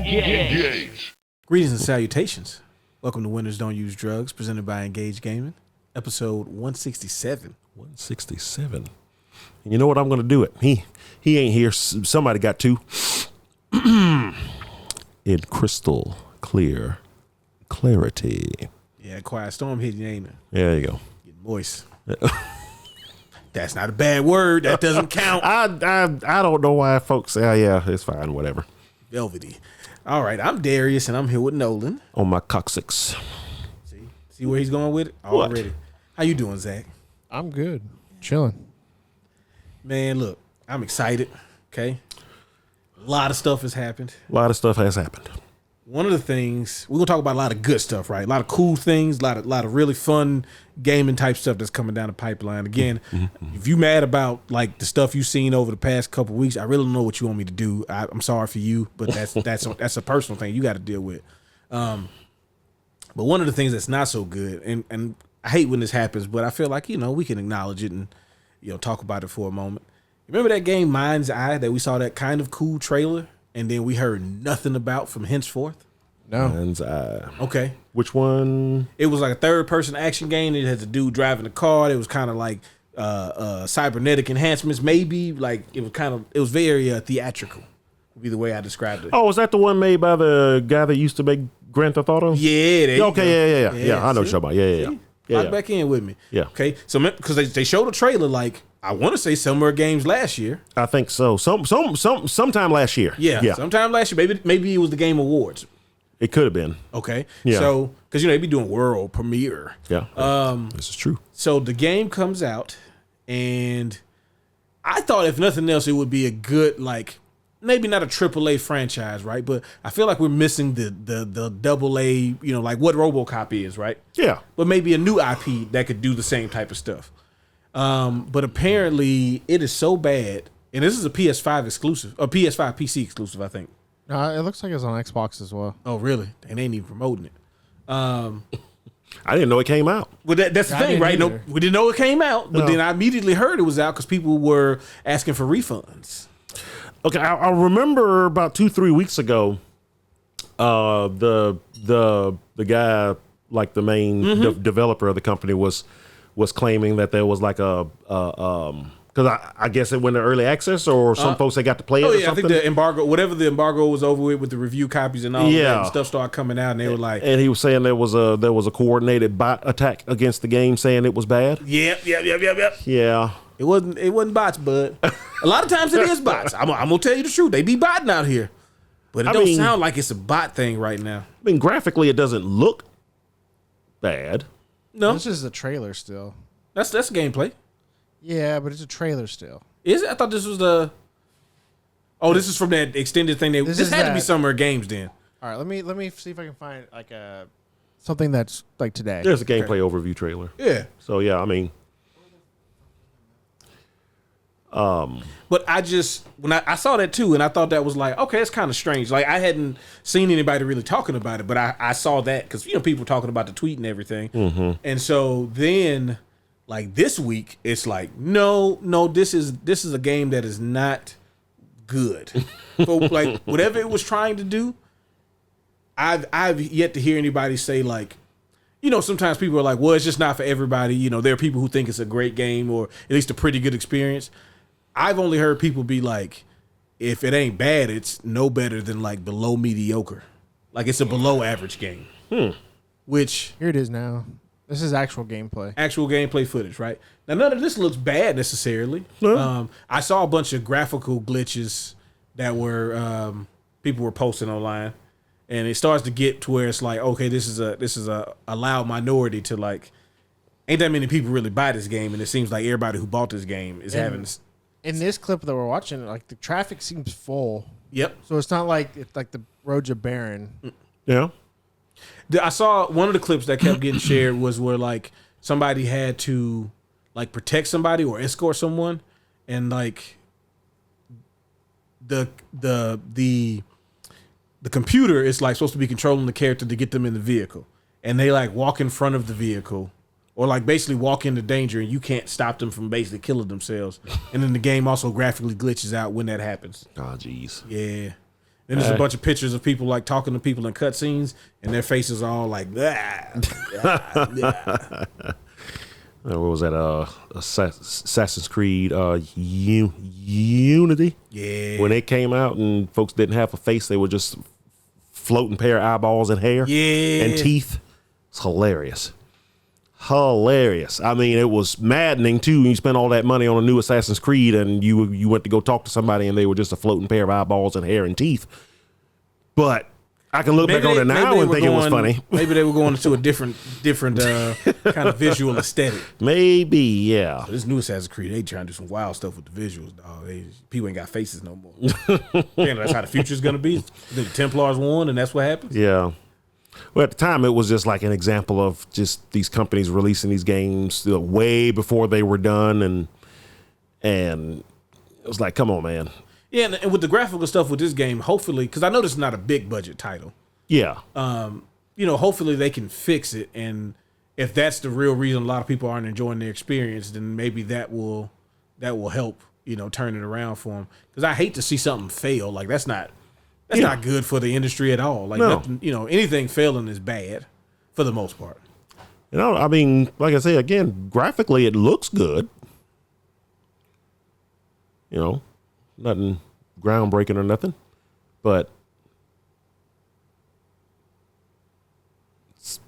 Engage. Greetings and salutations. Welcome to Winners Don't Use Drugs, presented by Engage Gaming, episode 167. 167. And you know what? I'm going to do it. He ain't here. Somebody got to. In crystal clear clarity. Yeah, quiet storm hitting, ain't it? There you go. Getting moist. That's not a bad word. That doesn't count. I don't know why folks say, oh, yeah, it's fine, whatever. Velvety. All right, I'm Darius, and I'm here with Nolan. On my coccyx. See where he's going with it? What? Already. How you doing, Zach? I'm good. Chilling. Man, look, I'm excited, okay? A lot of stuff has happened. A lot of stuff has happened. One of the things, we're going to talk about a lot of good stuff, right? A lot of cool things, a lot of really fun gaming type stuff that's coming down the pipeline. Again, if you mad about like the stuff you've seen over the past couple of weeks, I really don't know what you want me to do. I'm sorry for you, but that's a personal thing you got to deal with. But one of the things that's not so good, and I hate when this happens, but I feel like, we can acknowledge it and, talk about it for a moment. Remember that game Mind's Eye that we saw that kind of cool trailer and then we heard nothing about from henceforth? No. Mind's Eye. Okay. Which one? It was like a third-person action game. It had a dude driving a car. It was kind of like cybernetic enhancements, maybe. Like it was very theatrical. Would be the way I described it. Oh, was that the one made by the guy that used to make Grand Theft Auto? Yeah. There you go. Yeah. I know what you're talking about. Yeah. Lock back in with me. Yeah. Okay. So because they showed a trailer like I want to say Summer Games last year. I think so. Sometime last year. Yeah. Sometime last year. Maybe it was the Game Awards. It could have been. Okay. Yeah. So because they be doing world premiere. Yeah. This is true. So the game comes out, and I thought if nothing else, it would be a good, like, maybe not a AAA franchise, right? But I feel like we're missing the AA, like what RoboCop is, right? Yeah. But maybe a new IP that could do the same type of stuff. But apparently it is so bad, and this is a PS5 exclusive, a PS5 PC exclusive, I think. It looks like it's on Xbox as well. Oh, really? And they ain't even promoting it. I didn't know it came out. Well, that's the thing, right? No, we didn't know it came out, but then I immediately heard it was out because people were asking for refunds. Okay, I remember about 2-3 weeks ago, the guy, like the main developer of the company, was claiming that there was like because I guess it went to early access, or some folks that got to play it. Oh or yeah, something. I think the embargo, whatever the embargo was over with the review copies and all of that, and stuff started coming out, and they were like, and he was saying there was a coordinated bot attack against the game, saying it was bad. Yep. Yeah. It wasn't bots, bud. A lot of times it is bots. I'm gonna tell you the truth. They be botting out here, but it don't sound like it's a bot thing right now. I mean, graphically, it doesn't look bad. No, This is a trailer still. that's gameplay. Yeah, but it's a trailer still. Is it? I thought this was the. Oh, this is from that extended thing. This had to be Summer Games then. All right, let me see if I can find like something that's like today. There's a gameplay overview trailer. Yeah. So yeah, I mean, But when I saw that too, and I thought that was like, okay, it's kind of strange. Like I hadn't seen anybody really talking about it, but I saw that because people talking about the tweet and everything, and so then like this week, it's like no, this is a game that is not good. But like whatever it was trying to do, I've yet to hear anybody say like. Sometimes people are like, well, it's just not for everybody. There are people who think it's a great game or at least a pretty good experience. I've only heard people be like, if it ain't bad, it's no better than like below mediocre. Like it's a below average game. Which Here it is now. This is actual gameplay. Actual gameplay footage, right? Now, none of this looks bad necessarily. I saw a bunch of graphical glitches that were people were posting online. And it starts to get to where it's like, okay, this is a loud minority to like, ain't that many people really buy this game, and it seems like everybody who bought this game is having this. In this clip that we're watching, like the traffic seems full. Yep. So it's not like the roads are barren. yeah. I saw one of the clips that kept getting shared was where like somebody had to like protect somebody or escort someone, and like the computer is like supposed to be controlling the character to get them in the vehicle, and they like walk in front of the vehicle or like basically walk into danger, and you can't stop them from basically killing themselves. And then the game also graphically glitches out when that happens. Oh, jeez. Yeah. Then there's a bunch of pictures of people like talking to people in cutscenes, and their faces are all like, what was that? Assassin's Creed Unity. Yeah. When it came out and folks didn't have a face, they were just floating pair of eyeballs and hair. Yeah. And teeth. It's hilarious. Hilarious. I mean, it was maddening too. You spent all that money on a new Assassin's Creed, and you went to go talk to somebody, and they were just a floating pair of eyeballs and hair and teeth. But I can look back on it now and think it was funny. Maybe they were going into a different kind of visual aesthetic. Maybe, yeah. So this new Assassin's Creed, they trying to do some wild stuff with the visuals, dog. People ain't got faces no more. That's how the future's gonna be. The Templars won, and that's what happens. Yeah. Well, at the time, it was just like an example of just these companies releasing these games way before they were done, and it was like, come on, man. Yeah, and with the graphical stuff with this game, hopefully, because I know this is not a big budget title. Yeah. Hopefully they can fix it, and if that's the real reason a lot of people aren't enjoying their experience, then maybe that will help, turn it around for them. Because I hate to see something fail. Like that's not good for the industry at all. Like nothing, anything failing is bad for the most part. I mean, like I say again, graphically it looks good. Nothing groundbreaking or nothing, but it's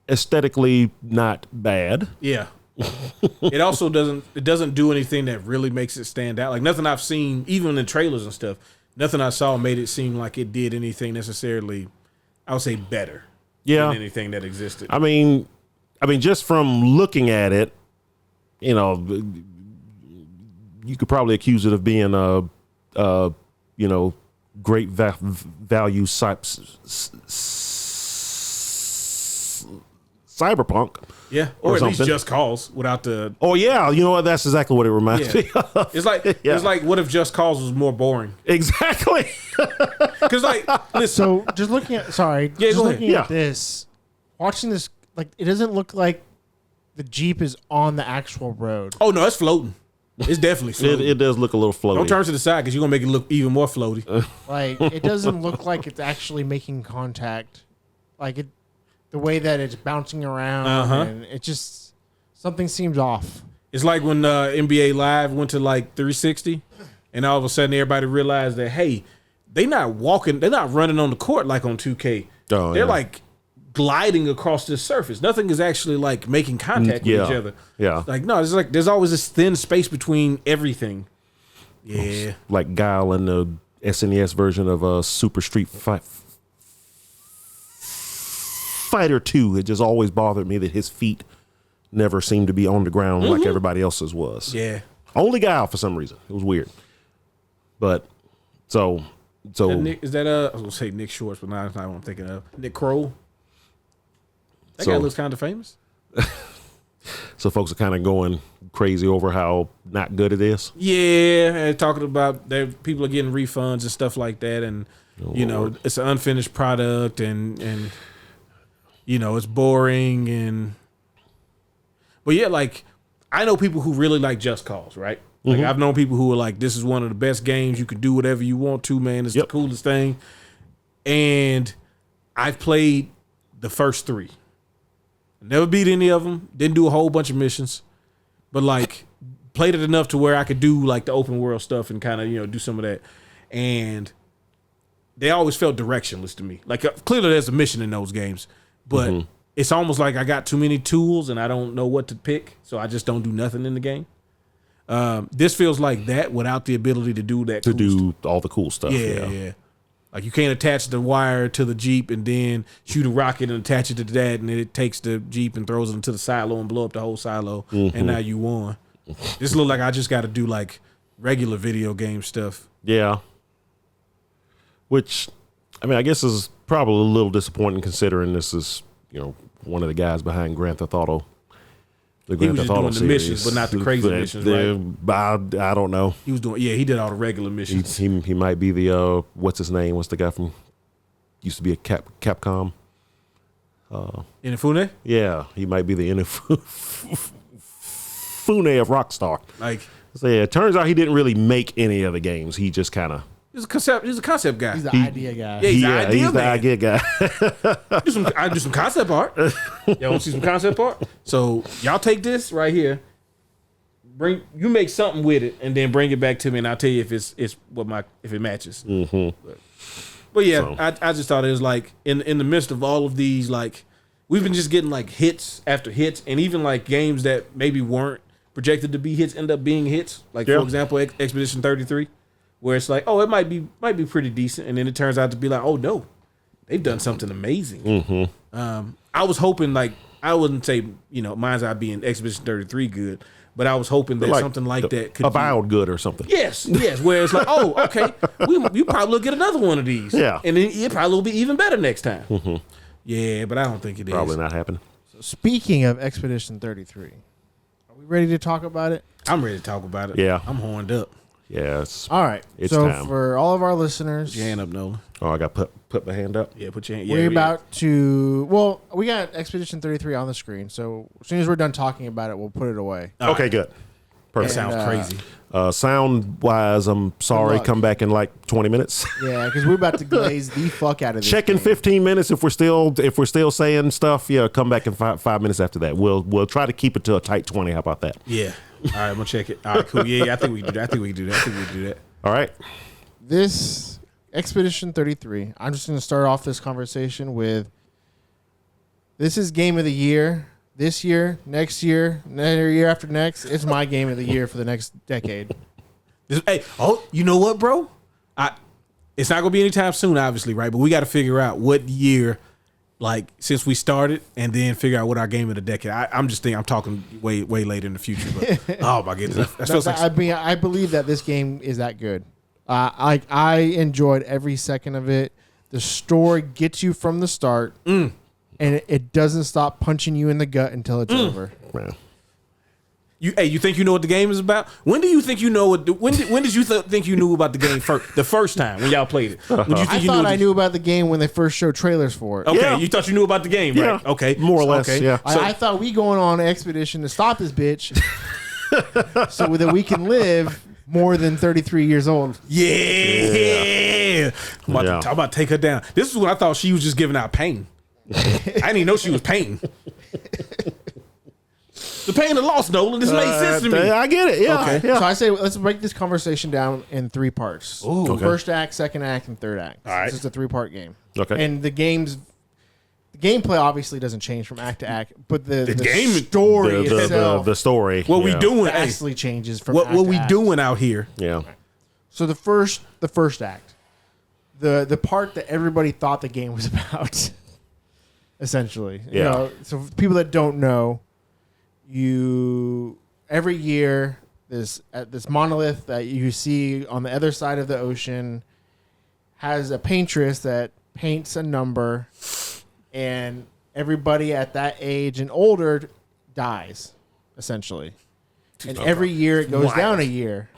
aesthetically not bad. Yeah. It also doesn't do anything that really makes it stand out. Like nothing I've seen, even in trailers and stuff, nothing I saw made it seem like it did anything necessarily, I would say, better than anything that existed. I mean, just from looking at it, you could probably accuse it of being a great value cyberpunk. Yeah, or at least Just Cause without the. Oh yeah, you know what? That's exactly what it reminds me of. It's like what if Just Cause was more boring? Exactly. Because listen. So just looking at at this, watching this, like it doesn't look like the Jeep is on the actual road. Oh no, it's floating. It's definitely floating. It does look a little floaty. Don't turn to the side because you're gonna make it look even more floaty. Like it doesn't look like it's actually making contact. Like it. The way that it's bouncing around, and it just something seems off. It's like when NBA Live went to like 360, and all of a sudden everybody realized that they're not running on the court like on 2K. They're like gliding across this surface. Nothing is actually like making contact with each other. Yeah, like no, it's like there's always this thin space between everything. Yeah, like Guile in the SNES version of Super Street Fighter 2, it just always bothered me that his feet never seemed to be on the ground like everybody else's was. Yeah. Only Guile for some reason. It was weird. But so is that I was gonna say Nick Schwartz, but not what I'm thinking of. Nick Kroll. That guy looks kind of famous. So folks are kind of going crazy over how not good it is. Yeah, and talking about people are getting refunds and stuff like that, and it's an unfinished product, and it's boring, but yeah, like I know people who really like Just Cause, right? Like I've known people who are like, this is one of the best games. You can do whatever you want to, man. It's the coolest thing. And I've played the first 3. Never beat any of them. Didn't do a whole bunch of missions, but like played it enough to where I could do like the open world stuff and kind of do some of that. And they always felt directionless to me. Like clearly there's a mission in those games. But it's almost like I got too many tools and I don't know what to pick, so I just don't do nothing in the game. This feels like that without the ability to do that. All the cool stuff. Yeah. Like you can't attach the wire to the Jeep and then shoot a rocket and attach it to that, and then it takes the Jeep and throws it into the silo and blow up the whole silo, and now you won. This looks like I just got to do like regular video game stuff. Yeah. Which, I mean, I guess is probably a little disappointing considering this is, one of the guys behind Grand Theft Auto. The Grand Theft Auto doing the missions, but not the crazy missions, right? I don't know. He was doing, he did all the regular missions. He might be the what's his name? What's the guy from? Used to be a Capcom. Inafune? Yeah, he might be the Inafune of Rockstar. Like, so yeah, it turns out he didn't really make any of the games. He just kind of He's a concept guy. He's the idea guy. Yeah, he's he's the idea guy. I do some concept art. Y'all want to see some concept art? So y'all take this right here. You make something with it, and then bring it back to me, and I'll tell you if if it matches. Mm-hmm. But yeah, so. I just thought it was like in the midst of all of these, like we've been just getting like hits after hits, and even like games that maybe weren't projected to be hits end up being hits. Like for example, Expedition 33. Where it's like, oh, it might be pretty decent, and then it turns out to be like, oh no, they've done something amazing. Mm-hmm. I was hoping, like, I wouldn't say, Mind's Eye being Expedition 33 good, but I was hoping that something like that could Avowed good or something. Yes, where it's like, oh, okay, you probably will get another one of these, and then it probably will be even better next time. Mm-hmm. Yeah, but I don't think it is. Probably not happening. So speaking of Expedition 33, are we ready to talk about it? I'm ready to talk about it. Yeah, I'm horned up. Yes. All right. It's so time. For all of our listeners, put your hand up, Nolan. Oh, I got put my hand up. Yeah, put your hand. We're about to. Well, we got Expedition 33 on the screen, so as soon as we're done talking about it, we'll put it away. Okay, good. Perfect. That sounds crazy. Sound wise, I'm sorry. Come back in like 20 minutes. Yeah, because we're about to glaze the fuck out of this. Check in 15 minutes if we're still saying stuff. Yeah, come back in 5 minutes after that. We'll try to keep it to a tight 20. How about that? Yeah. All right, I'm gonna check it. All right, cool. Yeah, I think we can do that. All right. This Expedition 33. I'm just gonna start off this conversation with. This is game of the year. This year, next year, another year after next, it's my game of the year for the next decade. You know what, bro? It's not gonna be anytime soon, obviously, right? But we got to figure out what year, like since we started, and then figure out what our game of the decade. I'm talking way later in the future. But oh my goodness, I believe that this game is that good. I enjoyed every second of it. The story gets you from the start. And it doesn't stop punching you in the gut until it's over. Man. You think you know what the game is about? When do you think you know what? When did you think you knew about the game first? The first time when y'all played it? I knew about the game when they first showed trailers for it. Okay, you thought you knew about the game, right? Yeah. Okay, more or less. Okay. Yeah. I thought we going on an expedition to stop this bitch, so that we can live more than 33 years old. Yeah. I'm about to take her down. This is when I thought she was just giving out pain. I didn't even know she was painting. The pain of loss, Nolan. This makes sense to me. I get it. Yeah. Okay. Yeah. So I say let's break this conversation down in 3 parts. Ooh. Okay. First act, second act, and third act. All right. This is a 3-part game. Okay. And the gameplay obviously doesn't change from act to act, but the game story itself, the story. What we doing? vastly changes from What act to we act. doing out here? Yeah. So the first act, the part that everybody thought the game was about, essentially. Yeah. So for people that don't know, every year this monolith that you see on the other side of the ocean has a paintress that paints a number, and everybody at that age and older dies, essentially. And every year it goes down a year.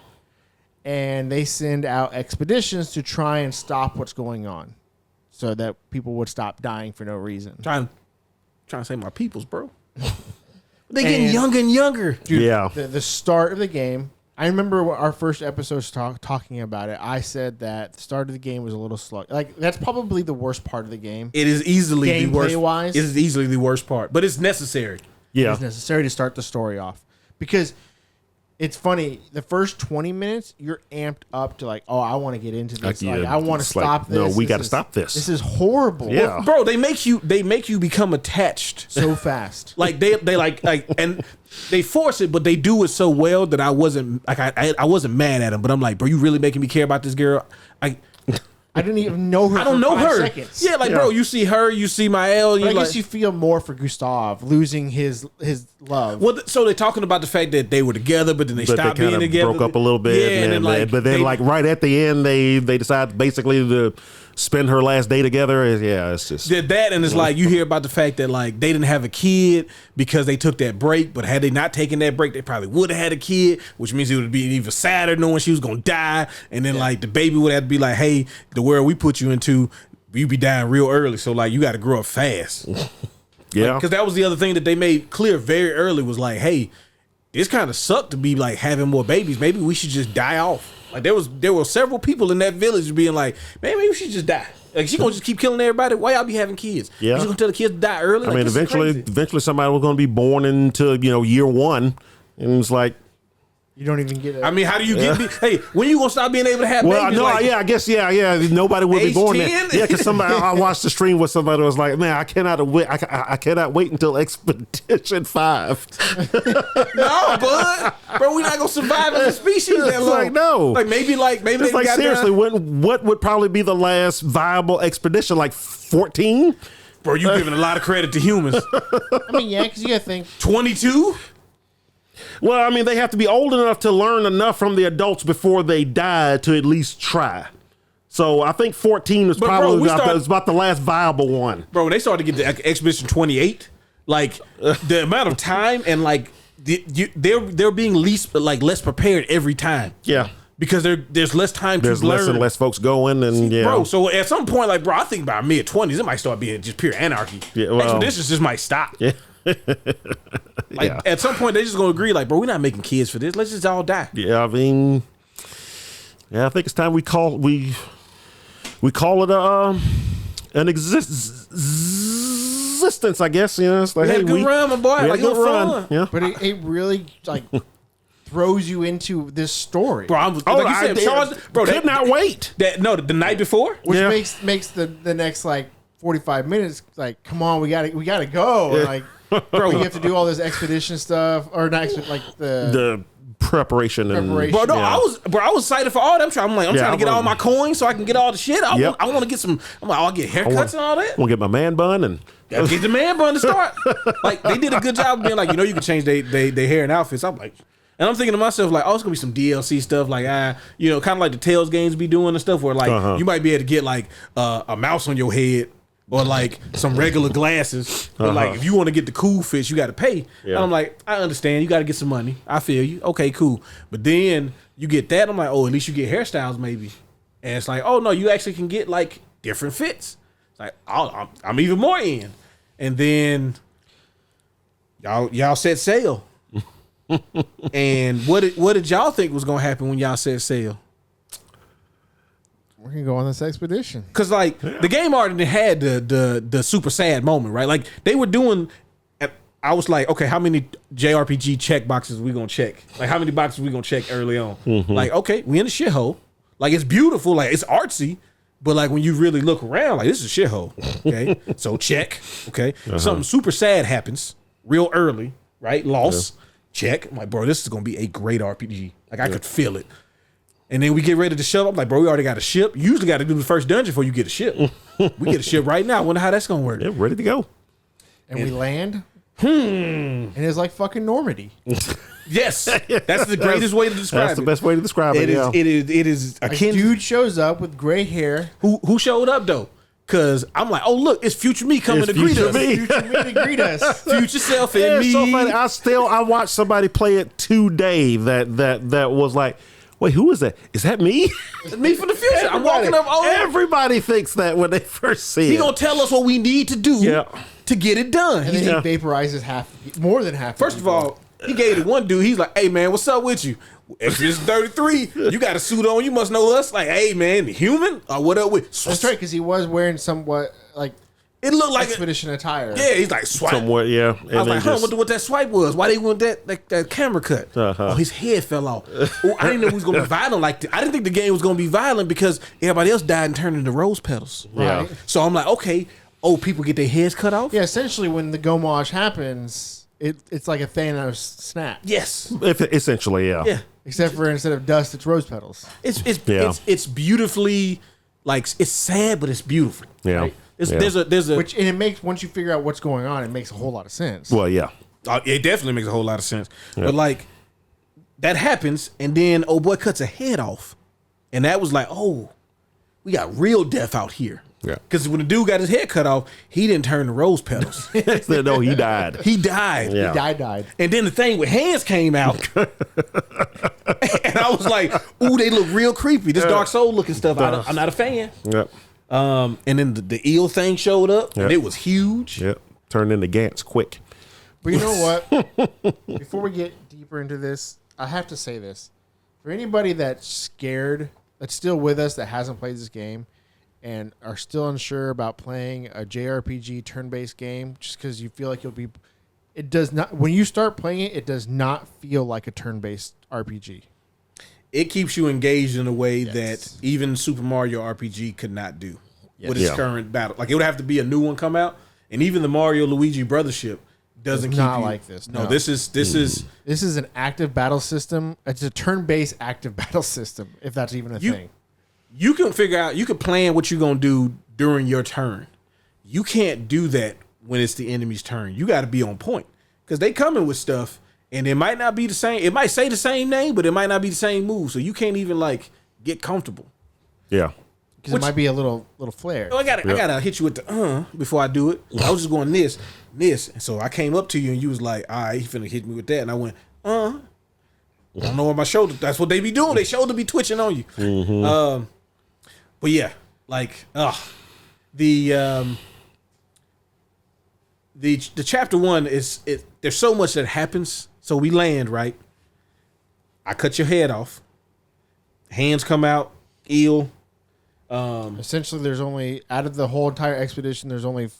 And they send out expeditions to try and stop what's going on so that people would stop dying for no reason. Trying to say my peoples, bro. They getting younger and younger. Dude, Yeah. The start of the game, I remember our first episodes talking about it. I said that the start of the game was a little slow. Like, that's probably the worst part of the game. It is easily the worst. Gameplay-wise? It is easily the worst part, but it's necessary. Yeah. It's necessary to start the story off. Because it's funny, the first 20 minutes, you're amped up to like, oh, I want to get into this. Like, I want to stop this. No, we got to is- stop this. This is horrible. Yeah. Bro, they make you become attached. So fast. Like they like and they force it, but they do it so well that I wasn't like I wasn't mad at them. But I'm like, bro, you really making me care about this girl? I didn't even know her. I don't for know 5 her. Seconds. Yeah, like bro, you see her, you see Mael. But I You guess like, you feel more for Gustav losing his love. well, so they're talking about the fact that they were together, but then they stopped being kinda together. broke up a little bit. Yeah, and then but then right at the end, they decide basically to spend her last day together. Yeah, it's just did that, and it's like you hear about the fact that like they didn't have a kid because they took that break, but had they not taken that break, they probably would have had a kid, which means it would be even sadder knowing she was gonna die, and then like the baby would have to be like, hey, the world we put you into, you be dying real early, so like you got to grow up fast. yeah. Because that was the other thing that they made clear very early was like, hey, this kind of sucked to be like having more babies. Maybe we should just die off. Like there were several people in that village being like, man, maybe she just die. Like she gonna just keep killing everybody. Why y'all be having kids? Yeah. She gonna tell the kids to die early? I Like, mean, eventually somebody was going to be born into year one, and it's like. You don't even get it. I mean, how do you get? Hey, when you gonna stop being able to have babies? No, like, I guess, nobody will be age born 10? there. Yeah, because somebody, I watched the stream where somebody was like, "Man, I cannot wait. I cannot wait until Expedition 5." No, bud, bro, we're not gonna survive as a species that long. Like, no, maybe it's like seriously, what would probably be the last viable expedition? Like 14? Bro, you giving a lot of credit to humans. I mean, yeah, because you gotta think 22. Well, I mean, they have to be old enough to learn enough from the adults before they die to at least try. So I think 14 was probably about the last viable one. Bro, when they started to get to Expedition 28, like the amount of time and like they're being less prepared every time. Yeah. Because there's less time to learn. There's less and less folks going, and bro. So at some point, like, bro, I think by mid-20s, it might start being just pure anarchy. Yeah, well, Expeditions just might stop. Yeah. At some point, they're just gonna agree, like, bro, we're not making kids for this. Let's just all die. Yeah, I mean, I think it's time we call it an existence. I guess it's like, we had a good run, my boy. We had like, a good run. Fun. Yeah, but it really like throws you into this story, bro. Like you said, bro, could not wait. The night before, which makes the next like 45 minutes like, come on, we gotta go. Yeah. Like, bro, you have to do all this expedition stuff, or not like the preparation. Bro, no, I was excited for all that. I'm trying to get all my coins so I can get all the shit. I want to get some. I'll get haircuts and all that. I want to get my man bun and get the man bun to start. Like they did a good job of being like, you can change their hair and outfits. I'm like. And I'm thinking to myself, like, it's gonna be some DLC stuff, like, kind of like the Tales games be doing and stuff, where like you might be able to get like a mouse on your head or like some regular glasses. But like, if you want to get the cool fish, you got to pay. Yeah. And I'm like, I understand, you got to get some money. I feel you. Okay, cool. But then you get that, I'm like, at least you get hairstyles maybe. And it's like, oh no, you actually can get like different fits. It's like, I'm even more in. And then y'all set sail. And what did y'all think was gonna happen when y'all set sail? We're gonna go on this expedition because like the game already had the super sad moment, right? Like they were doing. I was like, okay, how many JRPG check boxes we gonna check? Like how many boxes we gonna check early on? Mm-hmm. Like okay, we in a shithole. Like it's beautiful, like it's artsy, but like when you really look around, like this is a shithole. Okay, so check. Okay, something super sad happens real early, right? Loss. Yeah. Check. I'm like, bro, this is gonna be a great RPG. Like I could feel it. And then we get ready to ship. I'm like, bro, we already got a ship. You usually got to do the first dungeon before you get a ship. We get a ship right now. I wonder how that's gonna work. Yeah, ready to go. And we land. And it's like fucking Normandy. Yes, that's the greatest way to describe it. That's the best way to describe it. It is a dude shows up with gray hair. Who showed up though? Cause I'm like, oh look, it's future me coming to greet us. Future me to greet us. Future self and me. So funny. I watched somebody play it today. That was like, wait, who is that? Is that me? It's me from the future. I'm walking up. Everybody thinks that when they first see it. He gonna tell us what we need to do to get it done. And then he vaporizes more than half. First of all, he gave it one dude. He's like, hey man, what's up with you? Exodus 33, you got a suit on. You must know us. Like, hey man, the human or what up with? That's right, because he was wearing somewhat like it looked like expedition attire. Yeah, he's like swipe. Somewhat, yeah. And I was like, wonder what that swipe was. Why they want that camera cut? Oh, his head fell off. I didn't know he was gonna be violent like that. I didn't think the game was gonna be violent because everybody else died and turned into rose petals. Right. So I'm like, okay, people get their heads cut off. Yeah, essentially when the gomage happens, it's like a Thanos snap. Yes. Essentially, yeah. Yeah. Except for instead of dust, it's rose petals. It's beautifully like it's sad, but it's beautiful. Yeah. Right? There's a which and it makes once you figure out what's going on, it makes a whole lot of sense. Well, yeah. It definitely makes a whole lot of sense. Yeah. But like that happens, and then oh boy cuts a head off, and that was like, oh, we got real death out here. Yeah. Because when the dude got his head cut off, he didn't turn to rose petals. No, he died. He died. Yeah. He died. And then the thing with hands came out. And I was like, ooh, they look real creepy. This Dark Soul looking stuff, I'm not a fan. Yep. And then the eel thing showed up, and it was huge. Yep. Turned into Gantz quick. But you know what? Before we get deeper into this, I have to say this. For anybody that's scared, that's still with us, that hasn't played this game, and are still unsure about playing a JRPG turn-based game, just because you feel like you'll be, it does not. When you start playing it, it does not feel like a turn-based RPG. It keeps you engaged in a way that even Super Mario RPG could not do with its current battle. Like, it would have to be a new one come out, and even the Mario Luigi Brothership doesn't keep not you like this. No, this is an active battle system. It's a turn-based active battle system, if that's even a thing. You can figure out, you can plan what you're gonna do during your turn. You can't do that when it's the enemy's turn. You got to be on point because they coming with stuff. And it might not be the same. It might say the same name, but it might not be the same move. So you can't even like get comfortable. Yeah, because it might be a little flare. I gotta hit you with the before I do it. I was just going this, and so I came up to you and you was like, all right, he finna hit me with that, and I went I don't know where my shoulder. That's what they be doing. They shoulder be twitching on you. Mm-hmm. But yeah, like the chapter 1 is there's so much that happens. So we land, right? I cut your head off. Hands come out, eel. Essentially, there's only, out of the whole entire expedition, there's only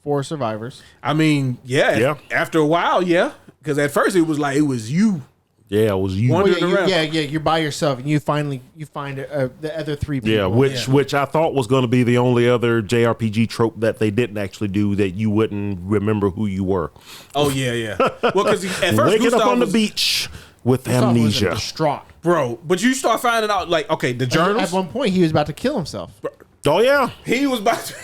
4 survivors. I mean, yeah. After a while, yeah. Because at first it was you. Yeah, it was you. Around. You're by yourself, and you find the other 3 people. Yeah, which I thought was going to be the only other JRPG trope that they didn't actually do, that you wouldn't remember who you were. Oh yeah. Well, because at first waking Gustav up on the beach with Gustav amnesia, was distraught, bro. But you start finding out, like, okay, the journals. At one point, he was about to kill himself. Oh yeah, he was about to.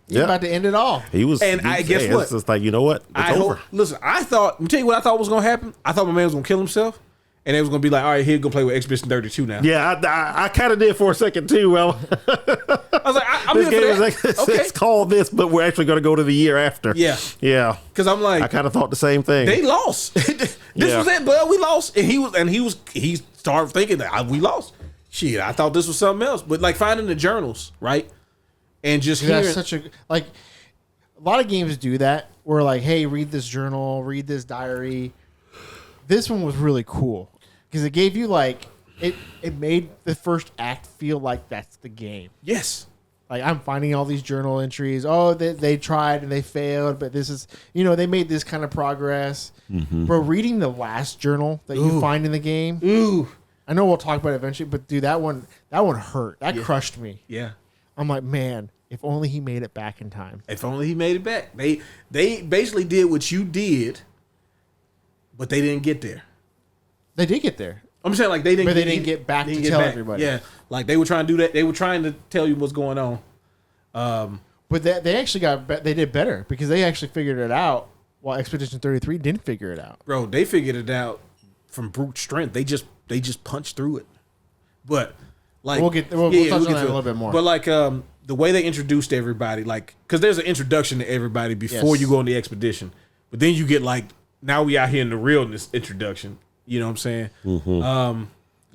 He was about to end it all. He was, and I guess what? It's just like, you know what? It's over. Listen, let me tell you what I thought was going to happen. I thought my man was going to kill himself. And they was going to be like, all right, here, go play with Expedition 32 now. Yeah, I kind of did for a second, too. Well, I was like, I'm this here game for is that. like, it's called this, but we're actually going to go to the year after. Yeah. Yeah. Because I'm like, I kind of thought the same thing. They lost. This was it, but we lost. And he started thinking that we lost. Shit, I thought this was something else. But like finding the journals, right? And just hearing. That's such a, like, a lot of games do that. Where like, hey, read this journal, read this diary. This one was really cool because it gave you like it made the first act feel like that's the game. Yes. Like, I'm finding all these journal entries. Oh, they tried and they failed, but this is, they made this kind of progress. Mm-hmm. Bro, reading the last journal that you find in the game. Ooh. I know we'll talk about it eventually, but dude, that one hurt. That crushed me. Yeah. I'm like, man, if only he made it back in time. If only he made it back. They basically did what you did, but they didn't get there. They did get there. I'm saying like they didn't get back to tell everybody. Yeah, like they were trying to do that. They were trying to tell you what's going on. But they actually they did better because they actually figured it out while Expedition 33 didn't figure it out. Bro, they figured it out from brute strength. They just punched through it. But like we'll touch on that a little bit more. But like the way they introduced everybody, like because there's an introduction to everybody before you go on the expedition, but then you get like now we out here in the realness introduction. You know what I'm saying? Mm-hmm.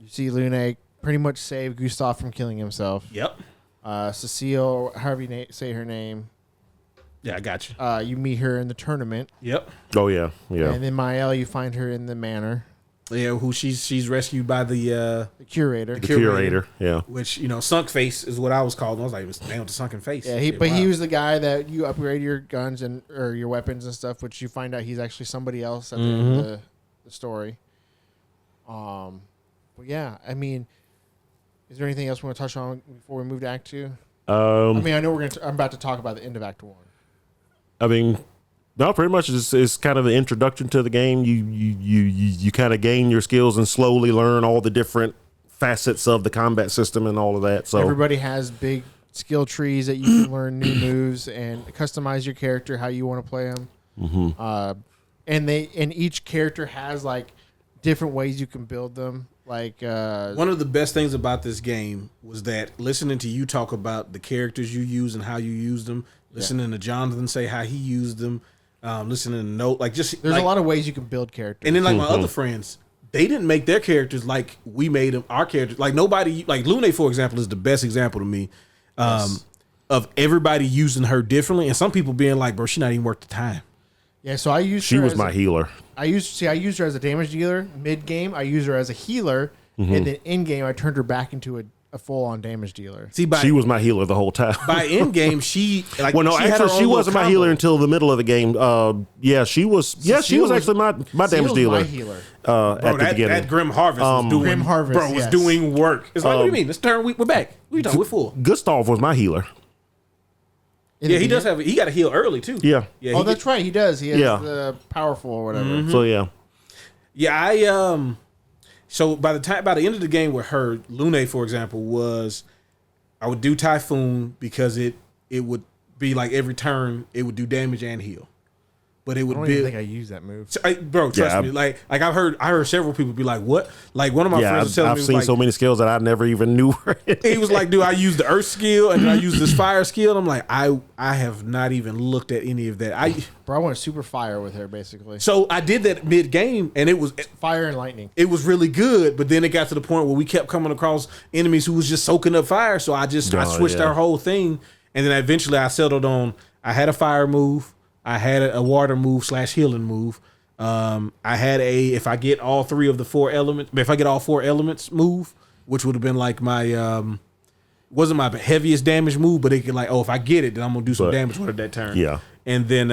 You see Lune pretty much save Gustav from killing himself. Yep. Cecile, however you say her name. Yeah, I got you. You meet her in the tournament. Yep. Oh yeah, yeah. And then Mael, you find her in the manor. Yeah, who she's rescued by the curator. The curator, yeah. Which, Sunk Face is what I was called. I was like, it was down with the sunken face. Yeah, he was the guy that you upgrade your guns or your weapons and stuff, which you find out he's actually somebody else at the end of the story. But yeah, I mean, is there anything else we want to touch on before we move to Act 2? I mean, I know I'm about to talk about the end of Act 1. I mean, no, pretty much it's kind of the introduction to the game. You kind of gain your skills and slowly learn all the different facets of the combat system and all of that. So everybody has big skill trees that you can learn new moves and customize your character how you want to play them. Mm-hmm. And each character has like different ways you can build them. Like one of the best things about this game was that listening to you talk about the characters you use and how you use them, listening to Jonathan say how he used them, listening to Note, like just there's a lot of ways you can build characters. And then like my other friends, they didn't make their characters like we made them. Our characters, like nobody, like Lune, for example, is the best example to me of everybody using her differently, and some people being like, "Bro, she's not even worth the time." Yeah, so I used she was my healer. I used her as a damage dealer mid game. I used her as a healer, and then in game I turned her back into a full on damage dealer. See, She was my healer the whole time. by end game, she like Well, no, she had her actually, own she little wasn't my combo. healer until the middle of the game. Yeah, she was. Yeah, she was actually my damage Seal's dealer. my healer. At the That beginning. Grim Harvest was doing Grim Harvest, bro was yes. doing work. It's like, what do you mean? This turn we're back. What are you talking? We're full. Gustav was my healer. Yeah, he does have. He got a heal early too. Yeah. Yeah. Oh, he that's right. He does. He has Yeah. the powerful or whatever. Mm-hmm. So yeah. Yeah, I So by the end of the game with her, Lune, for example, was I would do Typhoon because it would be like every turn it would do damage and heal, but it I would don't be. even think I use that move. Bro, trust Yeah, me. Like I heard several people be like, "What?" Like one of my friends was telling I've me, was seen like, so many skills that I never even knew. he was like, "Dude, I use the Earth skill and then I use this Fire skill." And I'm like, I have not even looked at any of that. Bro, I went super fire with her basically. So I did that mid game, and it was Fire and lightning. it was really good, but then it got to the point where we kept coming across enemies who was just soaking up fire. So I switched yeah. our whole thing, and then eventually I settled on I had a fire move, I had a water move / healing move. I had if I get all 3 of the 4 elements, if I get all 4 elements move, which would have been like my wasn't my heaviest damage move, but it could like, if I get it, then I'm gonna do some damage with it that turn. Yeah. And then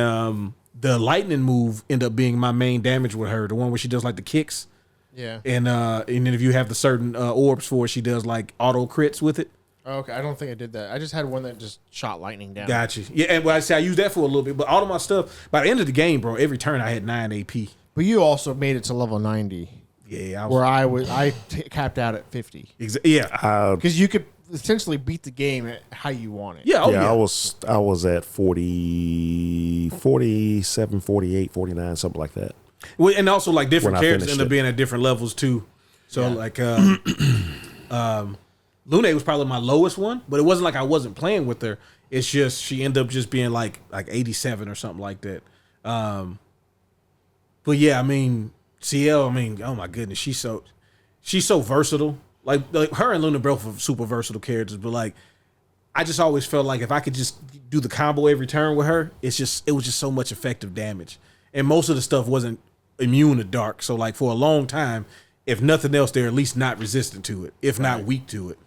the lightning move ended up being my main damage with her, the one where she does like the kicks. Yeah. And then if you have the certain orbs for it, she does like auto crits with it. Oh, okay, I don't think I did that. I just had one that just shot lightning down. Gotcha. Yeah, and I say I used that for a little bit, but all of my stuff by the end of the game, bro, every turn I had 9 AP. But you also made it to level 90, Yeah, where I capped out at 50, yeah, because you could essentially beat the game at how you want it. yeah. Oh, yeah. I was at 40, 47, 48, 49, something like that. Well, and also like different When I characters finished end up it. being at different levels too. So Yeah. like Lune was probably my lowest one, but it wasn't like I wasn't playing with her. It's just she ended up just being like 87 or something like that. But yeah, I mean CL, oh my goodness, she's so versatile. Like her and Luna both are super versatile characters, but like I just always felt like if I could just do the combo every turn with her, it was just so much effective damage. And most of the stuff wasn't immune to dark. So like for a long time, if nothing else, they're at least not resistant to it, if not weak to it.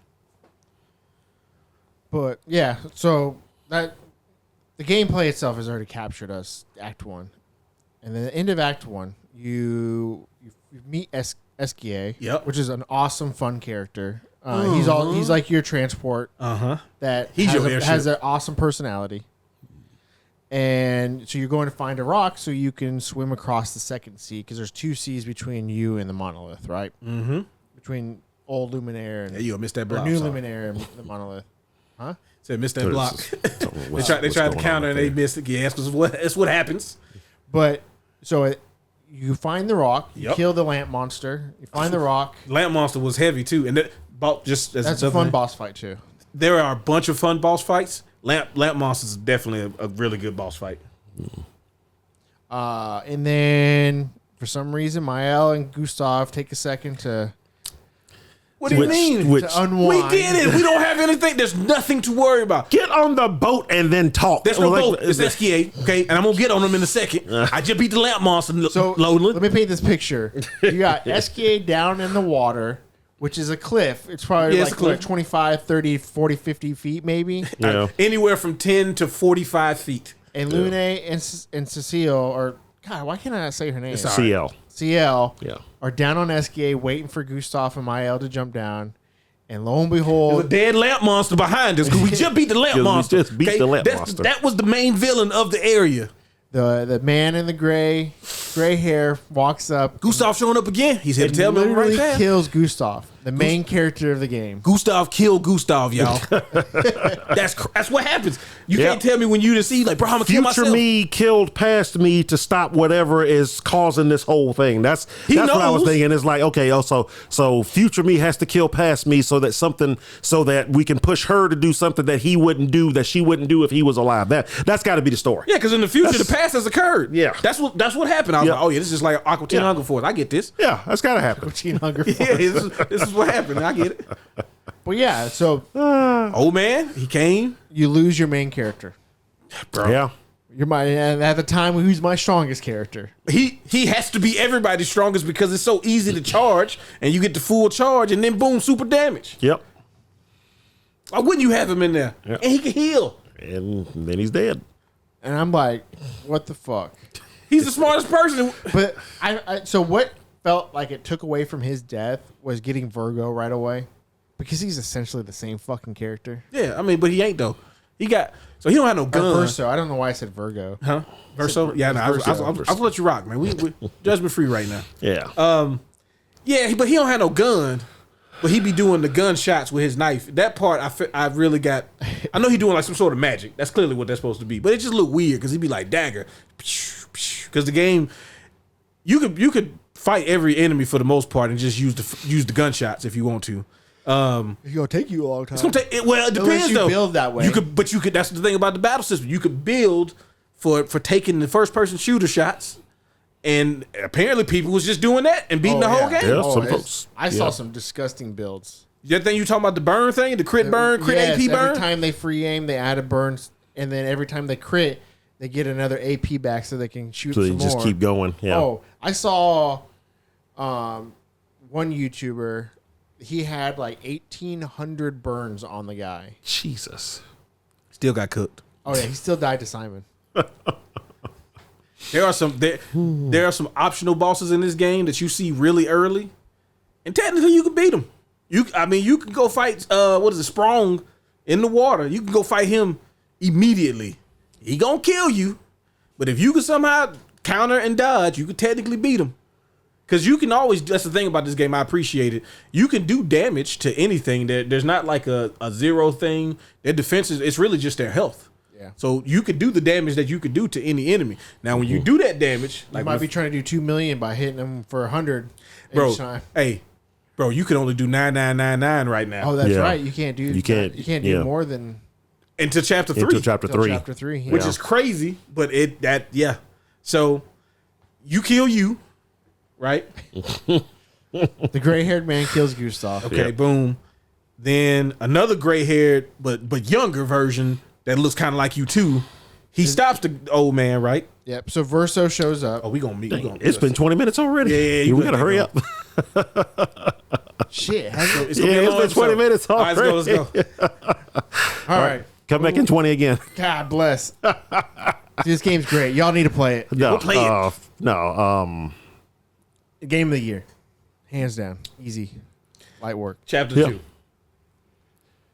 But yeah, so that the gameplay itself has already captured us. Act 1, and then the end of Act 1, you meet Eskia, Yep. which is an awesome, fun character. He's like your transport. That He's your has airship. an awesome personality. And so you're going to find a rock so you can swim across the second sea, because there's 2 seas between you and the monolith, right? Mm-hmm. Between old Luminaire and Yeah, you missed that block. new sorry. Luminaire and the monolith. Huh? Said missed that block. What's They tried to going counter on and there? they missed it. Yeah, that's what happens. But so you find the rock, you Yep. kill the lamp monster, you find the rock. Lamp Monster was heavy too, and just as That's a a fun boss fight too. There are a bunch of fun boss fights. Lamp Monster is definitely a really good boss fight. And then for some reason, Mael and Gustav take a second to What do you mean? to unwind. We did it. We don't have anything. There's nothing to worry about. Get on the boat and then talk. There's no Like, boat. It's SKA, okay? And I'm going to get on them in a second. I just beat the Lamp Monster, So Lola. let me paint this picture. You got SKA down in the water, which is a cliff. It's probably Yeah, it's like a cliff. 25, 30, 40, 50 feet maybe. Yeah. Anywhere from 10 to 45 feet. And Lune and Cecile, or God, why can't I say her name? It's all CL. CL Yeah. are down on SKA waiting for Gustav and Mael to jump down. And lo and There's a behold, dead Lamp Monster behind us because we just beat the Lamp we Monster. just beat the Lamp Monster. That was the main villain of the area. the man in the gray hair walks up Gustav showing up again. He's here to and tell me right literally there. kills Gustav, the main character of the game. Gustav killed Gustav, y'all. That's what happens. You Yep. can't tell me when you just see like, bro, I'm gonna kill Future myself. me killed past me to stop whatever is causing this whole thing. That's what I was knows. thinking. It's like, okay, so future me has to kill past me so that we can push her to do something that he wouldn't do, that she wouldn't do if he was alive. That's got to be the story. Yeah, because in the future, the past has occurred. Yeah. that's what happened. I was Yeah. like, oh yeah, this is like Aqua Teen Yeah. Hunger Force. I get this. Yeah, that's got to happen. Teen Hunger Yeah, Force. this is what happened. I get it. But yeah, so Old man, he came. you lose your main character. Bro. Yeah. And at the time, who's my strongest character? He has to be everybody's strongest because it's so easy to charge, and you get the full charge, and then boom, super damage. Yep. Why wouldn't you have him in there? Yep. And he can heal. And then he's dead. And I'm like, what the fuck? He's the smartest person. But so what felt like it took away from his death was getting Virgo right away, because he's essentially the same fucking character. Yeah, I mean, but he ain't though. He don't have no gun. Verso. I don't know why I said Virgo. Huh? Verso? Yeah, no, I'll let you rock, man. We judgment free right now. Yeah. Yeah, but he don't have no gun. But he be doing the gunshots with his knife. That part, I really got. I know he doing like some sort of magic. That's clearly what that's supposed to be. But it just look weird because he be like dagger, because the game, you could fight every enemy for the most part and just use the gunshots if you want to. It's gonna take you a long time. It's gonna take it. Well, it depends Unless you though. build that way. You could. That's the thing about the battle system. You could build for taking the first person shooter shots. And apparently people was just doing that and beating the whole game. Yeah, some folks. I saw some disgusting builds. That thing you talking about, the burn thing, the crit burn, crit AP burn? Every time they free aim, they add a burn, and then every time they crit, they get another AP back so they can shoot some more. So they just keep going. Yeah. Oh, I saw one YouTuber, he had like 1,800 burns on the guy. Jesus. Still got cooked. Oh, yeah, he still died to Simon. There are some optional bosses in this game that you see really early, and technically you can beat them. You can go fight Sprong in the water. You can go fight him immediately. He gonna kill you, but if you can somehow counter and dodge, you can technically beat him. Because you can always. That's the thing about this game. I appreciate it. You can do damage to anything. There's not like a zero thing. Their defenses. It's really just their health. Yeah. So you could do the damage that you could do to any enemy. Now, when you do that damage, You might be trying to do 2 million by hitting them for 100 each time. Hey, bro, you can only do 9999 right now. Oh, that's right. You can't do. You can't do more than into chapter 3. Into chapter 3. Chapter 3, yeah. Which is crazy, but So you kill you, right? The gray-haired man kills Gustav. Okay, boom. Then another gray-haired but younger version that looks kind of like you too. He stops the old man, right? Yep. So Verso shows up. Oh, we gonna meet. It's been 20 minutes already. Yeah, we gotta hurry up. Shit. It's been 20 minutes already. All right, let's go. All right. Come back in 20 again. God bless. This game's great. Y'all need to play it. No, we'll play it. No. Game of the year. Hands down. Easy. Light work. Chapter 2.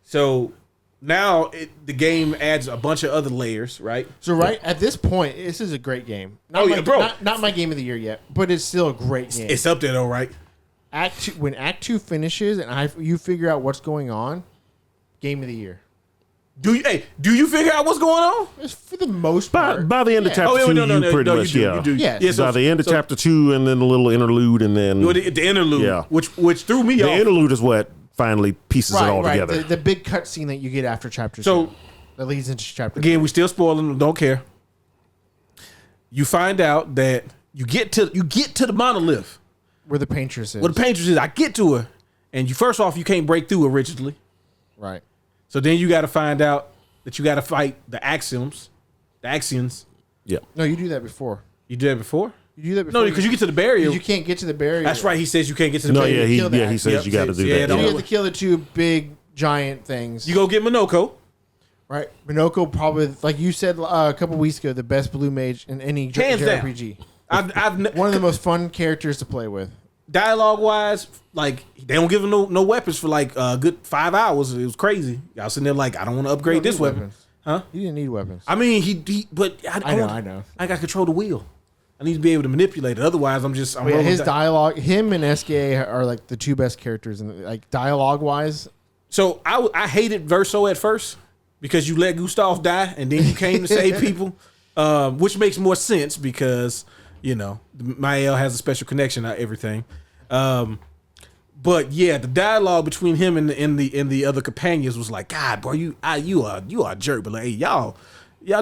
So now the game adds a bunch of other layers, right? So at this point, this is a great game. Not my game of the year yet, but it's still a great game. It's up there though, right? When Act 2 finishes and you figure out what's going on, game of the year. Do you figure out what's going on? It's for the most part. By the end of chapter 2, you pretty much, you do. Yes. By the end of chapter 2, and then a little interlude, and then the interlude, which threw me off. The interlude is what finally pieces it all together. The big cutscene that you get after chapter 2 that leads into chapter 3. Again, we still spoiling them, don't care. You find out that you get to the monolith where the paintress is. Where the paintress is. I get to her, and you can't break through originally. Right. So then you got to find out that you got to fight the Axions. Yeah. No, you do that before. You did that before? You do that before. No, because you get to the barrier. You can't get to the barrier. That's right. He says you can't get to the barrier. He says you got to do that. You have to kill the two big giant things. You go get Minoko. Right. Minoko probably, like you said a couple weeks ago, the best blue mage in any JRPG. One of the most fun characters to play with. Dialogue wise, like they don't give him no weapons for like a good 5 hours. It was crazy. Y'all sitting there like, I don't want to upgrade this weapon. Weapons. Huh? He didn't need weapons. I mean, but I know. I got to control the wheel. I need to be able to manipulate it. Otherwise, I'm his dialogue. Him and SKA are like the two best characters, in like dialogue wise. So I hated Verso at first because you let Gustav die and then you came to save people, which makes more sense because Mael has a special connection to everything. But yeah, the dialogue between him and the other companions was like, God, boy, you are a jerk. But like, hey, y'all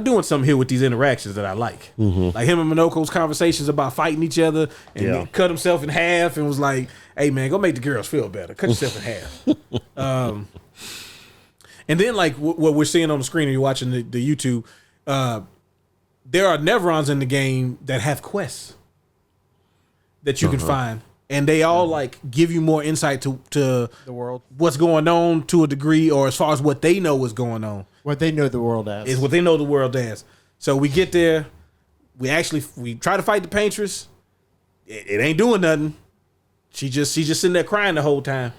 doing something here with these interactions that I like. Mm-hmm. Like him and Minoko's conversations about fighting each other, and he cut himself in half and was like, hey man, go make the girls feel better. Cut yourself in half. And then like what we're seeing on the screen, and you're watching the YouTube, there are Neverons in the game that have quests that you can find, and they all like give you more insight to The world. what's going on to a degree, or as far as what they know is going on. What they know the world as. Is what they know the world as. So we get there, we try to fight the Paintress. It ain't doing nothing. She just sitting there crying the whole time.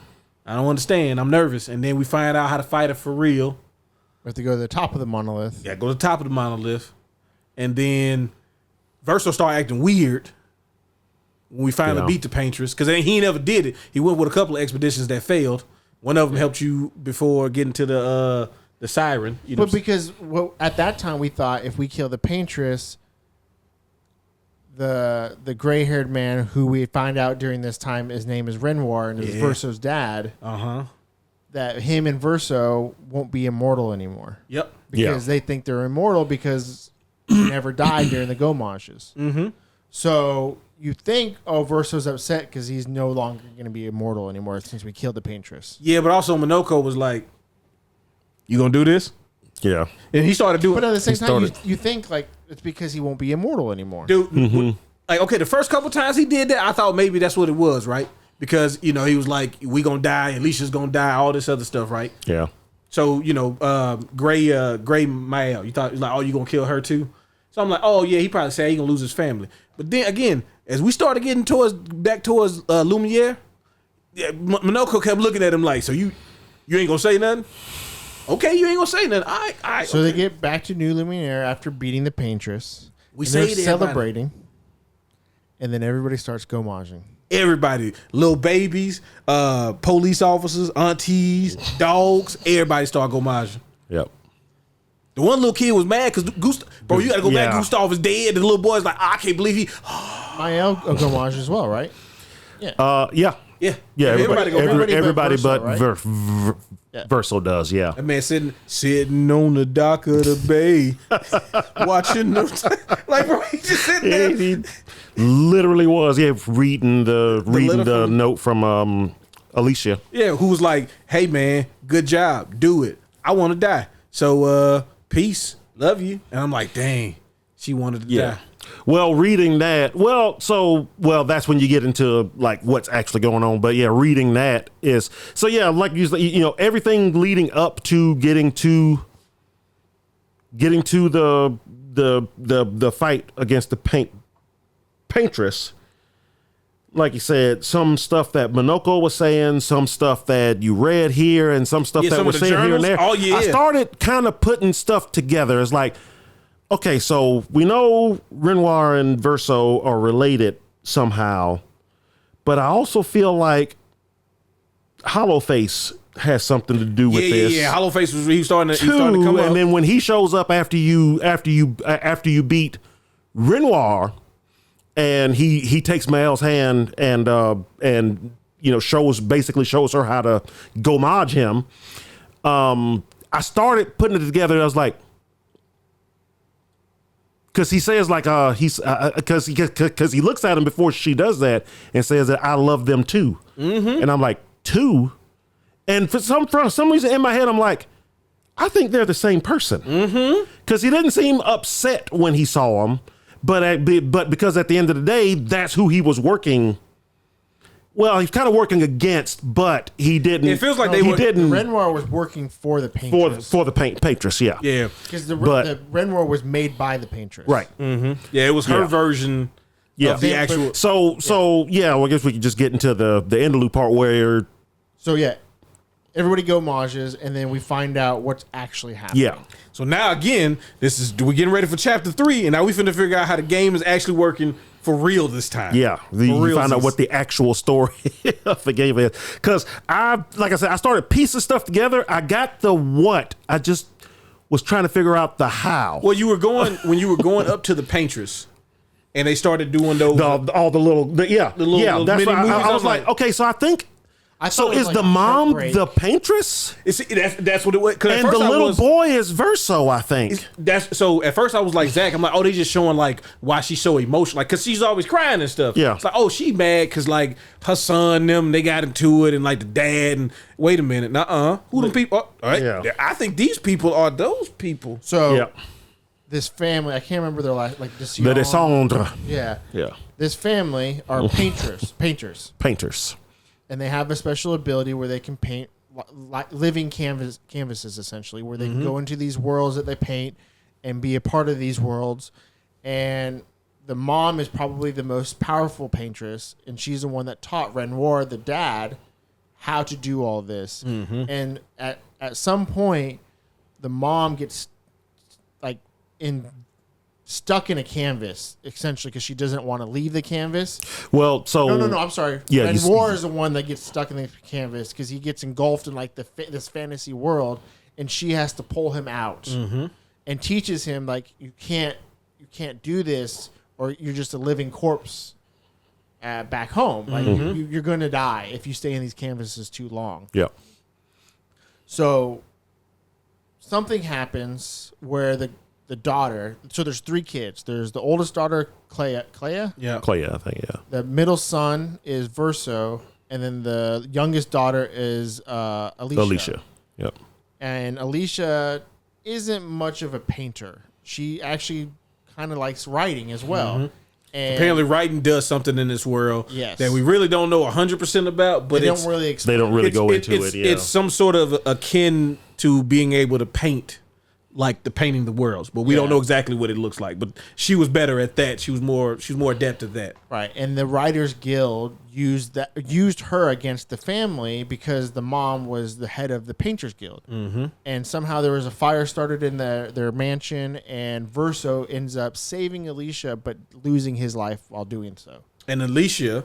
I don't understand. I'm nervous. And then we find out how to fight her for real. We have to go to the top of the monolith. Yeah, go to the top of the monolith. And then Verso start acting weird when we finally beat the Paintress. Because he never did it. He went with a couple of expeditions that failed. One of them helped you before getting to the Siren. You know, But because at that time we thought if we kill the Paintress, the gray-haired man who we find out during this time his name is Renoir and is Verso's dad. That him and Verso won't be immortal anymore. Yep. Because they think they're immortal because he never died during the Gomages. So you think, Verso's upset because he's no longer going to be immortal anymore since we killed the Paintress. Yeah, but also Minoko was like, "You gonna do this?" Yeah. And he started doing. But at the same time, you think like it's because he won't be immortal anymore. Dude, like, okay, the first couple times he did that, I thought maybe that's what it was, right? Because, he was like, we gonna die, Alicia's gonna die, all this other stuff, right? Yeah. So, Gray Mael, you thought, like, oh, you gonna kill her too? So I'm like, oh, yeah, he probably said he gonna lose his family. But then, again, as we started getting back towards Lumiere, Minoko kept looking at him like, so you ain't gonna say nothing? Okay, you ain't gonna say nothing. All right. So they get back to New Luminaire after beating the Paintress. We they're say celebrating, and then everybody starts gomaging. Everybody, little babies, police officers, aunties, dogs, everybody start gomaging. Yep. The one little kid was mad because bro, you gotta go back. Gustav is dead. And the little boy's like, I can't believe he. Mael gomage as well, right? Yeah. Yeah. Everybody but Verso, right? Verso does, yeah. That man sitting on the dock of the bay, watching the like, bro, he just sitting there. He literally was, reading the note from Alicia. Yeah, who was like, "Hey man, good job, do it. I want to die. So peace, love you." And I'm like, dang, she wanted to die. Well, reading that, that's when you get into like what's actually going on. But yeah, reading that is like everything leading up to getting to the fight against the Paintress. Like you said, some stuff that Minoko was saying, some stuff that you read here, and some stuff that was saying here and there. Oh, yeah. I started kind of putting stuff together. It's like, okay, so we know Renoir and Verso are related somehow, but I also feel like Hollowface has something to do with this. Yeah. Hollowface was starting to come up. And then when he shows up after you beat Renoir, and he takes Mael's hand and shows her how to gomage him. I started putting it together. And I was like, because he says like because he looks at him before she does that and says that I love them too, and I'm like too, and for some reason in my head I'm like, I think they're the same person, because he didn't seem upset when he saw him, but because at the end of the day that's who he was working. Well, he's kind of working against, but he didn't. It feels like Renoir was working for the Paintress. For the Paintress, yeah. Yeah. Because the Renoir was made by the Paintress. Right. Mm-hmm. Yeah, it was her version of the actual. So well, I guess we could just get into the interlude part where. So, everybody gomages, and then we find out what's actually happening. Yeah. So now, again, we're getting ready for chapter 3, and now we finna figure out how the game is actually working for real this time. Yeah, you find out what the actual story of the game is. Because like I said, I started piecing stuff together. I got the what. I just was trying to figure out the how. Well, when you were going up to the Paintress, and they started doing those all the little little that's mini why movies. I was like, okay, so I think. So is the mom the Paintress? That's what it was. And the little boy is Verso, I think. So at first I was like, Zach, I'm like, oh, they just showing like why she's so emotional, like because she's always crying and stuff. Yeah, it's like, oh, she mad because like her son they got into it, and like the dad, and wait a minute, who them people? All right, I think these people are those people. So this family, I can't remember their last, like The Descendre. Yeah. Yeah. This family are painters. And they have a special ability where they can paint living canvases, essentially, where they can go into these worlds that they paint and be a part of these worlds. And the mom is probably the most powerful paintress, and she's the one that taught Renoir, the dad, how to do all this. And at some point, the mom gets stuck in a canvas, essentially, because she doesn't want to leave the canvas. Well, so no, I'm sorry. Yeah, Renoir is the one that gets stuck in the canvas because he gets engulfed in like this fantasy world, and she has to pull him out and teaches him like you can't do this, or you're just a living corpse back home. Like you're going to die if you stay in these canvases too long. Yeah. So something happens where the daughter, so there's 3 kids. There's the oldest daughter, Clea? Yeah. Clea, I think, yeah. The middle son is Verso, and then the youngest daughter is Alicia. Yep. And Alicia isn't much of a painter. She actually kind of likes writing as well. And apparently, writing does something in this world Yes. that we really don't know 100% about, but they don't really explain. They don't really go into it. Yeah. It's some sort of akin to being able to paint, like the painting the worlds, but we don't know exactly what it looks like. But she was better at that. She was more adept at that. Right, and the Writers Guild used her against the family because the mom was the head of the Painters Guild, and somehow there was a fire started in their mansion, and Verso ends up saving Alicia, but losing his life while doing so. And Alicia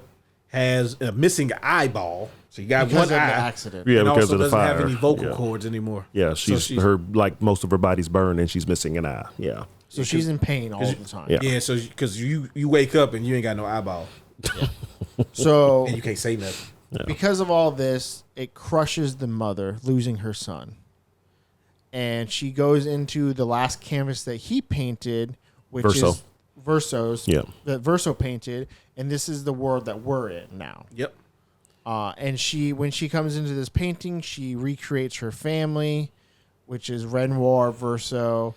has a missing eyeball, so you got Because one of eye. the accident. Yeah, And because also of the doesn't fire. have any vocal Yeah. cords anymore. Yeah, So she's her like most of her body's burned and she's missing an eye. Yeah. So she's in pain all the time. Yeah. Yeah, so because you wake up and you ain't got no eyeball So and you can't say nothing. because of all this, it crushes the mother, losing her son. And she goes into the last canvas that he painted, which Verso. is Verso's, Yeah. that Verso painted, and this is the world that we're in now. Yep. And when she comes into this painting, she recreates her family, which is Renoir, Verso,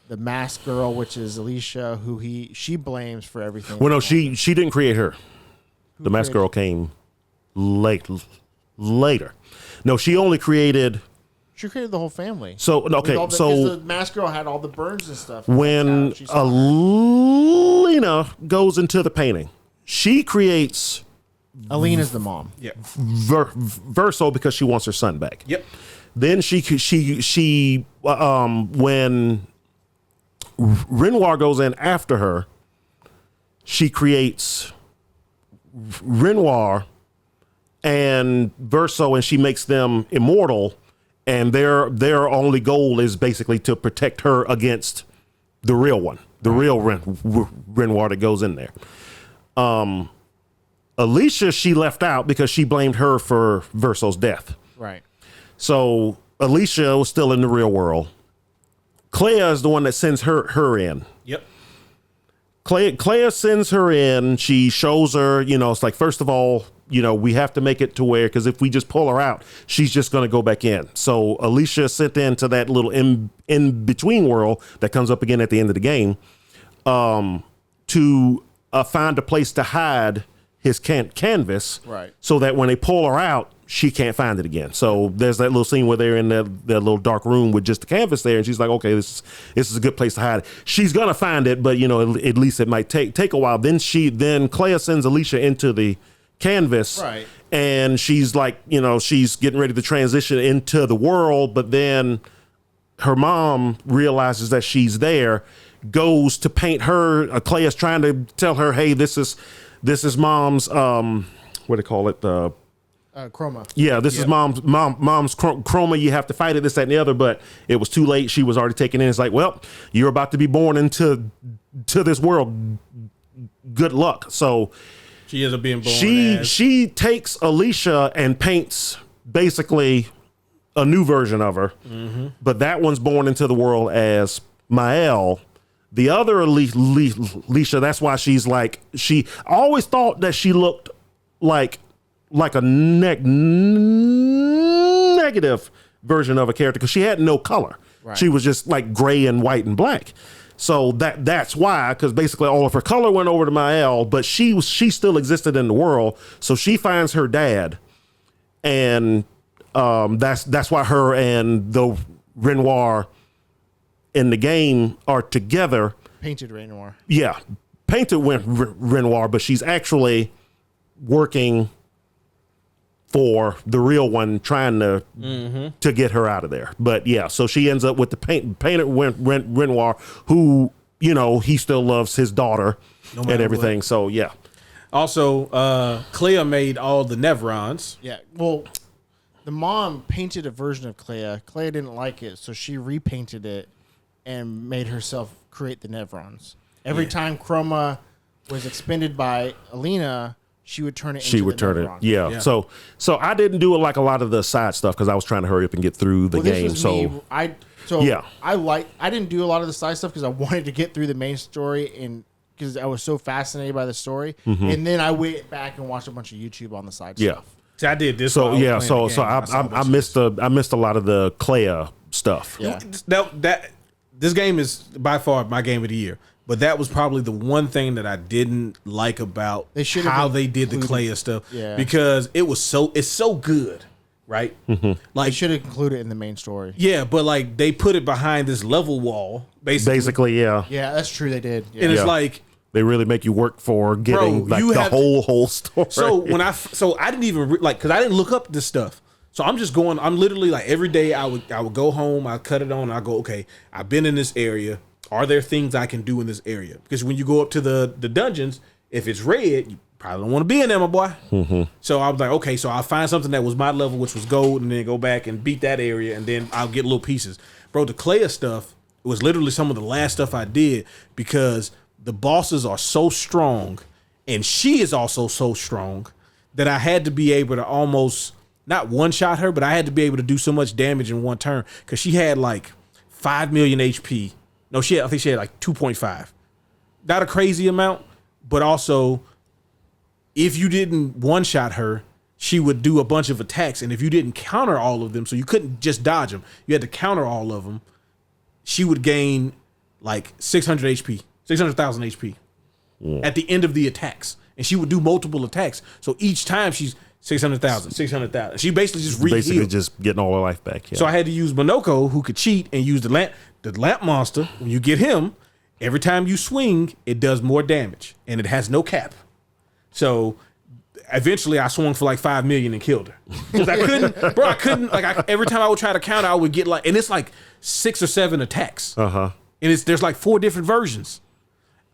the masked girl, which is Alicia, who she blames for everything. Well, no, she didn't create her. The masked girl came later. No, she only created. She created the whole family. So okay, because the masked girl had all the burns and stuff. when She saw Alina goes into the painting, she creates Alina's the mom. Yep. Verso because she wants her son back. Yep. Then when Renoir goes in after her, she creates Renoir and Verso, and she makes them immortal. And their only goal is basically to protect her against the real one, the real Renoir that goes in there. Alicia, she left out because she blamed her for Verso's death. Right. So Alicia was still in the real world. Clea is the one that sends her in. Yep. Clea sends her in. She shows her, it's like, first of all, we have to make it to where, because if we just pull her out, she's just going to go back in. So Alicia sent into that little in between world that comes up again at the end of the game to find a place to hide his canvas, Right. so that when they pull her out, she can't find it again. So there's that little scene where they're in that little dark room with just the canvas there, and she's like, okay, this is a good place to hide it. She's gonna find it, but at least it might take a while. Then Clea sends Alicia into the canvas, Right. and she's like, she's getting ready to transition into the world, but then her mom realizes that she's there, goes to paint her. Clea's trying to tell her, hey, this is mom's what do they call it, the Chroma. yeah, this is mom's chroma. You have to fight it, this, that, and the other. But it was too late. She was already taken in. It's like, well, you're about to be born into this world. Good luck. So She ends up being born she takes Alicia and paints basically a new version of her. But that one's born into the world as Mael. The other Alicia, that's why she's like, I always thought that she looked like a negative version of a character because she had no color. Right. She was just like gray and white and black. So that's why, because basically all of her color went over to Mael, but she still existed in the world. So she finds her dad, and that's why her and the Renoir in the game are together. Painted Renoir. Yeah, painted Renoir, but she's actually working for the real one, trying to get her out of there. But yeah, so she ends up with the painted Renoir, who, you know, he still loves his daughter and everything. What. So yeah. Also, Clea made all the Nevrons. Yeah, well, the mom painted a version of Clea. Clea didn't like it, so she repainted it and made herself create the Nevrons. Every time Chroma was expended by Alina, she would turn it into Nevron. Yeah. So I didn't do like a lot of the side stuff because I was trying to hurry up and get through the game. I didn't do a lot of the side stuff because I wanted to get through the main story, and because I was so fascinated by the story. And then I went back and watched a bunch of YouTube on the side stuff. See, I did this. So yeah, so I missed a lot of the Clea stuff. Yeah. This game is by far my game of the year. But that was probably the one thing that I didn't like about how they did the Clea stuff. Yeah. Because it's so good, right? Like, should have included it in the main story. Yeah, but like they put it behind this level wall, basically. Yeah. Yeah, that's true. They did. Yeah. And it's like they really make you work for getting the whole story. So I didn't even because I didn't look up this stuff. So I'm just going. I'm literally like every day I would go home. I cut it on. I go, okay, I've been in this area. Are there things I can do in this area? Because when you go up to the dungeons, if it's red, you probably don't want to be in there, my boy. So I was like, okay, so I'll find something that was my level, which was gold, and then go back and beat that area, and then I'll get little pieces. Bro, the Clea stuff was literally some of the last stuff I did because the bosses are so strong, and she is also so strong that I had to be able to almost, not one-shot her, but I had to be able to do so much damage in one turn because she had like 5 million HP. No, I think she had like 2.5. Not a crazy amount, but also if you didn't one-shot her, she would do a bunch of attacks. And if you didn't counter all of them, so you couldn't just dodge them, you had to counter all of them, she would gain like 600 HP, 600,000 HP at the end of the attacks. And she would do multiple attacks. So each time she's 600,000, 600,000. She basically just basically just getting all her life back. Yeah. So I had to use Monoko, who could cheat and use the lamp monster. When you get him, every time you swing, it does more damage, and it has no cap. So eventually, I swung for like 5 million and killed her because I couldn't. Every time I would try to counter, I would get and it's like 6 or 7 attacks. And there's like 4 different versions.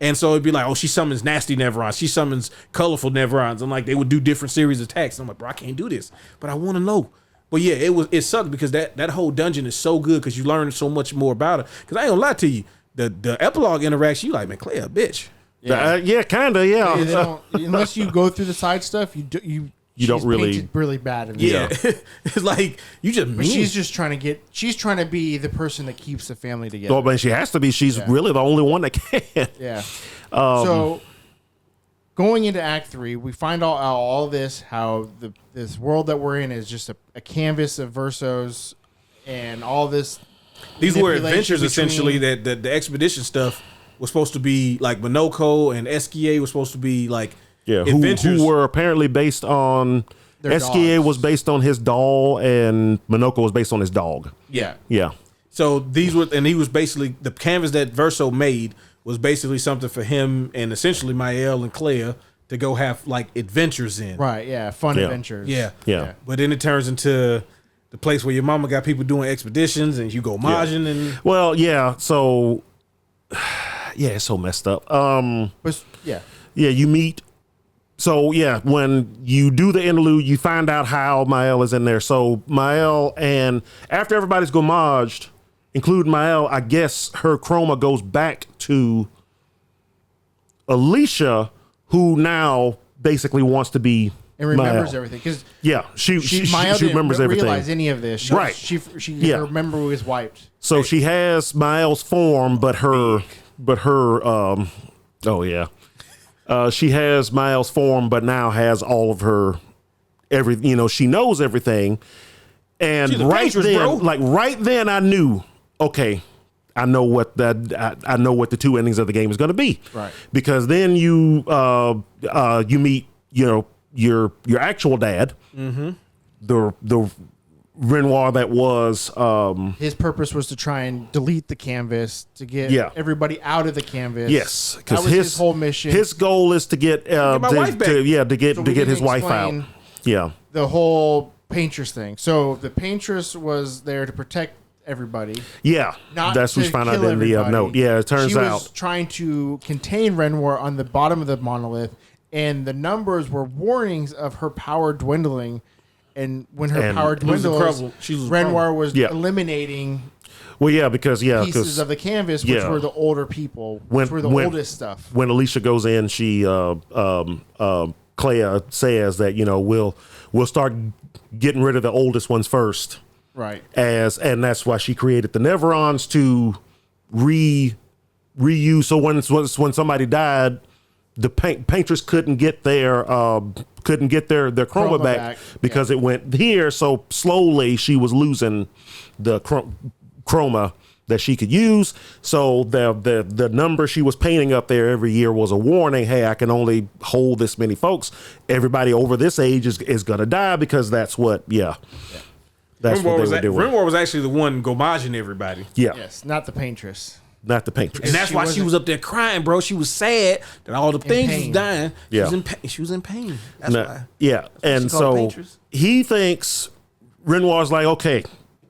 And so it'd be like, oh, she summons nasty Nevrons. She summons colorful Nevrons. And like they would do different series of attacks. And I'm like, bro, I can't do this. But I want to know. But yeah, it sucked because that whole dungeon is so good because you learn so much more about it. Because I ain't gonna lie to you, the epilogue interaction, you like, man, Clea, bitch. Yeah, kind of, yeah. Unless you go through the side stuff, you don't really bad in it's like you just but she's just trying to be the person that keeps the family together. Well, but she has to be. She's really the only one that can. Yeah. So going into Act 3, we find out all this, how this world that we're in is just a canvas of versos and all this. These were adventures essentially that the expedition stuff was supposed to be like Monoko and Esquier was supposed to be like. Yeah, who were apparently based on Esquier was based on his doll and Monoko was based on his dog. Yeah. Yeah. So he was basically the canvas that Verso made was basically something for him and essentially Mael and Clea to go have like adventures in. Right, yeah, fun adventures. Yeah. But then it turns into the place where your mama got people doing expeditions and you go Majin and well, yeah, so it's so messed up. Yeah, you meet. So, yeah, when you do the interlude, you find out how Mael is in there. So, Mael, and after everybody's gomaged, including Mael, I guess her chroma goes back to Alicia, who now basically wants to be and remembers Mael. Everything. Because she remembers remembers everything. Realize any of this. Her memory was wiped. So, she has Mael's form, but her she has Mael's form, but now has all of her she knows everything. And right then I knew, okay, I know what I know what the two endings of the game is going to be. Right. Because then you meet, your actual dad, the Renoir that was his purpose was to try and delete the canvas to get everybody out of the canvas. Yes, because his whole mission. His goal is to get my wife back. to get his wife out. Yeah, the whole paintress thing. So the paintress was there to protect everybody. Yeah, that's what we found out in the note. Yeah, it turns out she was trying to contain Renoir on the bottom of the monolith, and the numbers were warnings of her power dwindling. And when her power dwindles, Renoir was eliminating because pieces of the canvas, which were the older people, which were the oldest stuff. When Alicia goes in, she Clea says that we'll start getting rid of the oldest ones first, right? And that's why she created the Neverons to reuse. So when somebody died, the paintress couldn't get their chroma back because it went here. So slowly she was losing the chroma that she could use. So the number she was painting up there every year was a warning. Hey, I can only hold this many folks. Everybody over this age is gonna die because that's what. That's Renoir what they were doing. Renoir was actually the one gomaging everybody. Yeah. Yes, not the paintress. Not the paintress. And that's why she was up there crying, bro. She was sad that all the things was dying. Yeah. She was in pain. That's why. Yeah. And so he thinks Renoir's like, okay,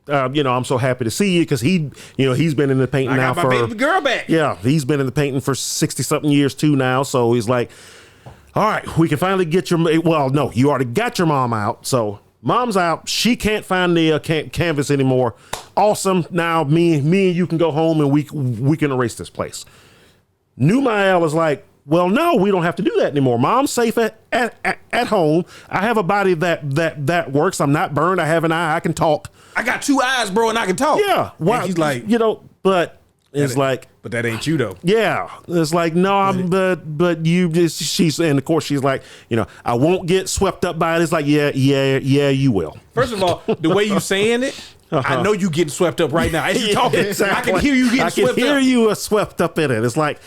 I'm so happy to see you because he's been in the painting now for baby girl back. Yeah, he's been in the painting for 60-something years too now. So he's like, all right, we can finally get you already got your mom out. So mom's out. She can't find the canvas anymore. Awesome. Now me and you can go home and we can erase this place. Numael is like, well, no, we don't have to do that anymore. Mom's safe at home. I have a body that works. I'm not burned. I have an eye. I can talk. I got 2 eyes, bro, and I can talk. Yeah. Well, he's like, but it's like, but that ain't you though. Yeah. It's like, no, but you just, and of course she's like, I won't get swept up by it. It's like, yeah, you will. First of all, the way you saying it, I know you getting swept up right now. As you talking, exactly. I can hear you getting swept up. I can hear you swept up in it. It's like,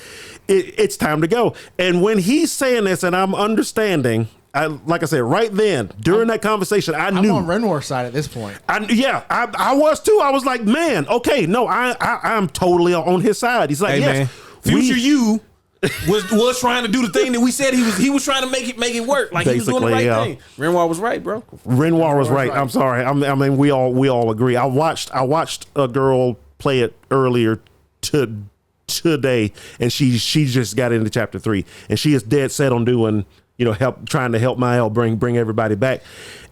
it's time to go. And when he's saying this and I'm understanding, like I said, right then, during that conversation, I knew. I'm on Renoir's side at this point. I was too. I was like, man, okay, no, I'm totally on his side. He's like, hey, man, future you was trying to do the thing that we said he was trying to make it work. Like he was doing the right thing. Renoir was right, bro. Renoir was right. I'm sorry. I mean, we all agree. I watched a girl play it earlier today, and she just got into chapter 3, and she is dead set on doing trying to help Mael bring everybody back,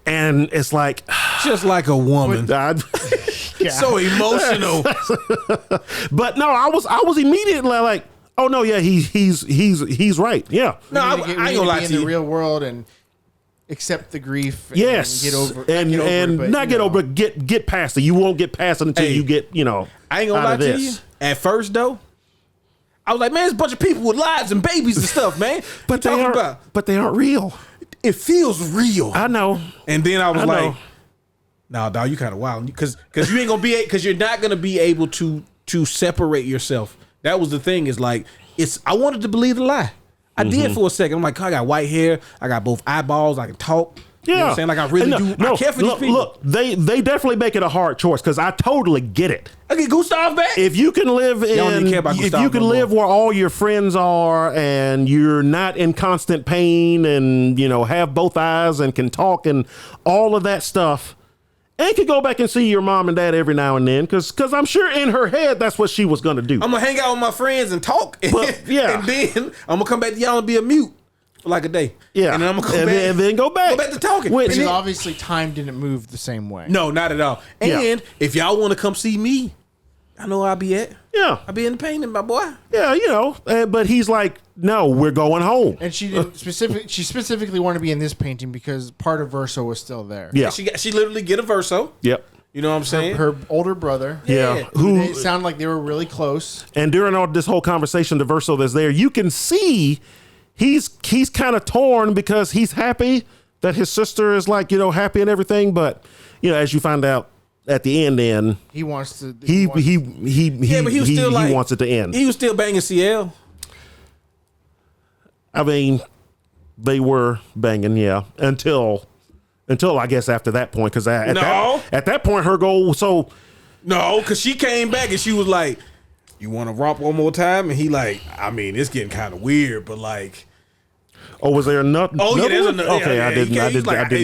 and it's like just like a woman. So emotional. But no, I was immediately like, oh no, yeah, he's right. Yeah. No, I ain't gonna lie to you. In the real world and accept the grief. Yes. And get over it, get past it. You won't get past it until you get, I ain't gonna lie to you. At first though, I was like, man, there's a bunch of people with lives and babies and stuff, man. But they aren't real. It feels real. I know. And then I was like, nah, dog, you kind of wild. Because you ain't gonna be, because you're not gonna be able to separate yourself. That was the thing. Is like, I wanted to believe the lie. I did for a second. I'm like, I got white hair. I got both eyeballs. I can talk. Yeah. You know what I'm saying? Like, I really do. I care for these people. Look, they definitely make it a hard choice because I totally get it. I get Gustav back. If you can live live where all your friends are and you're not in constant pain and, have both eyes and can talk and all of that stuff, and can go back and see your mom and dad every now and then because I'm sure in her head that's what she was going to do. I'm going to hang out with my friends and talk. But, yeah. And then I'm going to come back to y'all and be a mute. Like a day. Yeah. And then I'm gonna then go back to talking. Which is obviously time didn't move the same way. No, not at all. And if y'all want to come see me, I know I'll be at. Yeah. I'll be in the painting, my boy. Yeah, but he's like, no, we're going home. And she didn't she specifically wanted to be in this painting because part of Verso was still there. Yeah. She literally get a Verso. Yep. You know what I'm saying? Her older brother. Yeah. Who sound like they were really close. And during all this whole conversation, the Verso that's there, you can see he's kind of torn because he's happy that his sister is like, happy and everything. But, as you find out, at the end, he wants to. But he was still like, he wants it to end. He was still banging CL. I mean, they were banging, yeah, until I guess after that point, because at that point her goal. So no, because she came back and she was like, "You want to romp one more time?" And he like, I mean, it's getting kind of weird, but like. Oh, was there another? Oh yeah, there's another. Okay, yeah, I didn't get to the one after.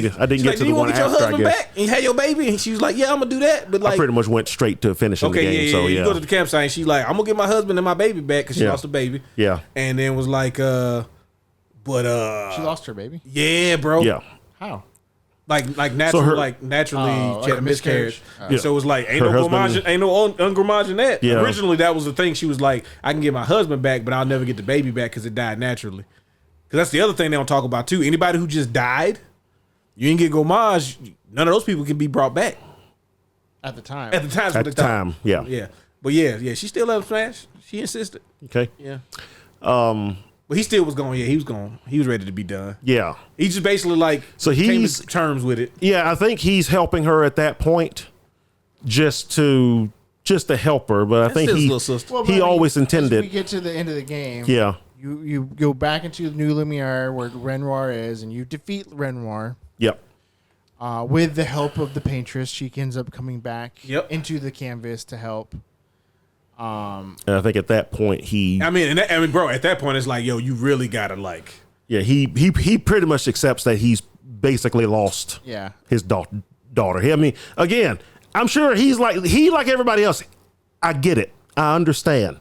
You want to get your I husband guess. back and have your baby? And she was like, "Yeah, I'm gonna do that." But like, I pretty much went straight to finishing the game. So You yeah, go to the campsite and she's like, "I'm gonna get my husband and my baby back," because she lost the baby. Yeah, and then was like, she lost her baby. Yeah, bro. Yeah. How? Like naturally, she had a miscarriage. So it was like, ain't no ungrammage in that. Yeah. Originally, that was the thing. She was like, I can get my husband back, but I'll never get the baby back because it died naturally. Because that's the other thing they don't talk about too. Anybody who just died, you ain't get gommage. None of those people can be brought back At the time. at the time. Yeah. Yeah. But yeah. She still let him smash. She insisted. Okay. Yeah. But he still was going. Yeah, he was going. He was ready to be done. Yeah. He just basically like came to terms with it. Yeah, I think he's helping her at that point, just to help her. But I think he always intended. As we get to the end of the game. Yeah. You go back into New Lumiere where Renoir is, and you defeat Renoir. Yep. With the help of the paintress, she ends up coming back into the canvas to help. And I think at that point bro, at that point it's like, yo, you really gotta like. Yeah, he pretty much accepts that he's basically lost. Yeah. His daughter. I mean, again, I'm sure he's like everybody else. I get it. I understand.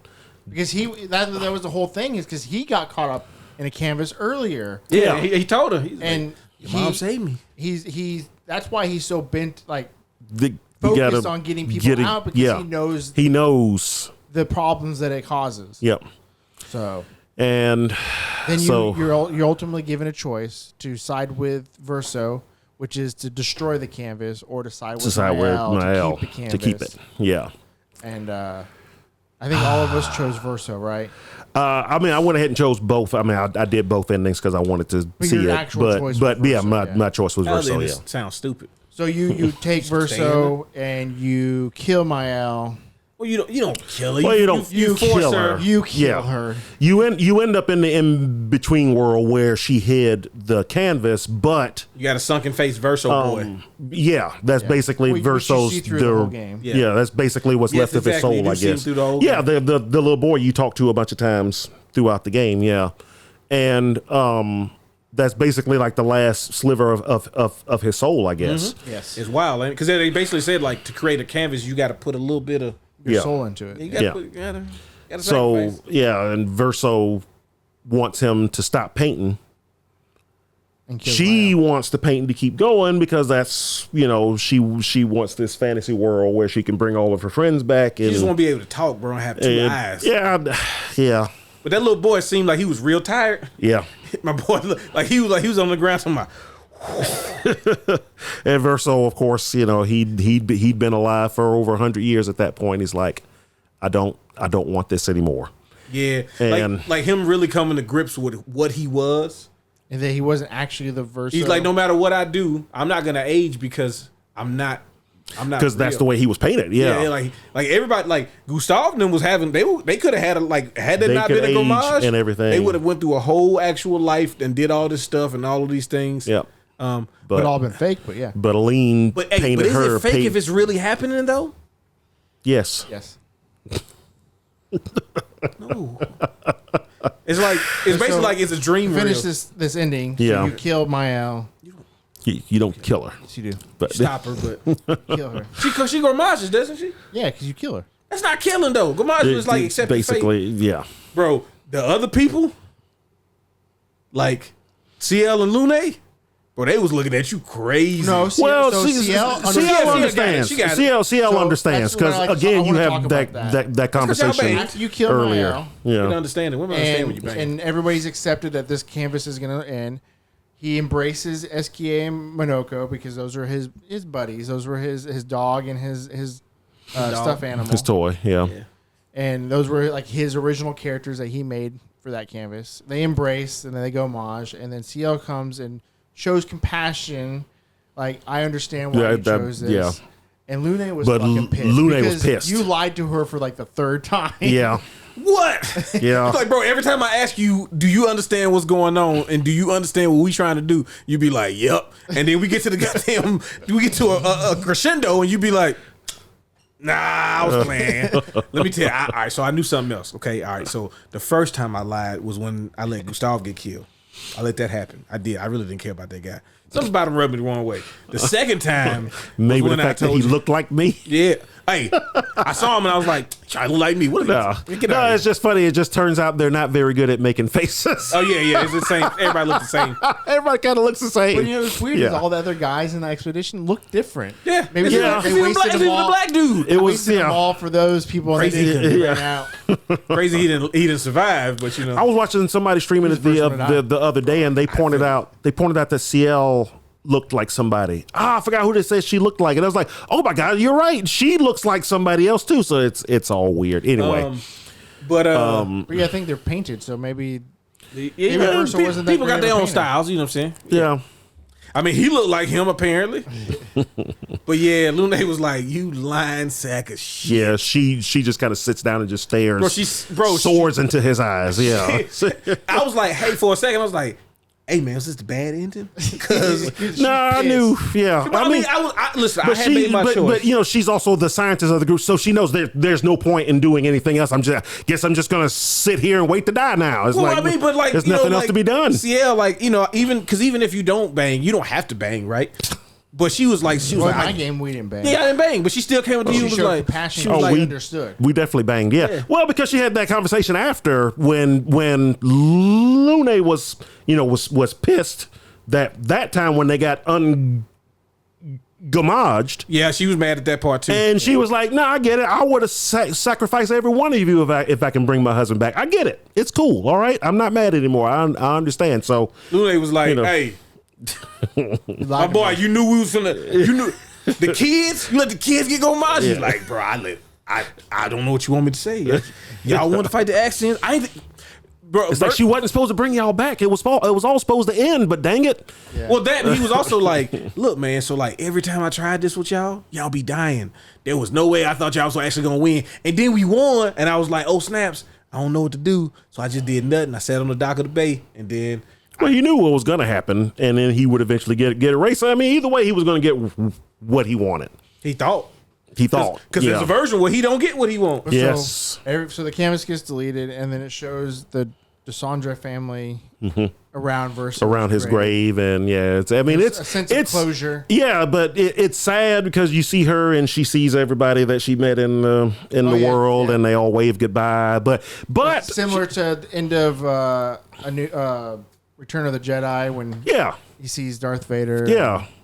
Because that was the whole thing, is because he got caught up in a canvas earlier. Yeah, he told her. And like, Mom saved me. He's that's why he's so bent, like focused on getting people out, because he knows the problems that it causes. Yep. So and then you're ultimately given a choice to side with Verso, which is to destroy the canvas, or to side with Mael to keep it. Yeah. And I think all of us chose Verso, right? I mean, I went ahead and chose both. I mean, I did both endings because I wanted to see it. My choice was Verso. Yeah, sounds stupid. So you take Verso and you kill Mael. Well, you don't kill her. Well, you force kill her. You kill her. You end up in the in between world where she hid the canvas, but you got a sunken face Verso boy. Yeah, that's basically Verso's the whole game. Yeah, that's basically what's left of his soul, I guess. The little boy you talk to a bunch of times throughout the game. Yeah, and that's basically like the last sliver of his soul, I guess. Mm-hmm. Yes, it's wild, because they basically said like to create a canvas, you got to put a little bit of your soul into it. You gotta so sacrifice. and Verso wants him to stop painting. And she wants the painting to keep going because that's she wants this fantasy world where she can bring all of her friends back. And she just want to be able to talk, bro, and have two eyes. Yeah. But that little boy seemed like he was real tired. Yeah. My boy, like he was on the ground. So and Verso, of course, he'd been alive for over 100 years at that point. He's like, I don't want this anymore. Yeah, and like him really coming to grips with what he was, and that he wasn't actually the Verso. He's like, no matter what I do, I'm not gonna age because I'm not. Because that's the way he was painted. Yeah, like everybody, like Gustav and them was having. They could have had there not been a homage and everything, they would have went through a whole actual life and did all this stuff and all of these things. Yeah. But all been fake, but yeah. But Aline painted her. But is it fake if it's really happening though? Yes. No. It's basically like it's a dream. Finish this ending. Yeah. So you kill Mael. You don't kill her. Yes, you do. But stop her, but kill her. She gomages, doesn't she? Yeah, because you kill her. That's not killing though. Gomage is like accepting basically, fate. Yeah. Bro, the other people, like CL and Lune, bro, they was looking at you crazy. No, CL understands. CL understands because again, you have that conversation after you kill earlier. Mael, yeah, women understand when you bang. And everybody's accepted that this canvas is going to end. He embraces SKA and Monoko because those are his buddies. Those were his dog and his stuffed animal, his toy. Yeah, and those were like his original characters that he made for that canvas. They embrace and then they go homage, and then CL comes and shows compassion. Like, I understand why you chose this. Yeah. And Lune was But fucking pissed. Lune was because pissed. You lied to her for like the third time. Yeah. What? Yeah. It's like, bro, every time I ask you, do you understand what's going on and do you understand what we trying to do? You be like, yep. And then we get to the goddamn, we get to a crescendo and you be like, nah, I was playing. Let me tell you. All right, so I knew something else. Okay, all right. So the first time I lied was when I let Gustav get killed. I let that happen. I did. I really didn't care about that guy. Something about him rubbed me the wrong way. The second time, Maybe was the when fact that he looked like me. Yeah. Hey, I saw him and I was like, I look like me. What? No, it's just funny. It just turns out they're not very good at making faces. Oh yeah, it's the same. Everybody looks the same. Everybody kind of looks the same. But you know, it's weird Yeah. is all the other guys in the expedition look different. Yeah, Maybe it's yeah. even they the wasted black, them even all. the black dude. It was Wasted them all for those people. Crazy. Crazy. Yeah. Crazy. He didn't survive, but you know. I was watching somebody streaming it the other day, and they pointed out that CL looked like somebody. I forgot who they said she looked like, and I was like, oh my god, you're right. She looks like somebody else too. So it's all weird. Anyway, But yeah, I think they're painted, so maybe Universal wasn't that people got great their of a own painter. styles. You know what I'm saying? yeah. I mean, he looked like him apparently. But yeah, Lune was like, "You lying sack of shit." Yeah, she just kind of sits down and just stares, soars into his eyes. Yeah, I was like, "Hey," for a second, I was like, "Hey, man, is this the bad ending?" Because no, I knew. Yeah, I mean, listen. I had made my choice. But you know, she's also the scientist of the group, so she knows there's no point in doing anything else. I'm just gonna sit here and wait to die now. It's Well, I mean, but like, there's you know, nothing else like, to be done. Yeah, like, you know, even if you don't bang, you don't have to bang, right? But she was like, Well, in my game, we didn't bang. Yeah, I didn't bang, but she still came up to you She and was showed like, compassion. she was like, We understood. We definitely banged. Yeah. Well, because she had that conversation after when Lune was pissed that time when they got ungamaged. Yeah, she was mad at that part too. And she was like, "No, I get it. I would have sacrificed every one of you if I can bring my husband back. I get it. It's cool. All right. I'm not mad anymore. I understand." So Lune was like, you know. "Hey, my boy, you knew we was finna. You knew the kids. You let the kids get go mad." She's like, "Bro, I don't know what you want me to say. Y'all want to fight the accident? I ain't." Bro, it's like she wasn't supposed to bring y'all back. It was all supposed to end, but dang it. Yeah. Well, he was also like, look, man, so like every time I tried this with y'all be dying. There was no way I thought y'all was actually gonna win. And then we won, and I was like, oh snaps, I don't know what to do. So I just did nothing. I sat on the dock of the bay, and then he knew what was gonna happen, and then he would eventually get erased. I mean, either way, he was gonna get what he wanted. He thought. Because there's a version where he don't get what he wants. Yes. So the canvas gets deleted, and then it shows the DeSandre family around his grave, and it's a sense of closure. Yeah, but it's sad because you see her and she sees everybody that she met in the world, and they all wave goodbye. But it's similar to the end of a new Return of the Jedi when he sees Darth Vader,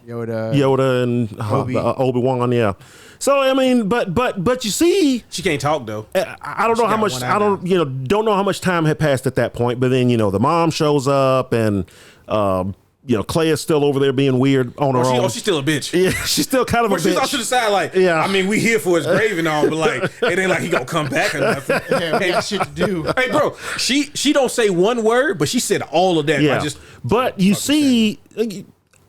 Yoda and Obi-Wan, So I mean, but you see, she can't talk though. I don't know how much. I don't know how much time had passed at that point. But then the mom shows up, and Clay is still over there being weird on her own. Oh, she's still a bitch. Yeah, she's still kind of a bitch. She's off to the side, like, I mean, we here for his grave and all, but like, it ain't like he gonna come back or nothing. Yeah, we got shit to do. Hey, bro, she don't say one word, but she said all of that. Yeah, but you see.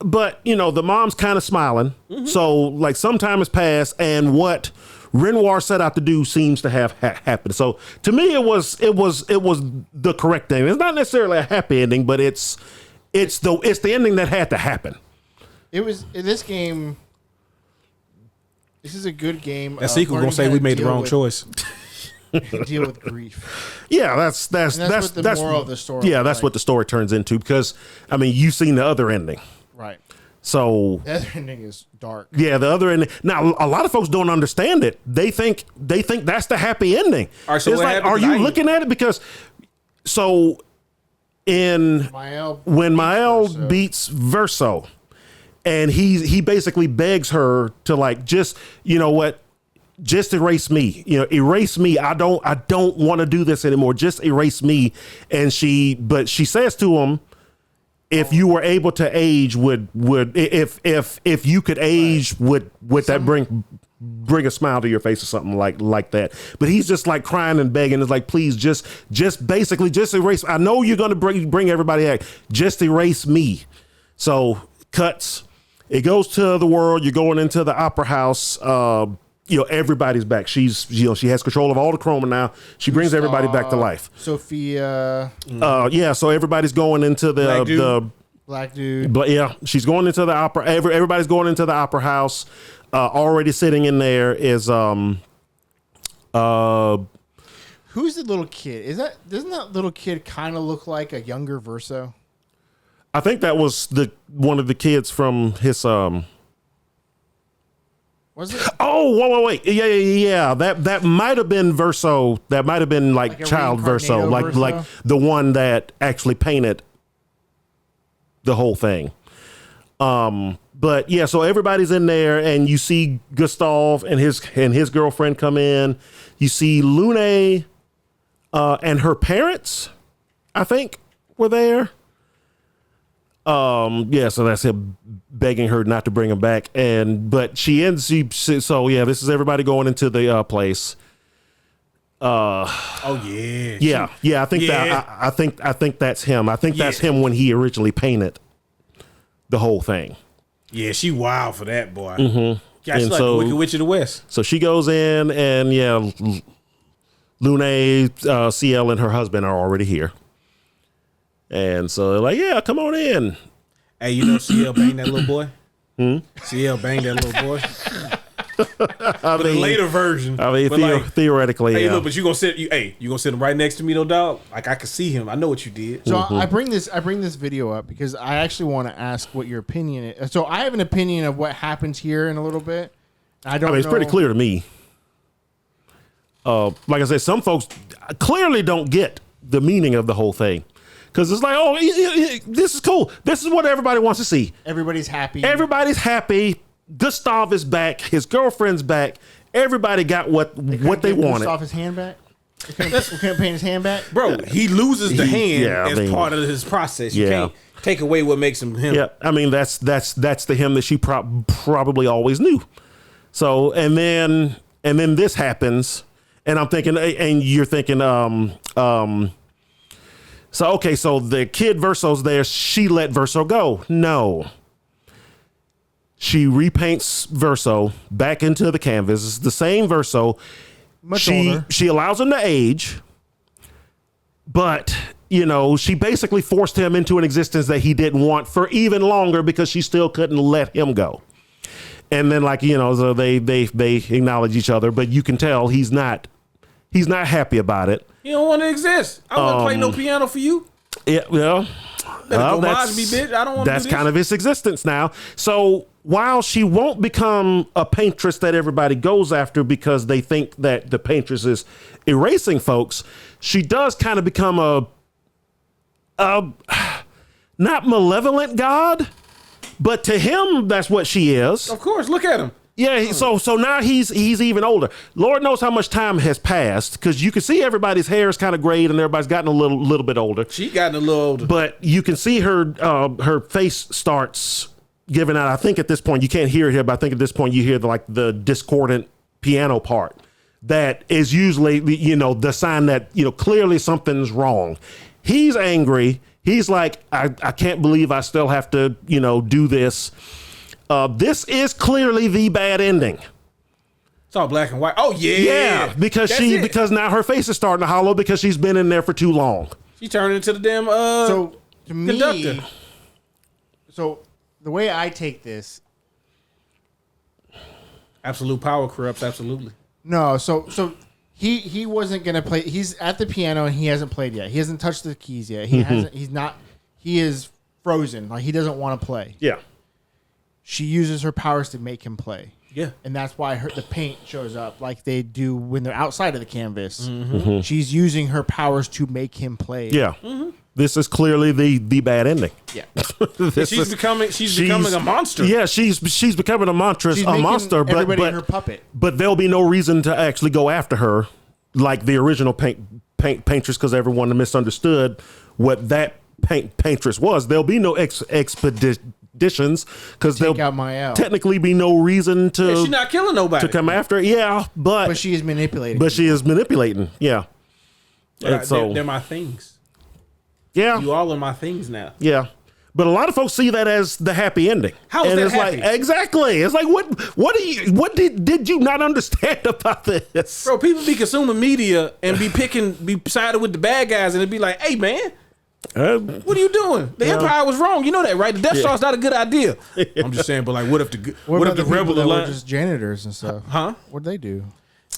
But the mom's kind of smiling. Mm-hmm. So like some time has passed, and what Renoir set out to do seems to have happened. So to me, it was the correct thing. It's not necessarily a happy ending, but it's the ending that had to happen. It was in this game. This is a good game. That sequel gonna say we made the wrong choice. Deal with grief. Yeah, that's what the moral of the story. Yeah, that's what the story turns into, because I mean, you've seen the other ending. Right. So the other ending is dark. Yeah, the other ending. Now, a lot of folks don't understand it. They think that's the happy ending. All right, so it's like, are you looking at it? Because so when Mael beats Verso, and he basically begs her to like, just just erase me. Erase me. I don't want to do this anymore. Just erase me. And she says to him, if you were able to age, if you could age, would that bring a smile to your face or something like that? But he's just like crying and begging. It's like, please, just basically just erase. I know you're gonna bring everybody back. Just erase me. So cuts, It goes to the world. You're going into the opera house. Everybody's back. She has control of all the chroma now. She brings everybody back to life. Sophia. So everybody's going into the Black dude. She's going into the opera. Everybody's going into the opera house. Already sitting in there is Who's the little kid? Doesn't that little kid kind of look like a younger Verso? I think that was one of the kids from his Was it? Oh, wait. Yeah. That might have been Verso. That might have been like child Verso, like the one that actually painted the whole thing. But yeah, so everybody's in there, and you see Gustav and his girlfriend come in. You see Lune and her parents, I think, were there. So that's him begging her not to bring him back, but she ends. This is everybody going into the place. Yeah. I think that's him. I think that's him when he originally painted the whole thing. Yeah, she wild for that, boy. Mm-hmm. She's like the Wicked Witch of the West. So she goes in, and Lune, CL, and her husband are already here. And so they're like, yeah, come on in. Hey, CL banged that little boy? CL banged that little boy? The later version. Theoretically, hey, yeah. Look, but you gonna sit him right next to me though, dog? Like I can see him. I know what you did. So I bring this video up because I actually want to ask what your opinion is. So I have an opinion of what happens here in a little bit. It's pretty clear to me. Like I said, some folks clearly don't get the meaning of the whole thing. Because it's like, this is cool. This is what everybody wants to see. Everybody's happy. Gustav is back. His girlfriend's back. Everybody got what they wanted. Gustav his hand back? We can't paint his hand back? Bro, he loses the hand as part of his process. You can't take away what makes him him. Yeah, that's the him that she probably always knew. So, and then this happens, and I'm thinking, and you're thinking, so the kid Verso's there. She let Verso go. No. She repaints Verso back into the canvas. It's the same Verso. Much older. She allows him to age, but she basically forced him into an existence that he didn't want for even longer because she still couldn't let him go. And then so they acknowledge each other, but you can tell he's not happy about it. You don't want to exist. I don't want to play no piano for you. Yeah, well, that's me, bitch. I don't want to. That's kind of his existence now. So while she won't become a paintress that everybody goes after because they think that the paintress is erasing folks, she does kind of become a not malevolent god, but to him, that's what she is. Of course, look at him. Yeah, so now he's even older. Lord knows how much time has passed because you can see everybody's hair is kind of grayed and everybody's gotten a little bit older. She gotten a little older, but you can see her face starts giving out. I think at this point you can't hear it here, but I think at this point you hear the discordant piano part. That is usually the sign that clearly something's wrong. He's angry. He's like, I can't believe I still have to do this. This is clearly the bad ending. It's all black and white. Oh yeah, yeah. Because now her face is starting to hollow because she's been in there for too long. She turned into the damn so to conductor. Me, so the way I take this, absolute power corrupts absolutely. No, so he wasn't gonna play. He's at the piano and he hasn't played yet. He hasn't touched the keys yet. He hasn't. He's not. He is frozen. Like he doesn't want to play. Yeah. She uses her powers to make him play. Yeah. And that's why the paint shows up like they do when they're outside of the canvas. Mm-hmm. She's using her powers to make him play. Yeah. Mm-hmm. This is clearly the bad ending. Yeah. She's becoming a monster. Yeah, she's becoming a monster, but her puppet. But there'll be no reason to actually go after her like the original paintress because everyone misunderstood what that paintress was. There'll be no expeditions because there'll technically be no reason to. Yeah, she's not killing nobody to come after. Yeah, but she is manipulating. But she is manipulating. Yeah. And so they're my things. Yeah, you all are my things now. Yeah, But a lot of folks see that as the happy ending. How is and that it's happy? like exactly. It's like what did you not understand about this? Bro, people be consuming media and be siding with the bad guys, and it'd be like, hey man, what are you doing? The Empire was wrong. You know that, right? The Death Star's not a good idea. I'm just saying, but like, what if the Rebel that were Alliance just janitors and stuff? Huh? What'd they do?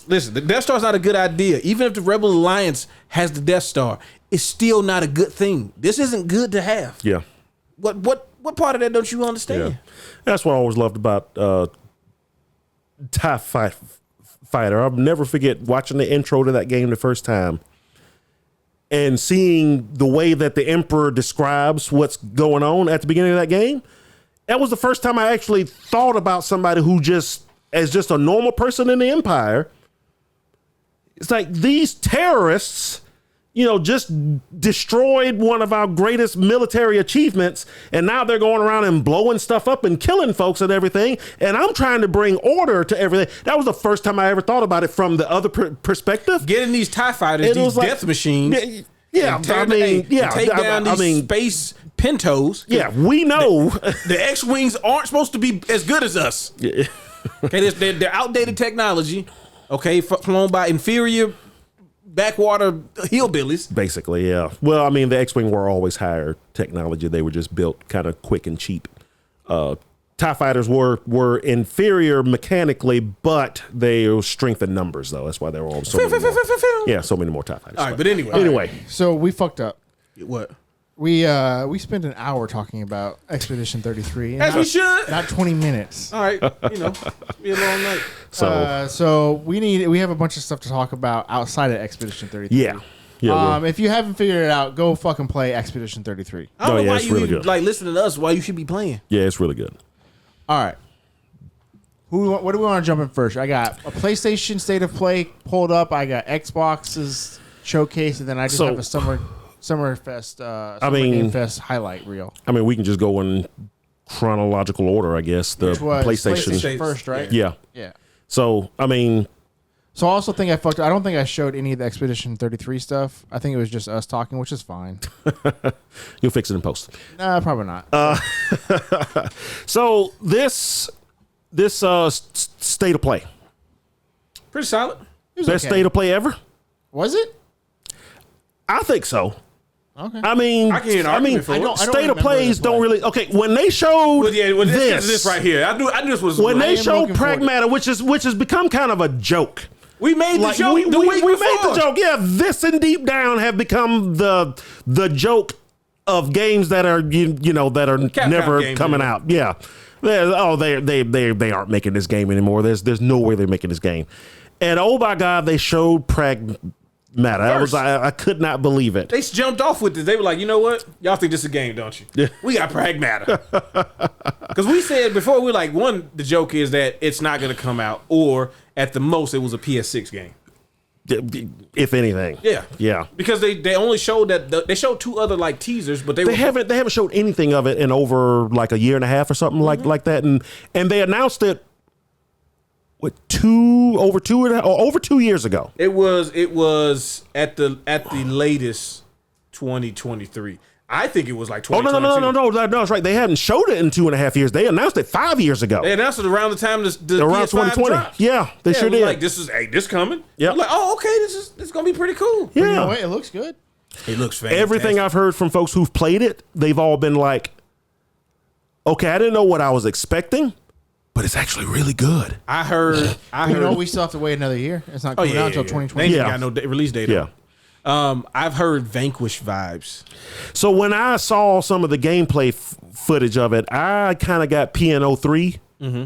Listen, the Death Star's not a good idea. Even if the Rebel Alliance has the Death Star, it's still not a good thing. This isn't good to have. Yeah. What part of that don't you understand? Yeah. That's what I always loved about TIE Fighter. I'll never forget watching the intro to that game the first time and seeing the way that the Emperor describes what's going on at the beginning of that game. That was the first time I actually thought about somebody who as just a normal person in the Empire. It's like these terrorists, just destroyed one of our greatest military achievements, and now they're going around and blowing stuff up and killing folks and everything, and I'm trying to bring order to everything. That was the first time I ever thought about it from the other perspective. Getting these TIE fighters, these death machines. Yeah, take down these space Pintos. Yeah, we know. The X-Wings aren't supposed to be as good as us. Yeah. Okay, they're outdated technology, okay, flown by inferior backwater hillbillies. Basically, yeah. Well, I mean, the X-Wing were always higher technology. They were just built kind of quick and cheap. TIE fighters were inferior mechanically, but they were strength in numbers, though. That's why they were always so many more. Yeah, so many more TIE fighters. All right, but anyway. Anyway. So we fucked up. What? We spent an hour talking about Expedition 33. As we should. Not 20 minutes. All right, be a long night. So we have a bunch of stuff to talk about outside of Expedition 33. Yeah. If you haven't figured it out, go fucking play Expedition 33. I don't know why it's you really even good. like listening to us. Why you should be playing? Yeah, it's really good. All right. What do we want to jump in first? I got a PlayStation State of Play pulled up. I got Xbox's showcase, and then I just have a Summer Game Fest highlight reel. I mean, we can just go in chronological order, I guess. The PlayStation first, right? Yeah. So, I mean, I also think I fucked up. I don't think I showed any of the Expedition 33 stuff. I think it was just us talking, which is fine. You'll fix it in post. Nah, probably not. So this State of Play. Pretty solid. Best State of Play ever? Was it? I think so. Okay. I mean, I can't argue for it. State of Plays don't really. Okay, when they showed this right here, I knew this was when they showed Pragmata, which has become kind of a joke. We made the joke. We made the joke. Yeah, this and Deep Down have become the joke of games that are that are Capcom never coming out. Yeah, they aren't making this game anymore. There's no way they're making this game. And oh my God, they showed Pragmata. I could not believe it. They jumped off with this. They were like, you know what? Y'all think this is a game, don't you? Yeah. We got Pragmata. Because we said before, the joke is that it's not going to come out, or at the most, it was a PS6 game. If anything. Yeah. Because they only showed they showed two other like teasers, but they haven't showed anything of it in over like a year and a half or something like that. And they announced it over 2 years ago. It was at the latest 2023. I think it was like 2022. No, that's right. They hadn't showed it in 2.5 years. They announced it 5 years ago. They announced it around the time the around PS5 2020. dropped. Yeah, they sure did. Like this coming. Yeah. Like, oh, okay, this is gonna be pretty cool. Yeah, you know what? It looks good. It looks fantastic. Everything I've heard from folks who've played it, they've all been like, okay, I didn't know what I was expecting, but it's actually really good. I heard. We still have to wait another year. It's not coming out until 2020. They ain't got no release date. Yeah. I've heard Vanquish vibes. So when I saw some of the gameplay footage of it, I kind of got PNO3. Mm-hmm.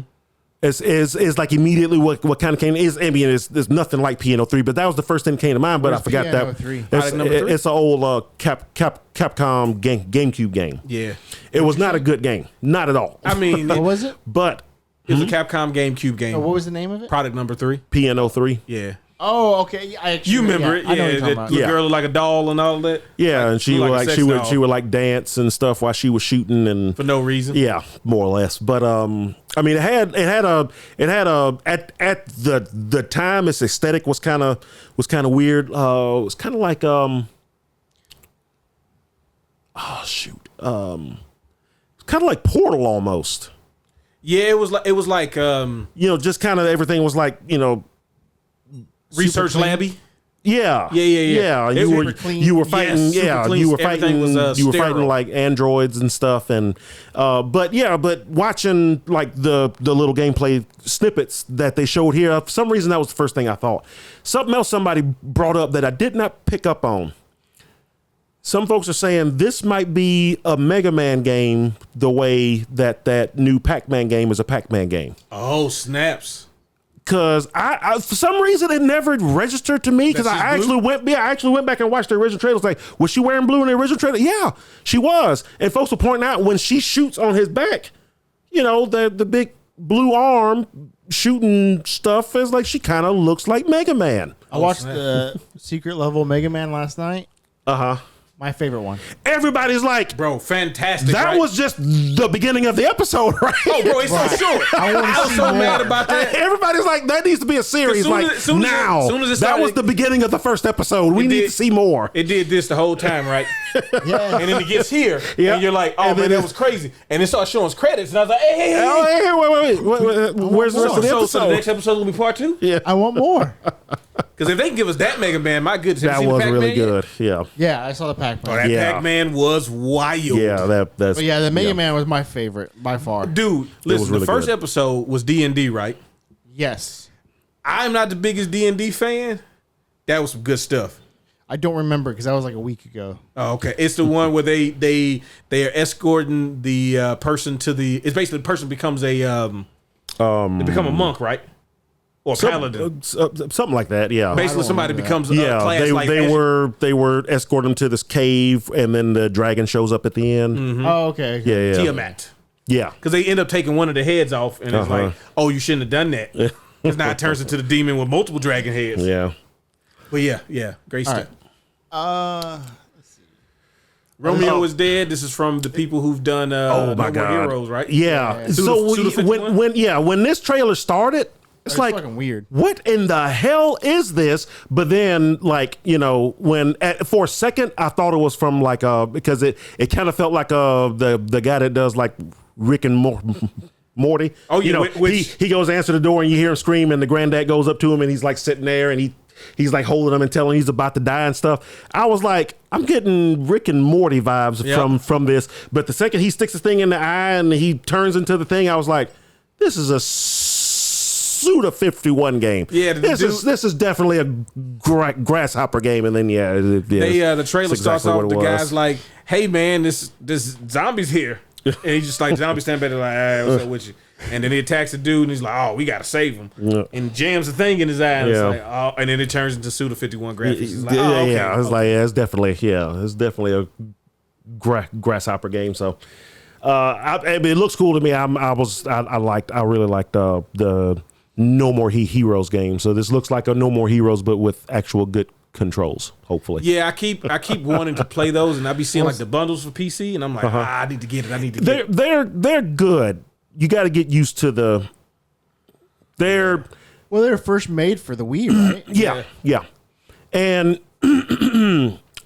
It's like immediately what kind of came. I mean, there's nothing like PNO3, but that was the first thing that came to mind. But I forgot PNO3? that it's an old Capcom GameCube game. Yeah, it was not a good game, not at all. I mean, what was it? But it was a Capcom GameCube game. Oh, what was the name of it? Product number 3. PNO3. Yeah. Oh, okay. You remember it? I know what Yeah, you're talking the about. girl looked like a doll and all that. Yeah, and she would like dance and stuff while she was shooting and for no reason. Yeah, more or less. But I mean, it had a at the time its aesthetic was kind of weird. It was kind of like kind of like Portal almost. Yeah, it was like just kind of everything was like research labby. Yeah. You were fighting. You were fighting. You were fighting like androids and stuff. And but watching like the little gameplay snippets that they showed here, for some reason that was the first thing I thought. Something else somebody brought up that I did not pick up on. Some folks are saying this might be a Mega Man game the way that new Pac-Man game is a Pac-Man game. Oh, snaps. Because I for some reason it never registered to me because I actually went back and watched the original trailer. Like, was she wearing blue in the original trailer? Yeah, she was. And folks were pointing out when she shoots on his back, the big blue arm shooting stuff is like she kind of looks like Mega Man. I watched the secret level Mega Man last night. My favorite one. Everybody's like, bro, fantastic. That was just the beginning of the episode, right? Oh, bro, it's so short. I was so mad about that. Everybody's like, that needs to be a series. That was the beginning of the first episode. We need to see more. It did this the whole time, right? Yeah. And then it gets here, and you're like, oh, man, that was crazy. And it starts showing us credits, and I was like, hey. Wait. Where's the rest of the episode? So the next episode will be part 2? Yeah. I want more. Because if they can give us that Mega Man, my goodness. That was really good. Yeah. Yeah, I saw the Pac-Man. Oh, that Pac-Man was wild. Yeah, that's. But the Mega Man was my favorite by far. Dude, listen, really the first episode was D&D, right? Yes. I'm not the biggest D&D fan. That was some good stuff. I don't remember because that was like a week ago. Oh, okay. It's the one where they are escorting the person to the. It's basically the person becomes a they become a monk, right? Or paladin, something like that. Yeah, basically somebody becomes a class like they were escorting him to this cave, and then the dragon shows up at the end. Mm-hmm. Oh, okay. Yeah. Tiamat. Yeah, because they end up taking one of the heads off, and it's like, oh, you shouldn't have done that. Because now it turns into the demon with multiple dragon heads. Yeah, but yeah, great stuff. Right. Let's see. Romeo is dead. This is from the people who've done No More Heroes, right? Yeah. So when this trailer started. It's like fucking weird. What in the hell is this? But then, like, when for a second I thought it was from like because it kind of felt like the guy that does like Rick and Morty. Oh yeah, he goes to answer the door and you hear him scream and the granddad goes up to him and he's like sitting there and he's like holding him and telling him he's about to die and stuff. I was like, I'm getting Rick and Morty vibes from this. But the second he sticks his thing in the eye and he turns into the thing, I was like, this is a Suda 51 game. Yeah, this is definitely a grasshopper game. And then the trailer starts off the guy's like, hey man, this zombie's here. And he's just like, zombie stand back there like, hey, what's up with you? And then he attacks the dude and he's like, oh, we gotta save him. And jams the thing in his eye and it's like, oh, and then it turns into Suda 51 graphics. He's like, oh, okay, I was like, it's definitely a grasshopper game. So I mean, it looks cool to me. I really liked the No More Heroes game. So this looks like a No More Heroes, but with actual good controls, hopefully. Yeah, I keep wanting to play those, and I be seeing like the bundles for PC, and I'm like, I need to get it. They're good. You got to get used to the. They were first made for the Wii, right? Yeah. And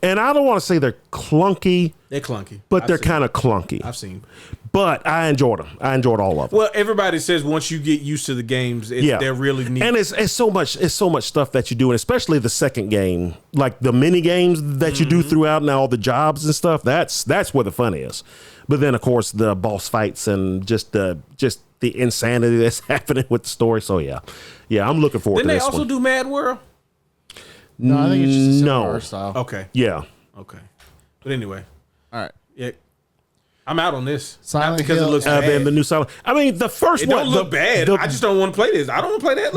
and I don't want to say they're clunky. They're clunky, but they're kind of clunky. I've seen. But I enjoyed them. I enjoyed all of them. Well, everybody says once you get used to the games, they're really neat. And it's so much stuff that you do, and especially the second game, like the mini games that you do throughout, and all the jobs and stuff. That's where the fun is. But then, of course, the boss fights and just the insanity that's happening with the story. So yeah, I'm looking forward to this. Didn't they also do Mad World? No, I think it's just a similar style. Okay. Yeah. Okay. But anyway, all right. Yeah. I'm out on this. Silent Not because Hill, it looks bad. And the new Silent. I mean, the first one. It don't look bad. I just don't want to play this. I don't want to play that.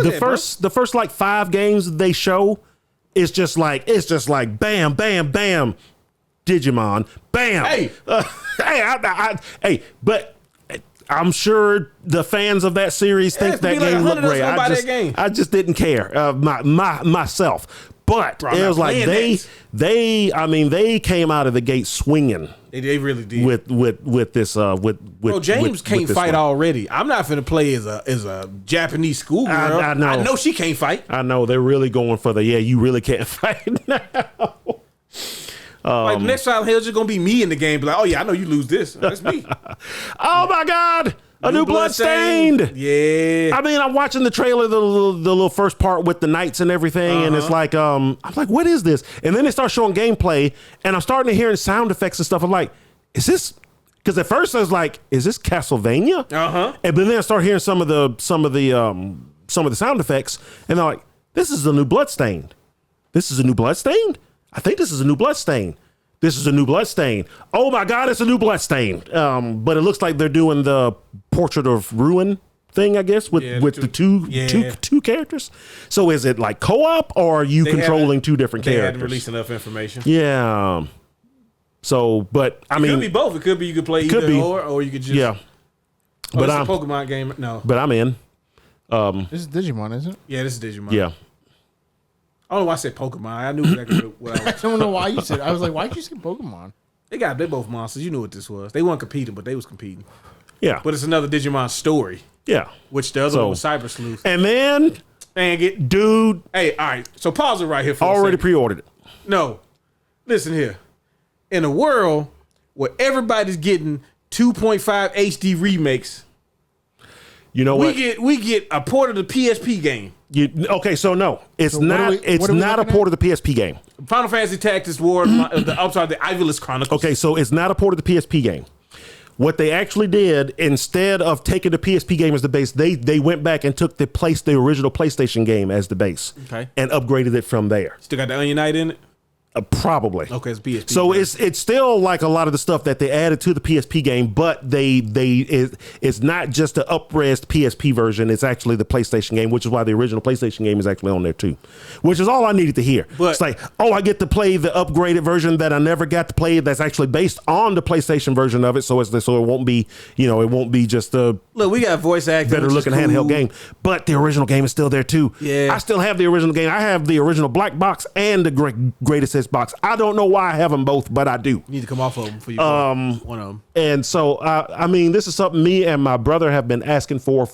The first like 5 games they show is just like bam, bam, bam, Digimon, bam. Hey, hey, but I'm sure the fans of that series think that game looked great. I just didn't care myself. But bro, it was like they came out of the gate swinging. They really did with this Bro, James can't fight already. I'm not finna play as a Japanese schoolgirl. I know she can't fight. I know they're really going for the you really can't fight now. Like the next Silent Hill is just gonna be me in the game. Be like, oh yeah, I know you lose this. That's me. Oh my God. A new Bloodstained. Yeah. I mean, I'm watching the trailer, the little first part with the knights and everything, and it's like, I'm like, what is this? And then they start showing gameplay, and I'm starting to hear sound effects and stuff. I'm like, is this? Because at first I was like, is this Castlevania? And then I start hearing some of the sound effects, and they're like, this is a new Bloodstained. This is a new Bloodstained? I think this is a new Bloodstained. This is a new Bloodstain. Oh my God, it's a new Bloodstain. But it looks like they're doing the Portrait of Ruin thing, I guess, with the two characters. So is it like co-op, or are you controlling two different characters? They hadn't released enough information. Yeah. So, but I mean, it could be both. It could be you could play either or you could just But it's a Pokemon game. No, but I'm in. This is Digimon, isn't it? Yeah, this is Digimon. Yeah. I don't know why I said Pokemon. I knew exactly what I was. I don't know why you said. I was like, why'd you say Pokemon? They both monsters. You knew what this was. They weren't competing, but they was competing. Yeah. But it's another Digimon story. Yeah. Which the other one was Cyber Sleuth. And then, dude. Hey, all right. So pause it right here for already pre-ordered it. No. Listen here. In a world where everybody's getting 2.5 HD remakes, you know what? We get a port of the PSP game. So no, it's not. It's not a port of the PSP game. Final Fantasy Tactics War. the Ivy Chronicles. Okay, so it's not a port of the PSP game. What they actually did, instead of taking the PSP game as the base, they went back and took the original PlayStation game as the base, and upgraded it from there. Still got the Onion Knight in it. Probably. Okay, it's PSP. So it's still like a lot of the stuff that they added to the PSP game, but it's not just the up-res PSP version. It's actually the PlayStation game, which is why the original PlayStation game is actually on there too, which is all I needed to hear. But, it's like, I get to play the upgraded version that I never got to play. That's actually based on the PlayStation version of it. So it won't be, it won't be just a we got voice acting, better looking handheld game, but the original game is still there too. Yeah, I still have the original game. I have the original black box and the greatest hits box. I don't know why I have them both, but I do. You need to come off of them for you. One of them. And so, I mean, this is something me and my brother have been asking for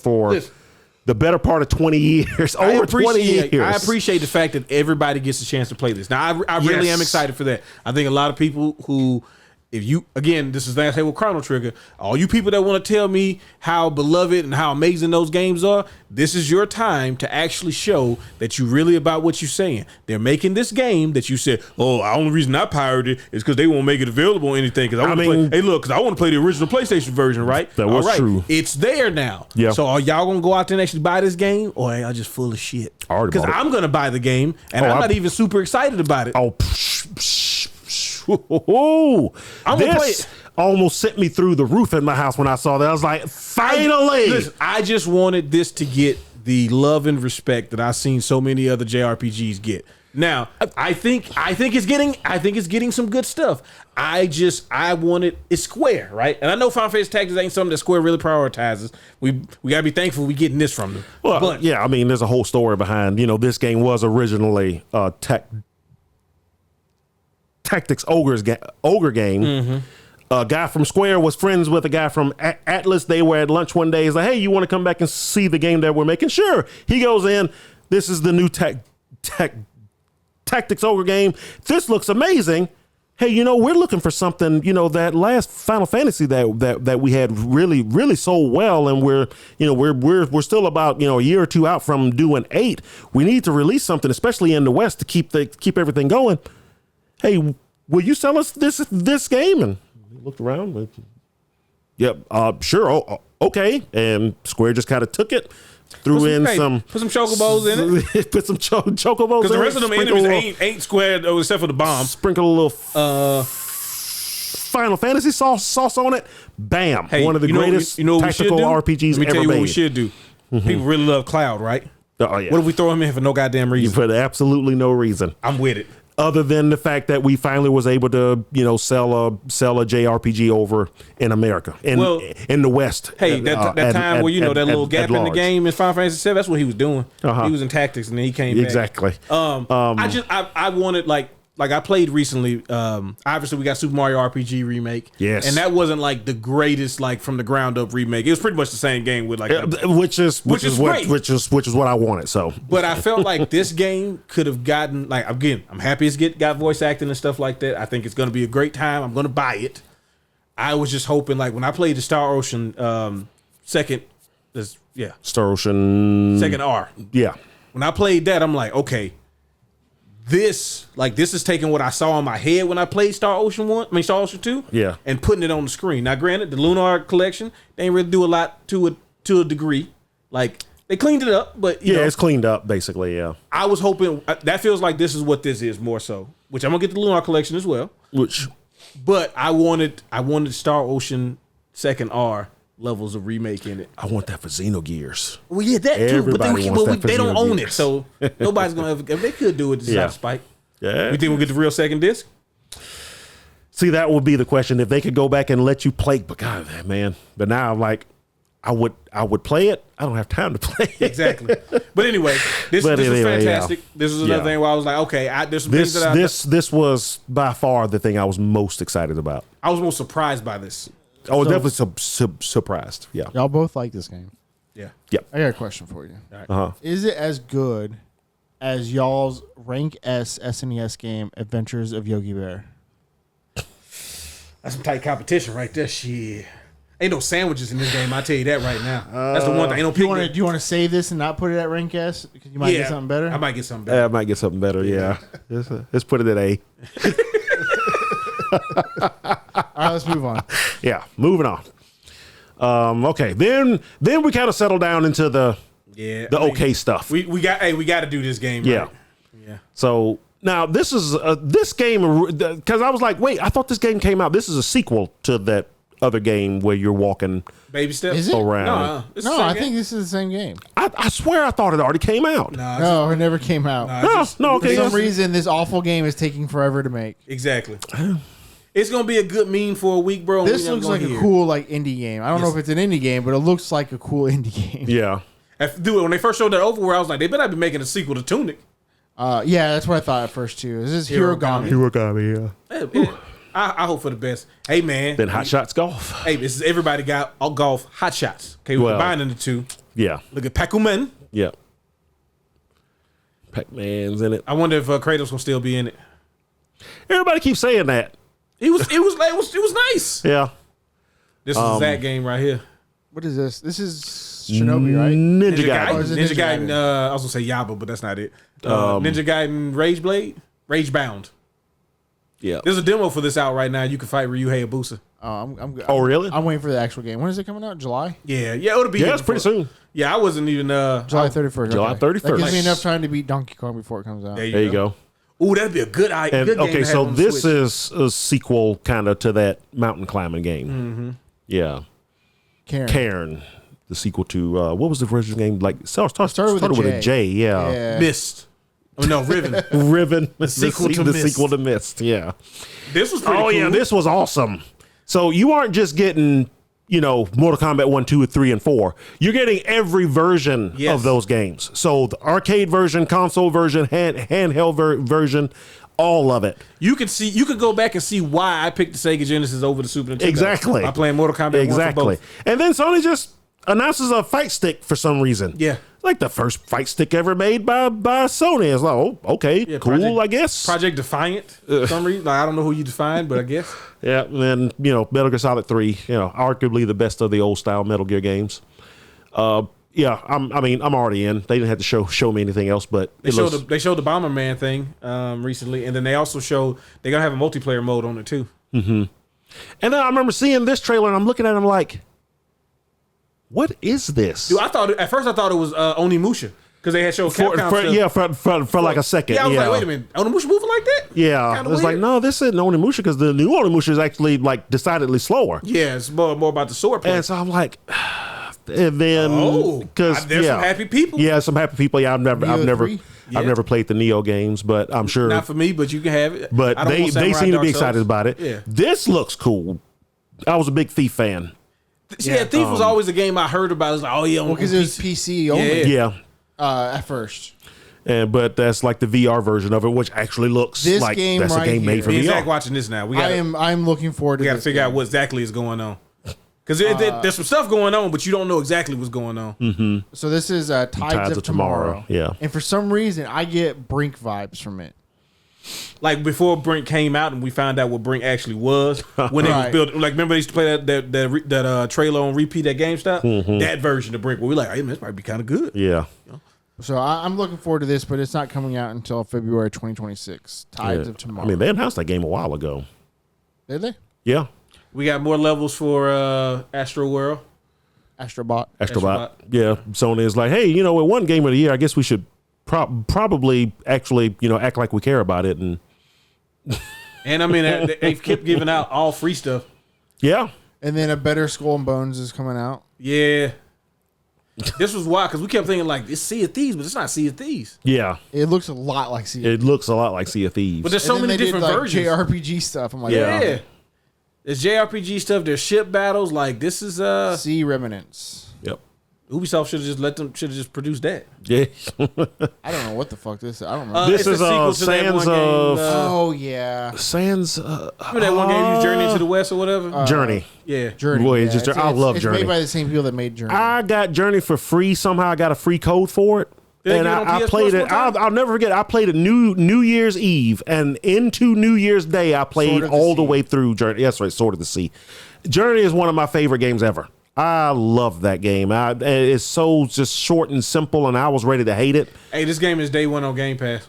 the better part of 20 years. Over 20 years. I appreciate the fact that everybody gets a chance to play this. Now, I really am excited for that. I think a lot of people who, this is last day with Chrono Trigger, all you people that want to tell me how beloved and how amazing those games are, this is your time to actually show that you really about what you're saying. They're making this game that you said, the only reason I pirated it is because they won't make it available or anything. Because I want to play the original PlayStation version, right? That was true. It's there now. Yeah. So are y'all gonna go out there and actually buy this game, or are y'all just full of shit? Because I'm gonna buy the game, and I'm not even super excited about it. I'm gonna play it. Almost sent me through the roof in my house when I saw that. I was like, finally! I just wanted this to get the love and respect that I've seen so many other JRPGs get. Now, I think it's getting some good stuff. It's Square, right? And I know Final Fantasy Tactics ain't something that Square really prioritizes. We gotta be thankful we getting this from them. Well, but yeah, I mean, there's a whole story behind. This game was originally Tactics ogre game. Mm-hmm. A guy from Square was friends with a guy from Atlas. They were at lunch one day. He's like, hey, you want to come back and see the game that we're making? Sure. He goes in. This is the new Tactics ogre game. This looks amazing. Hey, we're looking for something, that last Final Fantasy that we had really, really sold well. And we're still about, a year or two out from doing 8. We need to release something, especially in the West, to keep everything going. Hey, will you sell us this game? And he looked around. Yep, sure. Oh, okay. And Square just kind of took it, put some chocobos in it. Put some chocobos in it. Because the rest of them enemies ain't Square except for the bomb. Sprinkle a little Final Fantasy sauce on it. Bam. Hey, one of the greatest tactical RPGs ever made. Let me tell you what we should do. Mm-hmm. People really love Cloud, right? Oh, yeah. What if we throw him in for no goddamn reason? For absolutely no reason. I'm with it. Other than the fact that we finally was able to, sell a JRPG over in America, in the West. Hey, that time where that little gap in the game in Final Fantasy VII, that's what he was doing. Uh-huh. He was in Tactics, and then he came back. Exactly. I wanted like I played recently. Obviously, we got Super Mario RPG remake. Yes, and that wasn't like the greatest, like from the ground up remake. It was pretty much the same game with like, which is what I wanted. So, but I felt like this game could have gotten like, again, I'm happy it's got voice acting and stuff like that. I think it's going to be a great time. I'm going to buy it. I was just hoping, like when I played the Star Ocean Star Ocean second R. Yeah. When I played that, I'm like, okay, this is taking what I saw in my head when I played Star Ocean 2, Yeah. and putting it on the screen. Now, granted, the Lunar collection, they ain't really do a lot to a degree. Like, they cleaned it up, but you know, it's cleaned up basically. Yeah. I was hoping that feels like this is what this is more so. Which I'm gonna get the Lunar collection as well. But I wanted Star Ocean second R levels of remake in it. I want that for Xenogears. Well, yeah, that too. Everybody But they don't own Xenogears. it, so nobody's gonna ever. If they could do it, decide to spike. Yeah. You think we'll get the real second disc? See, that would be the question. If they could go back and let you play, but God, man. But now I'm like, I would play it. I don't have time to play it. Exactly. But anyway, this was fantastic. Yeah. This was another thing where I was like, okay, there's some things that this was by far the thing I was most excited about. I was most surprised by this. I was definitely surprised. Yeah. Y'all both like this game. Yeah. Yep. I got a question for you. Right. Is it as good as y'all's Rank S SNES game, Adventures of Yogi Bear? That's some tight competition right there. Shit. Ain't no sandwiches in this game. I tell you that right now. That's the one thing. Ain't no do you want to save this and not put it at Rank S because you might get something better? I might get something better. I might get something better. Yeah. Let's put it at A. All right, let's move on. Yeah, moving on. Okay, then we kind of settle down into the okay stuff. We got to do this game. Yeah, right? Yeah. So now this is this game, because I was like, wait, I thought this game came out. This is a sequel to that other game where you're walking baby steps Is it? around. No, I think this is the same game. I swear I thought it already came out. No, it never came out. Okay. For some reason, this awful game is taking forever to make. Exactly. It's gonna be a good meme for a week, bro. This looks like a cool indie game. I don't know if it's an indie game, but it looks like a cool indie game. Yeah. Dude, when they first showed that Overworld, I was like, they better not be making a sequel to Tunic. Yeah, that's what I thought at first too. This is Hirogami. Hirogami, yeah. I hope for the best. Hey man, then Hot Shots Golf. Hey, this is everybody got all golf Hot Shots. Okay, we're combining the two. Yeah. Look at Pac-Man. Yeah. Pac-Man's in it. I wonder if Kratos will still be in it. Everybody keeps saying that. It was nice. Yeah. This is that game right here. What is this? This is Shinobi, right? Ninja Gaiden. Ninja Gaiden. I was gonna say Yaba, but that's not it. Ninja Gaiden Rage Blade, Rage Bound. Yeah. There's a demo for this out right now. You can fight Ryu Hayabusa. Oh, really? I'm waiting for the actual game. When is it coming out? July? Yeah, it'll be. Yeah, it's pretty soon. Yeah, I wasn't even. July 31st. July 31st. That gives me enough time to beat Donkey Kong before it comes out. There you go. Ooh, that'd be a good idea. And, okay, so this is a sequel kind of to that mountain climbing game. Mm-hmm. Yeah. Cairn. The sequel to, what was the original game? Like, started with a J. Yeah. Mist. Oh, no, Riven. Riven. The sequel to Mist, yeah. This was pretty cool. Yeah, this was awesome. So you aren't just getting, Mortal Kombat 1, 2, 3, and 4. You're getting every version of those games. So the arcade version, console version, handheld version, all of it. You could go back and see why I picked the Sega Genesis over the Super Nintendo. Exactly. By playing Mortal Kombat 1 for both. And then Sony just announces a fight stick for some reason. Yeah. Like the first fight stick ever made by Sony. It's like, oh, okay, cool, I guess. Project Defiant, for some reason. Like, I don't know who you defined, but I guess. Yeah, and then, Metal Gear Solid 3, arguably the best of the old style Metal Gear games. Yeah, I'm already in. They didn't have to show me anything else, but they showed the Bomberman thing recently, and then they also showed they're gonna have a multiplayer mode on it too. Mm-hmm. And then I remember seeing this trailer, and I'm looking at it, I'm like, what is this? Dude, at first I thought it was Onimusha because they had showed Capcom stuff. For like a second. Yeah, I was like, wait a minute, Onimusha moving like that? Yeah, it's like, no, this isn't Onimusha because the new Onimusha is actually like decidedly slower. Yeah, it's more about the sword play. And so I'm like, and then because there's some happy people. Yeah, some happy people. Yeah, I've never played the Neo games, but I'm sure not for me. But you can have it. But they seem to be excited about it. Yeah. This looks cool. I was a big Thief fan. Yeah, Thief was always a game I heard about. It was like, oh yeah, because it was PC only. Yeah. At first. but that's like the VR version of it, which actually looks This like game that's right a game made here. for Me and VR. Zach watching this now. I'm looking forward to. We got to this figure game. out what exactly is going on. Because there's some stuff going on, but you don't know exactly what's going on. So this is Tides of Tomorrow. Yeah. And for some reason, I get Brink vibes from it. Like before Brink came out and we found out what Brink actually was when it was Right. built. Like remember they used to play that trailer on repeat at GameStop. That version of Brink where we're like, hey man, this might be kind of good. Yeah. So I'm looking forward to this, but it's not coming out until February 2026. Tides of Tomorrow. I mean, they announced that game a while ago. Did they? Yeah. We got more levels for Astro World. Astrobot. Astrobot. Yeah. Sony is like, hey, with one game of the year, I guess we should probably actually, act like we care about it. And I mean, they kept giving out all free stuff. Yeah. And then a Better Skull and Bones is coming out. Yeah. This was wild because we kept thinking like it's Sea of Thieves, but it's not Sea of Thieves. Yeah. It looks a lot like Sea. It looks a lot like Sea of Thieves. But there's so many different versions. JRPG stuff. I'm like, Yeah. There's JRPG stuff. There's ship battles. Like this is Sea Remnants. Yep. Ubisoft should have just produced that. Yeah. I don't know what the fuck this is. I don't remember. This it's is a sequel to that Sands one game, of Oh yeah, Sands. remember that one game, you Journey into the West or whatever? Journey. Yeah. Journey. Boy, yeah. it's just- I love it's Journey. made by the same people that made Journey. I got Journey for free. Somehow I got a free code for it. Did they And give it on I PS played Plus it. one time? I'll never forget. I played it New Year's Eve, and into New Year's Day, I played Sword of the all the Sea. way through Journey. Yes, right, Sword of the Sea. Journey is one of my favorite games ever. I love that game. It's so just short and simple, and I was ready to hate it. Hey, this game is day one on Game Pass.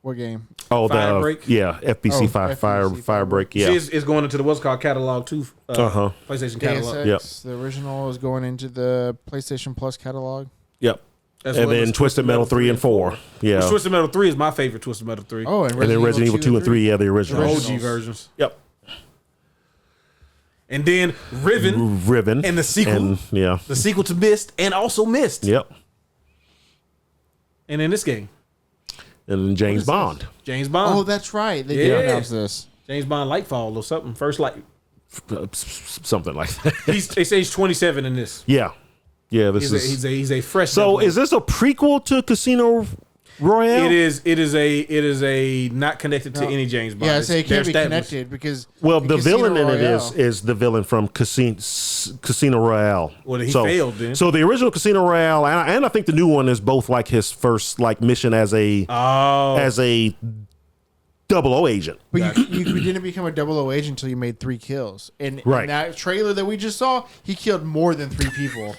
What game? Oh, Firebreak? Yeah, FBC Oh, Firebreak. Yeah. See, it's going into the what's called catalog too. PlayStation Deus catalog. Ex, the original is going into the PlayStation Plus catalog. Yep. As And well then as Twisted Metal 3 and 4. Yeah. Which Twisted Metal 3 is my favorite Twisted Metal 3. Oh, And then Resident Evil 2 and 3, yeah, the original. Originals. OG versions. Yep. And then Riven. And the sequel. Yeah. The sequel to Myst and also Myst. Yep. And in this game, And then James Bond. James Bond. Oh, that's right. They Yeah. did announce this. James Bond Lightfall or something. First Light. Something like that. They say he's 27 in this. Yeah. Yeah, this He's a fresh. So development. is this a prequel to Casino Royale? It is a not connected to any James Bond. Yeah, I say it can't be They're established. connected because Well, in the Casino villain in it Royale- is the villain from Casino Royale. Well, he failed then. So the original Casino Royale, and I think the new one is both like his first like mission as a Oh. 00 agent. But you didn't become a 00 agent until you made 3 kills. And Right. in that trailer that we just saw, he killed more than 3 people.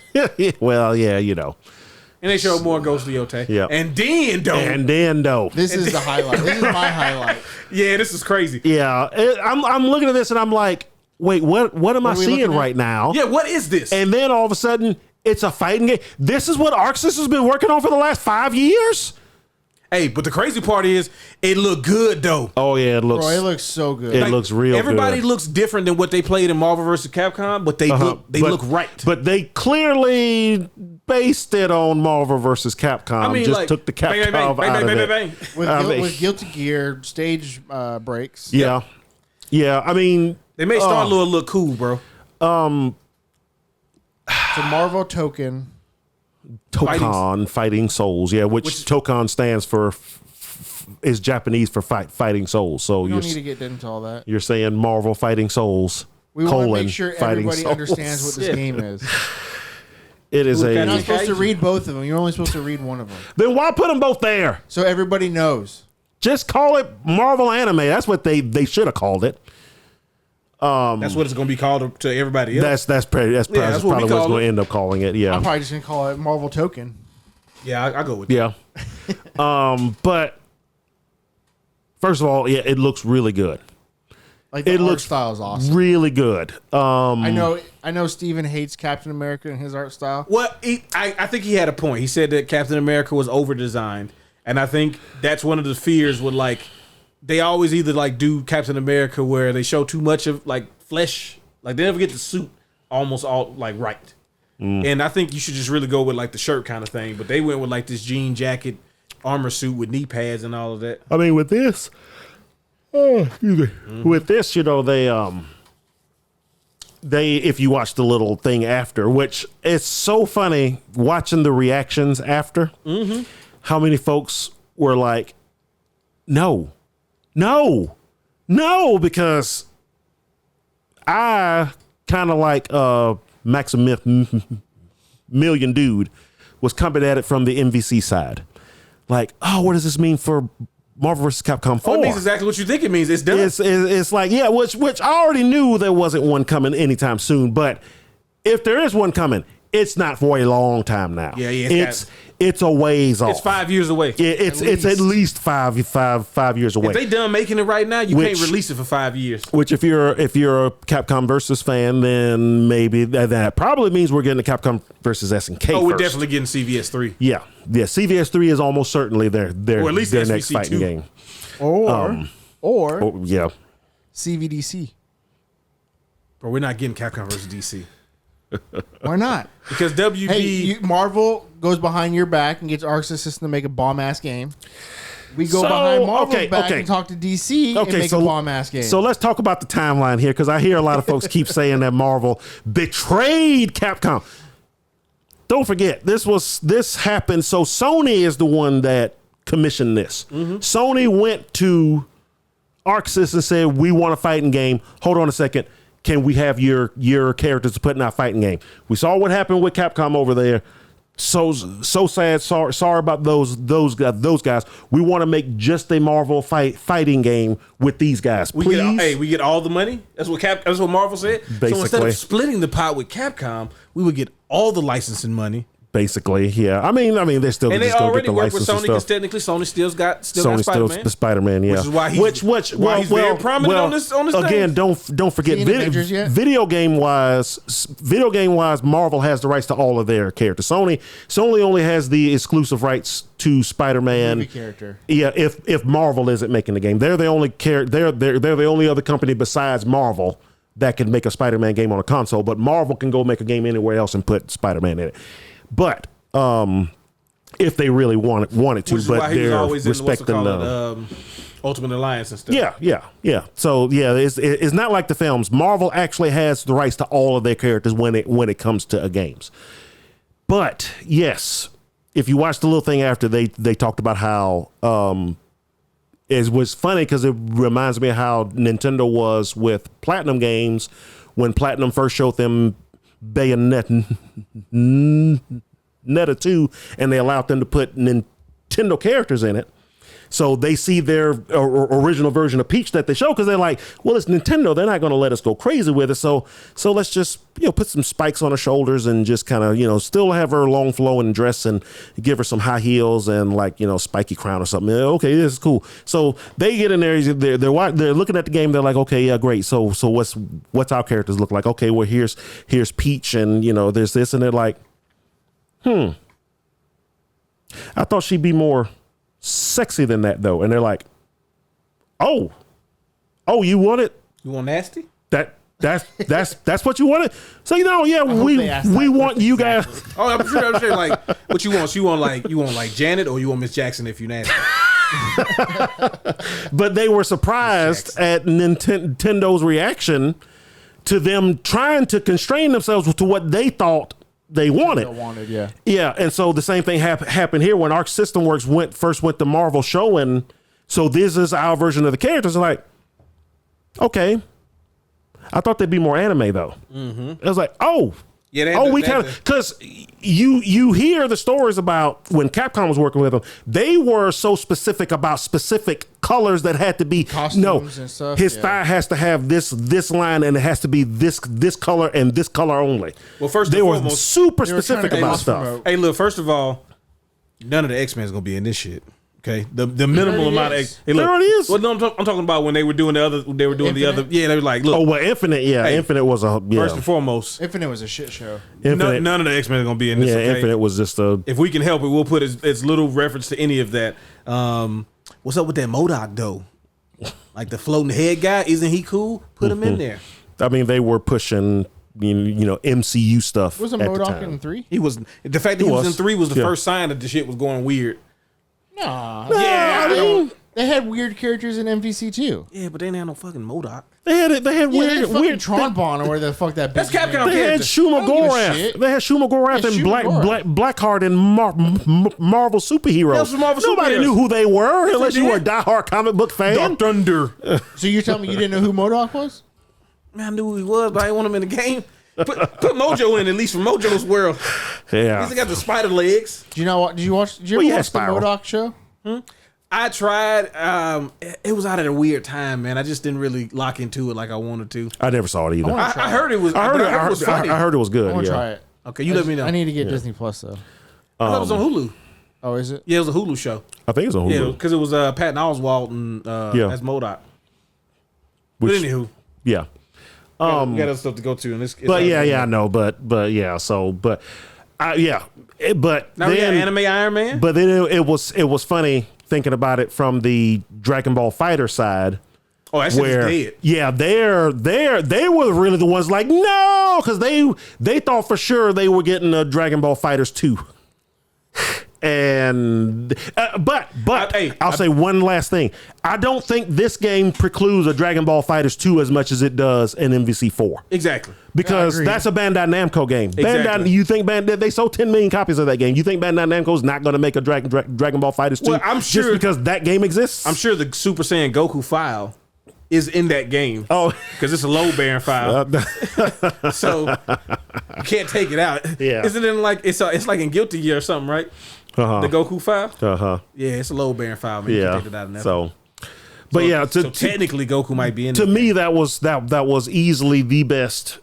Well, yeah, And they showed more Ghost Leote. Yeah. And then though. This is the highlight. This is my highlight. Yeah, this is crazy. Yeah, I'm looking at this and I'm like, wait, what am I are we seeing looking at? right now? Yeah, what is this? And then all of a sudden, it's a fighting game. This is what ArcSys has been working on for the last 5 years. Hey, but the crazy part is it looked good though. Oh yeah, it looks. Bro, it looks so good. It looks real Everybody good. looks different than what they played in Marvel vs. Capcom, but they look right. But they clearly based it on Marvel versus Capcom. I mean, just like, took the Capcom out of it. With Guilty Gear stage breaks. Yeah, yeah. I mean, They made Star Lord look cool, bro. So Marvel Token. Tokon Fighting Souls. Yeah, which Tokon stands for. Is Japanese for fighting souls. So We don't need to get into all that. you're saying Marvel Fighting Souls. We want to colon, make sure Fighting everybody Souls. understands what this game is. It is You're not a. supposed to read both of them. You're only supposed to read one of them. Then why put them both there? So everybody knows. Just call it Marvel Anime. That's what they should have called it. That's what it's going to be called to everybody else. That's probably that's what what we it's call going to it. end up calling it. Yeah. I'm probably just going to call it Marvel Token. Yeah, I go with Yeah. But first of all, yeah, it looks really good. Like the It art looks style is awesome. really good. I know Steven hates Captain America and his art style. Well, I think he had a point. He said that Captain America was over designed, and I think that's one of the fears with like they always either like do Captain America where they show too much of like flesh, like they never get the suit almost all like right. And I think you should just really go with like the shirt kind of thing, but they went with like this jean jacket, armor suit with knee pads and all of that. I mean, with this, with this, they if you watch the little thing after, which it's so funny watching the reactions after. how many folks were like, no, because I kind of like Maximilian dude was coming at it from the MVC side. Like, oh, what does this mean for Marvel vs. Capcom 4? It means exactly what you think it means. It's done. It's like, yeah, which I already knew there wasn't one coming anytime soon. But if there is one coming, it's not for a long time now. Yeah. It's a ways off. It's 5 years away. It's at least five years away. If they done making it right now, you can't release it for 5 years. Which, if you're a Capcom versus fan, then maybe that probably means we're getting a Capcom versus SNK. Oh, we're definitely getting CVS 3. Yeah. CVS 3 is almost certainly their or at least their SVC next fighting 2. game. Or yeah. CVDC. But we're not getting Capcom versus DC. Why not? Because WB Marvel goes behind your back and gets Arc System to make a bomb ass game. We go behind Marvel's back and talk to DC and make a bomb ass game. So let's talk about the timeline here, because I hear a lot of folks keep saying that Marvel betrayed Capcom. Don't forget, this happened. So Sony is the one that commissioned this. Sony went to Arc System and said, we want a fighting game. Hold on a second. Can we have your characters to put in our fighting game? We saw what happened with Capcom over there. So sad. Sorry about those guys. We want to make just a Marvel fighting game with these guys. Please. We get all the money. That's what Marvel said. Basically. So instead of splitting the pot with Capcom, we would get all the licensing money. Basically, yeah. I mean, they're still and just they go already get the work with license Sony because technically Sony still got Spider-Man. the Spider-Man, yeah. Which is why he's very prominent on this again, stage. don't forget video game wise, Marvel has the rights to all of their characters. Sony only has the exclusive rights to Spider-Man character. Yeah, if Marvel isn't making the game, they're the only they're the only other company besides Marvel that can make a Spider-Man game on a console. But Marvel can go make a game anywhere else and put Spider-Man in it. But if they really wanted to, which is but why he was they're always respecting Ultimate Alliance and stuff. Yeah. So yeah, it's not like the films. Marvel actually has the rights to all of their characters when it comes to games. But yes, if you watch the little thing after, they talked about how it was funny because it reminds me of how Nintendo was with Platinum games when Platinum first showed them Bayonetta 2, and they allowed them to put Nintendo characters in it. So they see their original version of Peach that they show, because they're like, well, it's Nintendo. They're not going to let us go crazy with it. So let's just, put some spikes on her shoulders and just kind of, still have her long flowing dress and give her some high heels and spiky crown or something. Okay, this is cool. So they get in there. They're looking at the game. They're like, okay, yeah, great. So what's our characters look like? Okay, well, here's Peach, and there's this, and they're like, I thought she'd be more sexy than that, though. And they're like, oh, you want it? You want nasty? That's what you wanted. So we want you guys. Oh, I'm sure. Like, what you want? You want like Janet, or you want Miss Jackson if you nasty? But they were surprised at Nintendo's reaction to them trying to constrain themselves to what they thought they wanted. Yeah, and so the same thing happened here when Arc System Works first went to Marvel showing. So this is our version of the characters. I'm like, okay, I thought they'd be more anime though. I was like, we kind of, because you hear the stories about when Capcom was working with them, they were so specific about specific colors that had to be costumes and stuff. His thigh has to have this line, and it has to be this color and this color only. Well, first they were super specific about stuff. Hey, look, first of all, none of the X-Men is gonna be in this shit. Okay, the minimal amount of there already is. Well, no, I'm talking about when they were doing the other. They were doing Infinite? The other. Yeah, they were like, look. Oh well, Infinite. Yeah, hey, Infinite was a first and foremost. Infinite was a shit show. None of the X-Men are gonna be in this. Yeah, okay? Infinite was just a. If we can help it, we'll put as little reference to any of that. What's up with that MODOK though? Like the floating head guy, isn't he cool? Put him in there. I mean, they were pushing MCU stuff. Wasn't MODOK in 3? He was. The fact that he was in 3 was the first sign that the shit was going weird. Nah. Yeah, They had weird characters in MVC too. Yeah, but they didn't have no fucking MODOK. They had weird Tron Bon or where the fuck that. That's Capcom. They had Shuma Gorath. They had Shuma Gorath and Blackheart and Marvel superheroes. Nobody knew who they were unless you were a diehard comic book fan. Dark Thunder. So you're telling me you didn't know who MODOK was? Man, I knew who he was, but I didn't want him in the game. Put Mojo in, at least from Mojo's world. Yeah. He's got the spider legs. Do you know what? Did you watch the MODOK show? I tried. It was out at a weird time, man. I just didn't really lock into it like I wanted to. I never saw it either. I heard it was. I heard it was funny. I heard it was good. I want to try it. Okay, you let me know. I need to get Disney Plus though. I thought it was on Hulu. Oh, is it? Yeah, it was a Hulu show. I think it's on Hulu. Yeah, because it was Patton Oswalt and as MODOK. But anywho, yeah. We got other stuff to go to, and it's but I know, but yeah, so but yeah, but now then, we got Anime Iron Man. But then it was funny thinking about it from the Dragon Ball Fighter side. Oh, that shit is dead. Yeah, they were really the ones like no, because they thought for sure they were getting a Dragon Ball Fighters 2. And but I'll say one last thing. I don't think this game precludes a Dragon Ball Fighters 2 as much as it does an MVC 4. Exactly. Because that's a Bandai Namco game. Exactly. You think they sold 10 million copies of that game. You think Bandai Namco's not going to make a Dragon Ball Fighters 2 I'm sure, just because that game exists? I'm sure the Super Saiyan Goku file is in that game. Oh, because it's a load bearing file, so you can't take it out. Yeah, isn't it like it's like in Guilty Gear or something, right? The Goku file. Yeah, it's a load bearing file. Man. You can take it out of that. So yeah, so technically Goku might be in. To me, that was easily the best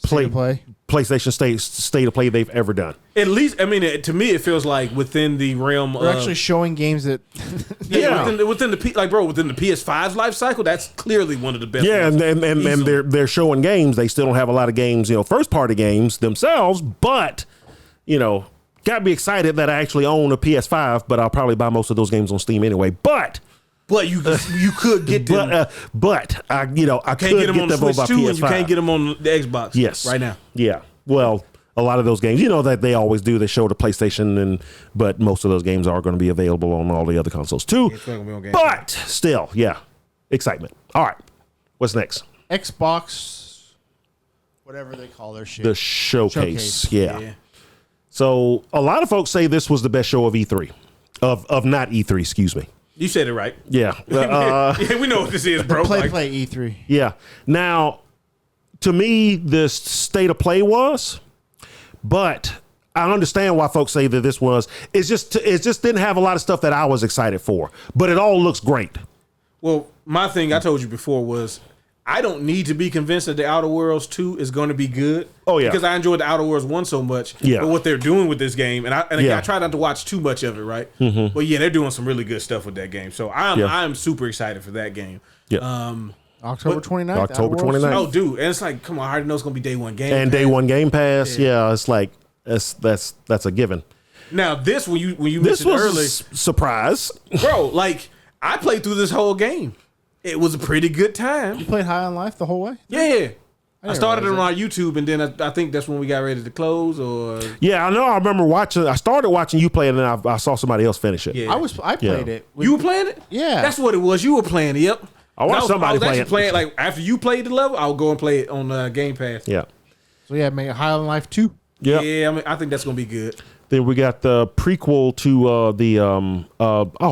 PlayStation state of play they've ever done. At least, I mean, to me, it feels like within the realm of actually showing games that within the PS5's life cycle, that's clearly one of the best. Yeah, ones. and they're showing games. They still don't have a lot of games, first party games themselves, but gotta be excited that I actually own a PS5, but I'll probably buy most of those games on Steam anyway. But you could get them. But I could get them on the Switch too, and you can't get them on the Xbox. Yes, right now. Yeah. Well, a lot of those games, that they always do. They show the PlayStation, but most of those games are going to be available on all the other consoles too. But still, yeah, excitement. All right, what's next? Xbox, whatever they call their shit. The showcase. Yeah. So a lot of folks say this was the best show of E3, of not E3, excuse me. You said it right. Yeah. Yeah, we know what this is, bro. Play E3. Yeah. Now, to me, this state of play was, but I understand why folks say that this was. It just didn't have a lot of stuff that I was excited for, but it all looks great. Well, my thing I told you before was I don't need to be convinced that the Outer Worlds 2 is going to be good. Oh, yeah. Because I enjoyed the Outer Worlds 1 so much. Yeah. But what they're doing with this game, and again, I try not to watch too much of it, right? Mm-hmm. But yeah, they're doing some really good stuff with that game. So I'm super excited for that game. Yeah. October 29th. October 29th. Oh, dude. And it's like, come on, I already know it's going to be day one Game and Pass. Day one Game Pass. Yeah, it's like, that's a given. Now, this, when you this mentioned was earlier. Surprise. Bro, like, I played through this whole game. It was a pretty good time. You played High on Life the whole way? Yeah. I started it on our YouTube, and then I think that's when we got ready to close. Or yeah, I know. I remember watching. I started watching you play, and then I saw somebody else finish it. Yeah. I played it. You were playing it? Yeah, that's what it was. You were playing it. Yep. I watched somebody play it. Like after you played the level, I'll go and play it on Game Pass. Yeah. So yeah, make High on Life 2. Yeah. Yeah, I mean, I think that's gonna be good. Then we got the prequel to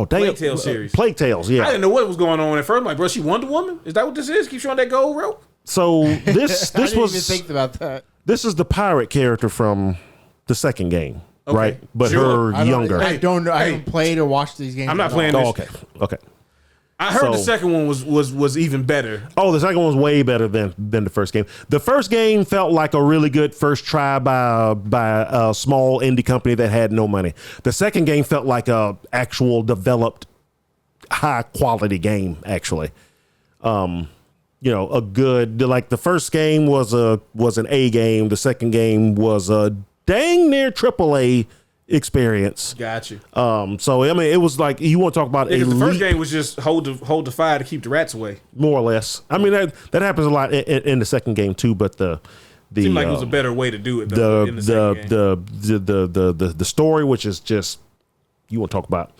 Plague Tales series. Plague Tales, yeah. I didn't know what was going on at first. I'm like, bro, she Wonder Woman? Is that what this is? Keep showing that gold rope? So this I didn't was even think about that. This is the pirate character from the second game, right? But her younger. I don't know. I haven't played or watched these games. I'm not playing this. Oh, okay. I heard the second one was even better. Oh, the second one was way better than the first game. The first game felt like a really good first try by a small indie company that had no money. The second game felt like a actual developed high quality game, actually. A good, like the first game was an A game. The second game was a dang near AAA experience. Got you. So I mean, it was like you want to talk about the first game was just hold the fire to keep the rats away, more or less. I mean that happens a lot in the second game too. But the seemed like it was a better way to do it. Though, the story, which is just you want to talk about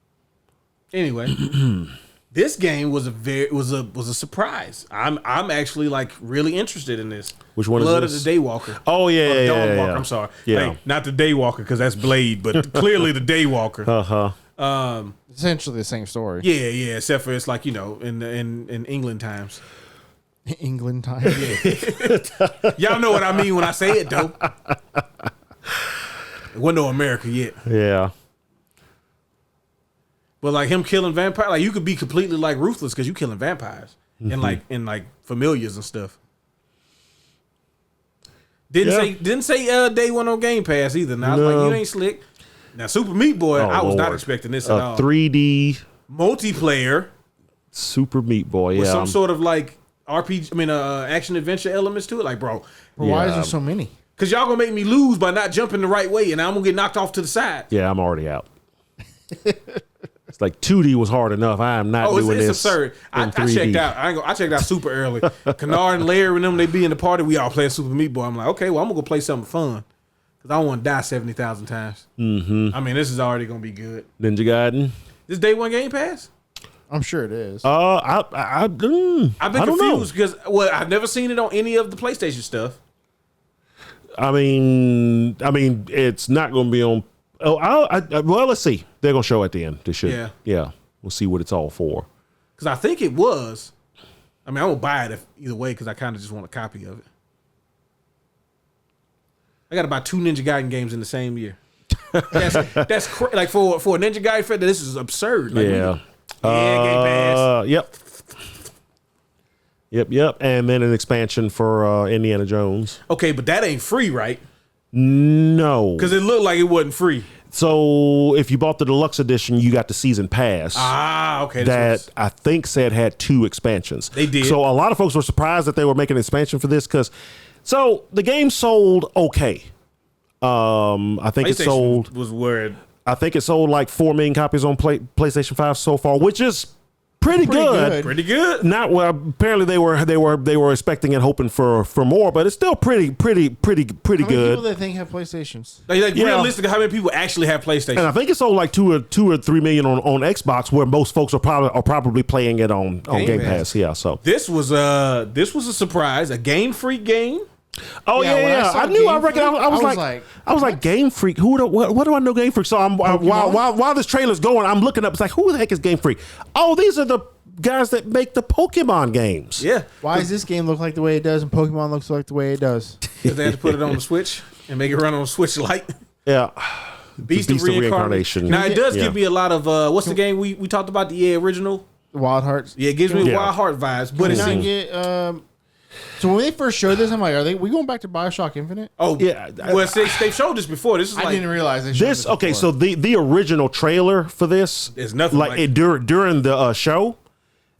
Anyway, this game was a surprise. I'm actually like really interested in this. Which one Blood is this? of the Daywalker. Oh yeah, yeah, Dawnwalker. yeah. I'm sorry. Yeah. Hey, not the Daywalker because that's Blade, but clearly the Daywalker. Essentially the same story. Yeah, except for it's like in England times. England time. Y'all know what I mean when I say it, though. It wasn't no America yet. Yeah. But like him killing vampires, like you could be completely like ruthless because you killing vampires and like familiars and stuff. Didn't say day one on Game Pass either. Now I was like, you ain't slick. Now Super Meat Boy, I was not expecting this at all. 3D multiplayer Super Meat Boy, with some sort of like RPG. I mean, action adventure elements to it. Like, bro, why is there so many? Because y'all gonna make me lose by not jumping the right way, and I'm gonna get knocked off to the side. Yeah, I'm already out. It's like 2D was hard enough. I am not doing this. It's absurd. I checked out. I checked out super early. Kennard and Larry and them, they be in the party. We all playing Super Meat Boy. I'm like, okay, well, I'm gonna go play something fun because I don't want to die 70,000 times. I mean, this is already gonna be good. Ninja Gaiden. This day one Game Pass? I'm sure it is. I've been confused because I've never seen it on any of the PlayStation stuff. I mean, it's not going to be on. Well, let's see. They're going to show at the end. They should. Yeah. We'll see what it's all for. Because I think it was. I mean, I won't buy it either way because I kind of just want a copy of it. I got to buy 2 Ninja Gaiden games in the same year. That's like for a Ninja Gaiden fan. This is absurd. Like, yeah. Game Pass. Yep. And then an expansion for Indiana Jones. Okay, but that ain't free, right? No. Because it looked like it wasn't free. So if you bought the deluxe edition, you got the season pass. Okay. That I think said had 2 expansions. They did. So a lot of folks were surprised that they were making an expansion for this because, so the game sold okay. I think it sold was worried. I think it sold like 4 million copies on PlayStation 5 so far, which is pretty good. Pretty good. Not well. Apparently they were expecting and hoping for more, but it's still pretty good. How many people they think have PlayStations? Like realistically, how many people actually have PlayStation? And I think it sold like 2 or 3 million on Xbox, where most folks are probably playing it on Game Pass. Yeah. So this was a surprise, a Game Freak game. Oh yeah. I knew. I reckon. I was like Game Freak. What do I know Game Freak? So I'm while this trailer's going, I'm looking up. It's like, who the heck is Game Freak? Oh, these are the guys that make the Pokemon games. Yeah. Why does this game look like the way it does and Pokemon looks like the way it does? Because they had to put it on the Switch and make it run on a Switch Lite. Yeah. Beast of Reincarnation. Now it does give me a lot of what's the game we talked about, the EA original? Wild Hearts. Yeah, it gives me Wild Heart vibes. But it's so when they first showed this, I'm like, we going back to BioShock Infinite? Oh yeah. Well, they've showed this before. This is I didn't realize they showed this. Okay, so the original trailer for this is nothing like it during the show.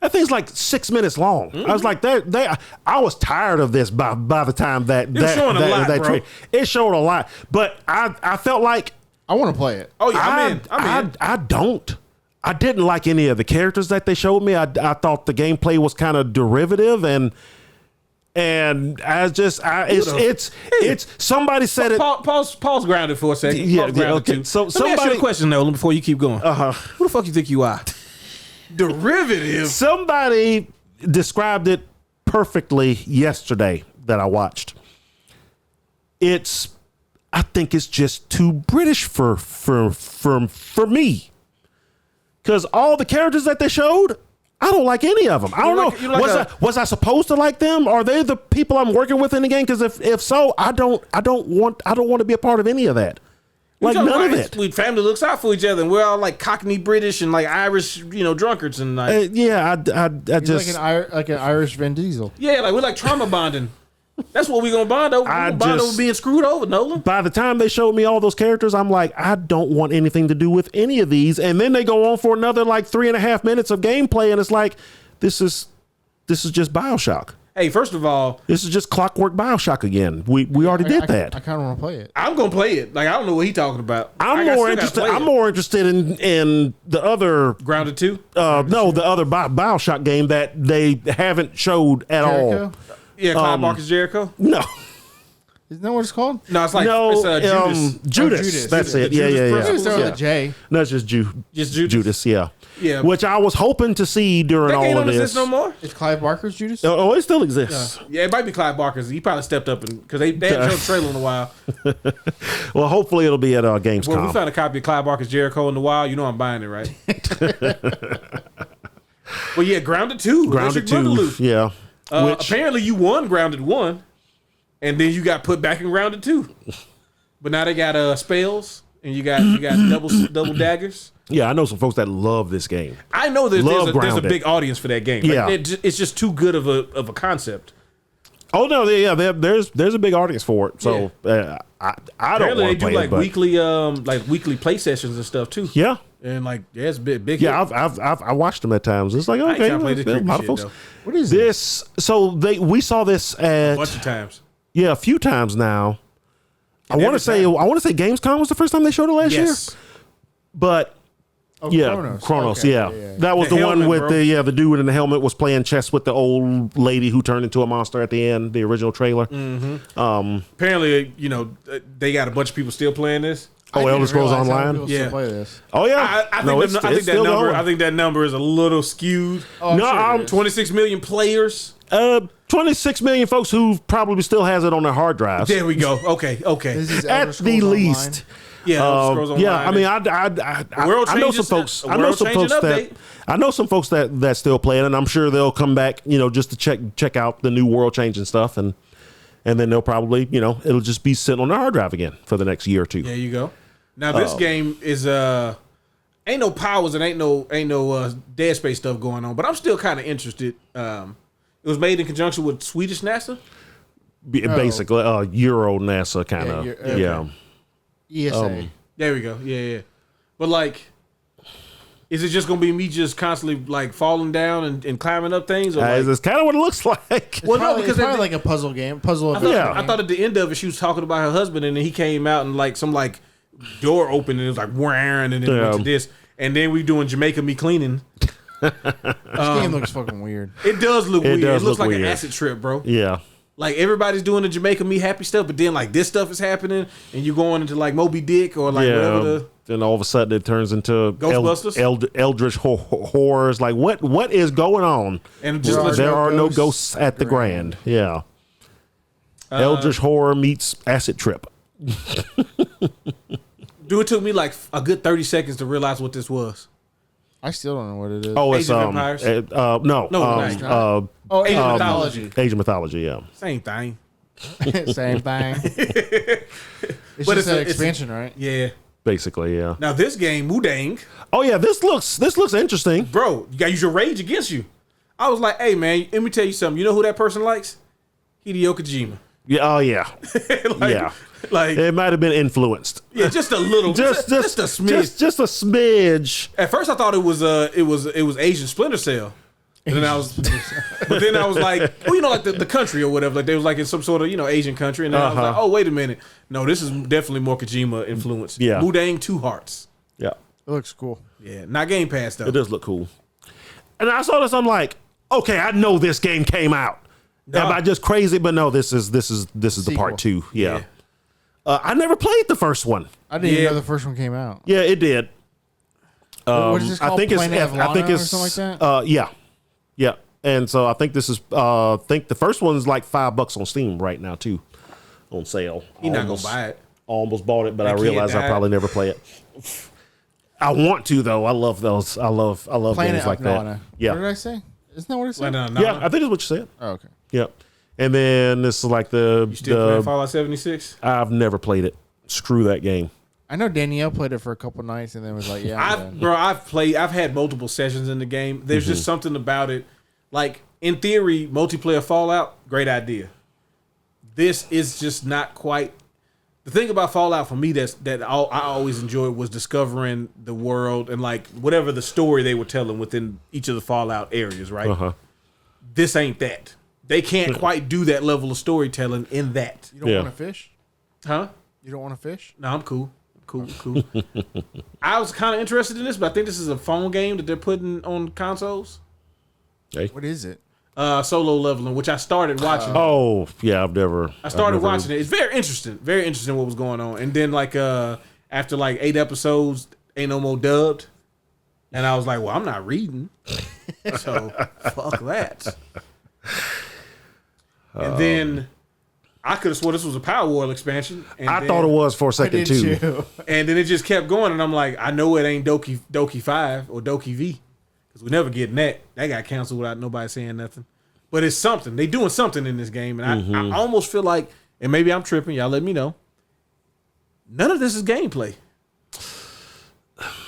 That thing's like 6 minutes long. I was like, I was tired of this by the time it showed a lot. But I felt like I want to play it. Oh yeah, I'm in. I don't. I didn't like any of the characters that they showed me. I thought the gameplay was kind of derivative and it's somebody said it. Pause grounded for a second. Yeah, okay. So let me ask you a question though before you keep going. Who the fuck you think you are? Derivative. Somebody described it perfectly yesterday that I watched. I think it's just too British for me. Because all the characters that they showed, I don't like any of them. I don't know. Was I supposed to like them? Are they the people I'm working with in the game? Because if so, I don't want to be a part of any of that. Like none of it. We family looks out for each other, and we're all like Cockney British and like Irish, drunkards and like. I just like an Irish Vin Diesel. Yeah, like we're like trauma bonding. That's what we're gonna bond over. We're bond over being screwed over, Nolan. By the time they showed me all those characters, I'm like, I don't want anything to do with any of these. And then they go on for another like 3.5 minutes of gameplay, and it's like, this is just BioShock. Hey, first of all, this is just Clockwork BioShock again. We already did that. I kind of want to play it. I'm gonna play it. Like I don't know what he's talking about. I'm more interested in the other Grounded 2. No, the other BioShock game that they haven't showed at all. Yeah, Clive Barker's Jericho. No. Isn't that what it's called? No, it's like it's Judas. Judas. That's it. Yeah. It's with a J. No, it's just Judas. Yeah. Yeah. Which I was hoping to see during all of this. Exist no more. It's Clive Barker's Judas. Oh, it still exists. Yeah, it might be Clive Barker's. He probably stepped up because they haven't shown a trailer in a while. Well, hopefully it'll be at Gamescom. Well, we found a copy of Clive Barker's Jericho in the wild. You know I'm buying it, right? Well, yeah, Grounded 2. Grounded 2. Yeah. Apparently, you won Grounded 1, and then you got put back in Grounded 2. But now they got spells, and you got double daggers. Yeah, I know some folks that love this game. I know there's a big audience for that game. Yeah. It's just too good of a concept. Oh no, yeah, there's a big audience for it. So I don't want to play it. Weekly play sessions and stuff too. Yeah, and it's big. Yeah, I watched them at times. It's like okay, a lot of folks. What is this? So we saw this at a bunch of times. Yeah, a few times now. I want to say Gamescom was the first time they showed it last year. But Chronos. Okay. Yeah. That was the one with the dude in the helmet was playing chess with the old lady who turned into a monster at the end. The original trailer. Mm-hmm. Apparently, they got a bunch of people still playing this. Oh, Elder Scrolls Online. Yeah. Play this. Oh yeah. I think that number is a little skewed. Oh, no, 26 million players. 26 million folks who probably still has it on their hard drives. There we go. Okay. At the least. Yeah, I mean, I know some folks. I know some folks that still play it, and I'm sure they'll come back, just to check out the new world changing stuff, and then they'll probably, it'll just be sitting on their hard drive again for the next year or two. There you go. Now this game is ain't no powers and ain't no Dead Space stuff going on, but I'm still kind of interested. It was made in conjunction with Swedish NASA, basically Euro NASA kind of yeah. ESA. There we go. Yeah. But is it just gonna be me just constantly falling down and climbing up things? Or it's kind of what it looks like. Well, no, because it's like a puzzle game. I thought at the end of it she was talking about her husband, and then he came out and some door opened and it was like whirring, and then went to this, and then we doing Jamaica Me cleaning. This game looks fucking weird. It does look weird. It looks like an acid trip, bro. Yeah. Everybody's doing the Jamaica Me happy stuff, but then this stuff is happening, and you're going into Moby Dick or whatever. Then all of a sudden it turns into Ghostbusters, eldritch horrors. What is going on? And there are no ghosts at the Grand. Yeah. Eldritch horror meets acid trip. Dude, it took me a good 30 seconds to realize what this was. I still don't know what it is. Oh, it's Age of Empires? Age of Mythology. Age of Mythology, yeah. Same thing. Same thing. It's just an expansion, right? Yeah. Basically, yeah. Now this game, Mudang. Oh yeah, this looks interesting, bro. You gotta use your rage against you. I was like, hey man, let me tell you something. You know who that person likes? Hideo Kojima. Yeah. Oh yeah. Yeah. It might have been influenced. Yeah, just a little. just a smidge. Just a smidge. At first, I thought it was Asian Splinter Cell. And then I was like, well, the country or whatever. They was in some sort of Asian country, and then I was like, oh wait a minute, no, this is definitely more Kojima influence. Yeah, Mudang 2 Hearts. Yeah, it looks cool. Yeah, not Game Pass though. It does look cool. And I saw this, I'm like, okay, I know this game came out. Am I just crazy? But no, this is the part 2. Yeah. I never played the first one. I didn't even know the first one came out. Yeah, it did. What is this called? I think it's something like that. Yeah. And so I think this is. I think the first one's like $5 on Steam right now too, on sale. You're not gonna buy it. Almost bought it, but I realized I probably never play it. I want to though. I love those. I love games like that. Yeah. What did I say? Isn't that what it said? Yeah, I think that's what you said. Oh, okay. Yep. And then this is like You still playing Fallout 76? I've never played it. Screw that game. I know Danielle played it for a couple nights and then was like, yeah. I've had multiple sessions in the game. There's just something about it. In theory, multiplayer Fallout, great idea. This is just not quite. The thing about Fallout for me that I always enjoyed was discovering the world and whatever the story they were telling within each of the Fallout areas, right? This ain't that. They can't quite do that level of storytelling in that. You don't want to fish? Huh? You don't want to fish? No, I'm cool. Cool. I was kind of interested in this, but I think this is a phone game that they're putting on consoles. Hey. What is it? Solo Leveling, which I started watching. Oh yeah, I started watching it. It's very interesting. Very interesting what was going on. And then like after like 8 episodes, ain't no more dubbed. And I was like, well, I'm not reading. So fuck that. And then I could have swore this was a Power World expansion. And I thought it was for a second too. And then it just kept going, and I'm like, I know it ain't Doki 5 or Doki V. Because we never getting that. That got canceled without nobody saying nothing. But it's something. They doing something in this game. And I almost feel like, and maybe I'm tripping, y'all let me know, none of this is gameplay.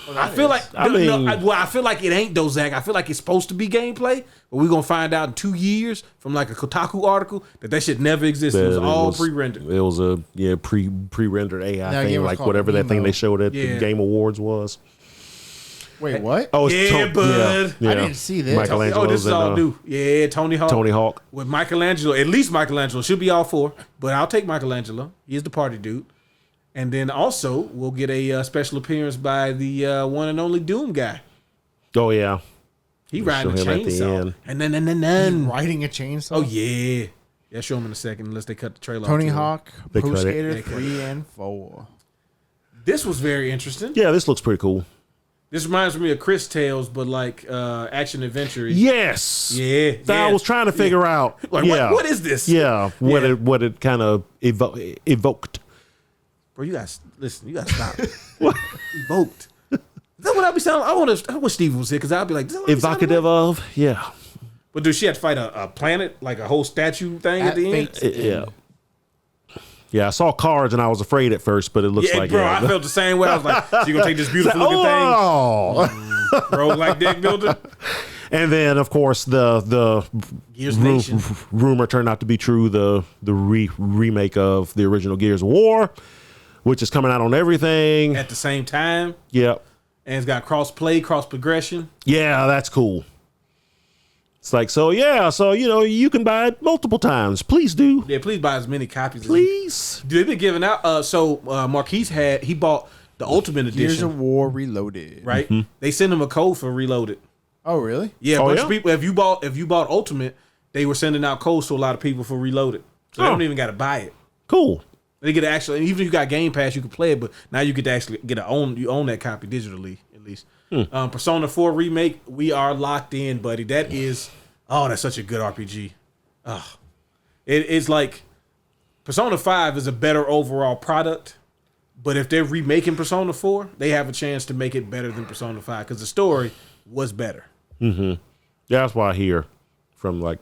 Well, I feel like I feel like it ain't though, Zach. I feel like it's supposed to be gameplay, but we're gonna find out in 2 years from like a Kotaku article that shit never existed. It was all pre-rendered. It was a pre-rendered AI thing, like whatever that thing they showed at the Game Awards was. Wait, what? Oh, it's bud. Yeah. I didn't see this. Michelangelo. Oh, this is all new. Yeah, Tony Hawk. With Michelangelo, at least Michelangelo should be all 4, but I'll take Michelangelo. He's the party dude. And then also, we'll get a special appearance by the one and only Doom guy. Oh, yeah. He riding a chainsaw. And then riding a chainsaw? Oh, yeah. Yeah, show him in a second, unless they cut the trailer Tony off. Hawk, Pro Skater 3 and 4. This was very interesting. Yeah, this looks pretty cool. This reminds me of Chris Tales, but like action adventure. Yes. Yeah. I was trying to figure out. Like, what is this? Yeah. What it kind of evoked. Bro, you guys listen. You gotta stop. What? Evoked. Is that what I'll be sounding? I wish Steven was here because I'll be like, evocative of, yeah. But does she have to fight a planet, like a whole statue thing at the end? Yeah. Yeah, I saw cards and I was afraid at first, but it looks like bro, I felt the same way. I was like, so you gonna take this beautiful looking thing? Bro, like deck builder. And then, of course, the rumor turned out to be true. The remake of the original Gears of War, which is coming out on everything at the same time. Yep. And it's got cross play, cross progression. Yeah, that's cool. It's like, you can buy it multiple times. Please do. Yeah, please buy as many copies. Please. They've been giving out. Marquise he bought the Ultimate Edition. Gears of War Reloaded. Right. Mm-hmm. They sent him a code for Reloaded. Oh, really? Yeah, a bunch of people. If you bought Ultimate, they were sending out codes to a lot of people for Reloaded. So they don't even got to buy it. Cool. They get to actually, even if you got Game Pass, you can play it, but now you get to actually you own that copy digitally at least. Persona 4 remake, we are locked in, buddy. That's such a good RPG. It's like Persona 5 is a better overall product, but if they're remaking Persona 4, they have a chance to make it better than Persona 5 because the story was better. Mm-hmm. That's why I hear from like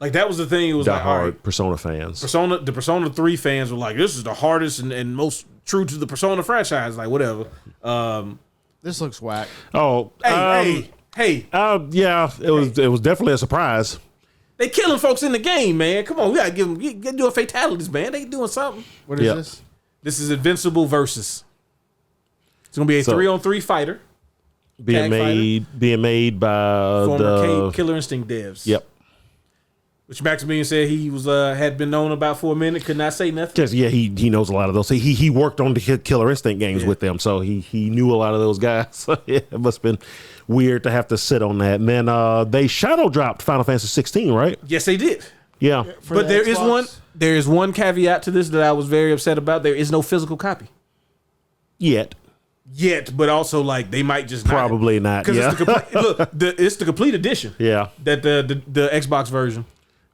that was the thing. It was like hard Persona fans. The Persona 3 fans were like, this is the hardest and most true to the Persona franchise. Like, whatever. This looks whack. Oh, hey. Yeah, it was definitely a surprise. They killing folks in the game, man. Come on, we gotta give them doing fatalities, man. They doing something. What is this? This is Invincible Versus. It's gonna be a 3-on-3 fighter. Being made by former Killer Instinct devs. Yep. Which Maximilian said he was had been known about for a minute, could not say nothing. Just he knows a lot of those. He worked on the Killer Instinct games with them, so he knew a lot of those guys. So yeah, it must have been weird to have to sit on that. And then they shadow dropped Final Fantasy 16, right? Yes, they did. Yeah, but there is one caveat to this that I was very upset about. There is no physical copy yet, but also like they might just probably not. Yeah, it's the complete edition. Yeah, that the Xbox version.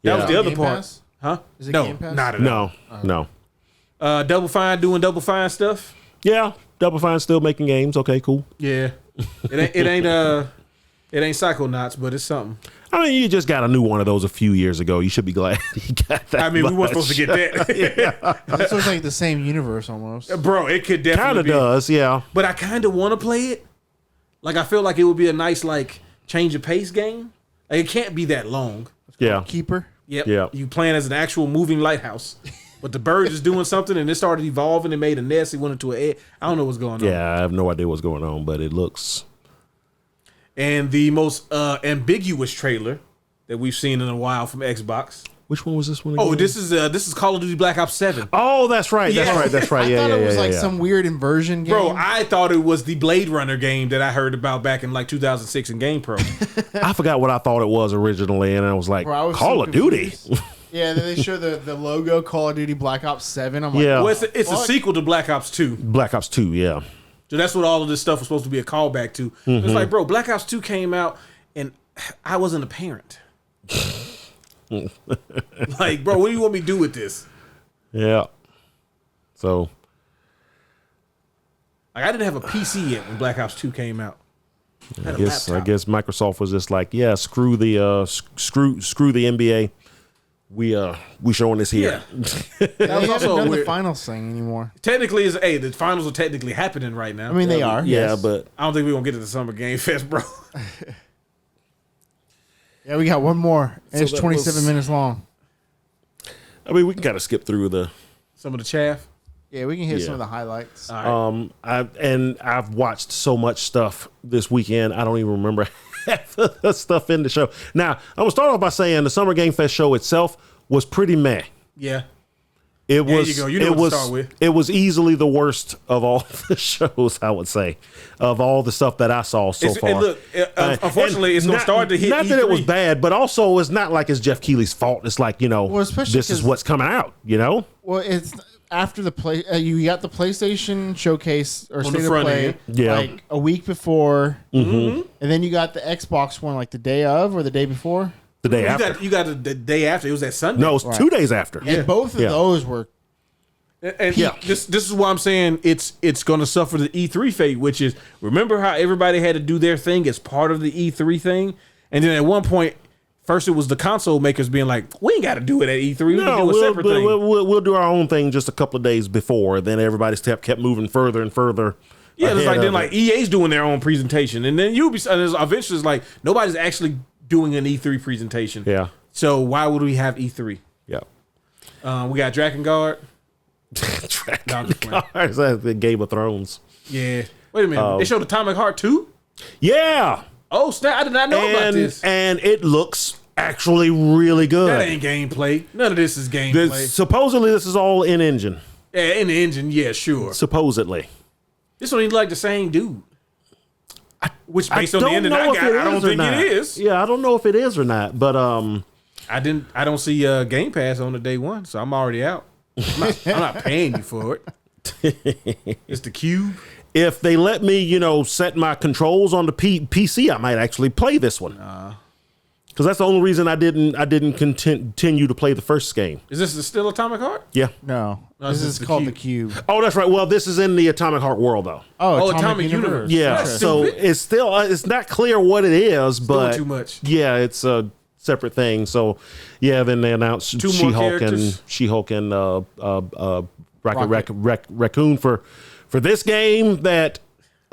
That was the other part. Pass? Huh? Is it Game Pass? Not at all. No. Double Fine doing Double Fine stuff. Yeah, Double Fine still making games. Okay, cool. Yeah, it ain't Psychonauts, but it's something. I mean, you just got a new one of those a few years ago. You should be glad you got that. I mean, we weren't supposed to get that. This looks like the same universe almost. Bro, it could definitely kind of does, yeah. But I kind of want to play it. Like, I feel like it would be a nice, like, change of pace game. Like, it can't be that long. Yeah. Keeper. Yep. Yeah. You playing as an actual moving lighthouse. But the bird is doing something and it started evolving and made a nest. It went into an egg. I don't know what's going on. Yeah, I have no idea what's going on, but it looks. And the most ambiguous trailer that we've seen in a while from Xbox. Which one was this one again? Oh, this is Call of Duty Black Ops 7. Oh, that's right. Yeah. That's right. I thought it was like some weird inversion game. Bro, I thought it was the Blade Runner game that I heard about back in like 2006 in GamePro. I forgot what I thought it was originally, and I was like, Bro, I was Call so of Duty. Yeah, then they show the logo Call of Duty Black Ops 7. I'm like, Yeah. Well, it's a sequel to Black Ops 2. Black Ops 2, yeah. So that's what all of this stuff was supposed to be a callback to. It's like, bro, Black Ops 2 came out and I wasn't a parent. Like, bro, what do you want me to do with this? Yeah. So, like, I didn't have a PC yet when Black Ops 2 came out. I guess Microsoft was just like, yeah, screw the NBA. We showing this here. Yeah. they haven't also done the weird. finals thing anymore. Technically, the finals are technically happening right now. I mean, they are. Yeah, yes. but I don't think we're going to get to the Summer Game Fest, bro. Yeah, we got one more. And So it's that 27 was- minutes long. I mean, we can kind of skip through the. Some of the chaff. Yeah, we can hit Yeah. some of the highlights. All right. I've watched so much stuff this weekend. I don't even remember half of the stuff in the show. Now, I'm gonna start off by saying the Summer Game Fest show itself was pretty meh. Yeah. It There was. you go. You know what to start with. It was easily the worst of all the shows. I would say, of all the stuff that I saw so far. And look, unfortunately, it's going to start to hit Not E3. that it was bad, but also it's not like it's Jeff Keighley's fault. It's like, Well, especially this is 'cause- what's coming out. Well, it's after the play. You got the PlayStation showcase or On the state of front play, end. Yeah. like a week before, and then you got the Xbox one like the day of or the day before. The day after. You got the day after. It was that Sunday. No, it was 2 days after. Yeah. And both of Yeah. those were. And Yeah. this is why I'm saying it's going to suffer the E3 fate, which is, remember how everybody had to do their thing as part of the E3 thing? And then at one point, first it was the console makers being like, we ain't got to do it at E3. We can do a separate thing. We'll do our own thing just a couple of days before. Then everybody's kept moving further and further. Yeah, it's ahead like of then like it. EA's doing their own presentation, and then eventually it's like nobody's actually doing an E3 presentation. Yeah. So why would we have E3? Yeah. We got Drakengard. No, I'm just playing. Is that the Game of Thrones? Yeah. Wait a minute. They showed Atomic Heart 2? Yeah. Oh snap! I did not know about this. And it looks actually really good. That ain't gameplay. None of this is gameplay. Supposedly this is all in engine. Yeah, in the engine, yeah, sure. Supposedly. This don't even like the same dude. Which based on the don't end of know that if guy, it I don't is or think not. it is. Yeah, I don't know if it is or not, but I don't see Game Pass on the day one, so I'm already out. I'm not paying you for it. It's the cube. if they let me, set my controls on the PC, I might actually play this one. Because that's the only reason I didn't continue to play the first game. Is this still Atomic Heart? Yeah. No, No, this this is is the called Cube. the Cube. Oh, that's right. Well, this is in the Atomic Heart world, though. Oh, Atomic Universe. Yeah. That's So stupid. it's still it's not clear what it is, but too much. Yeah, it's a separate thing. So yeah, then they announced Two more She-Hulk and Rocket. Raccoon for this game that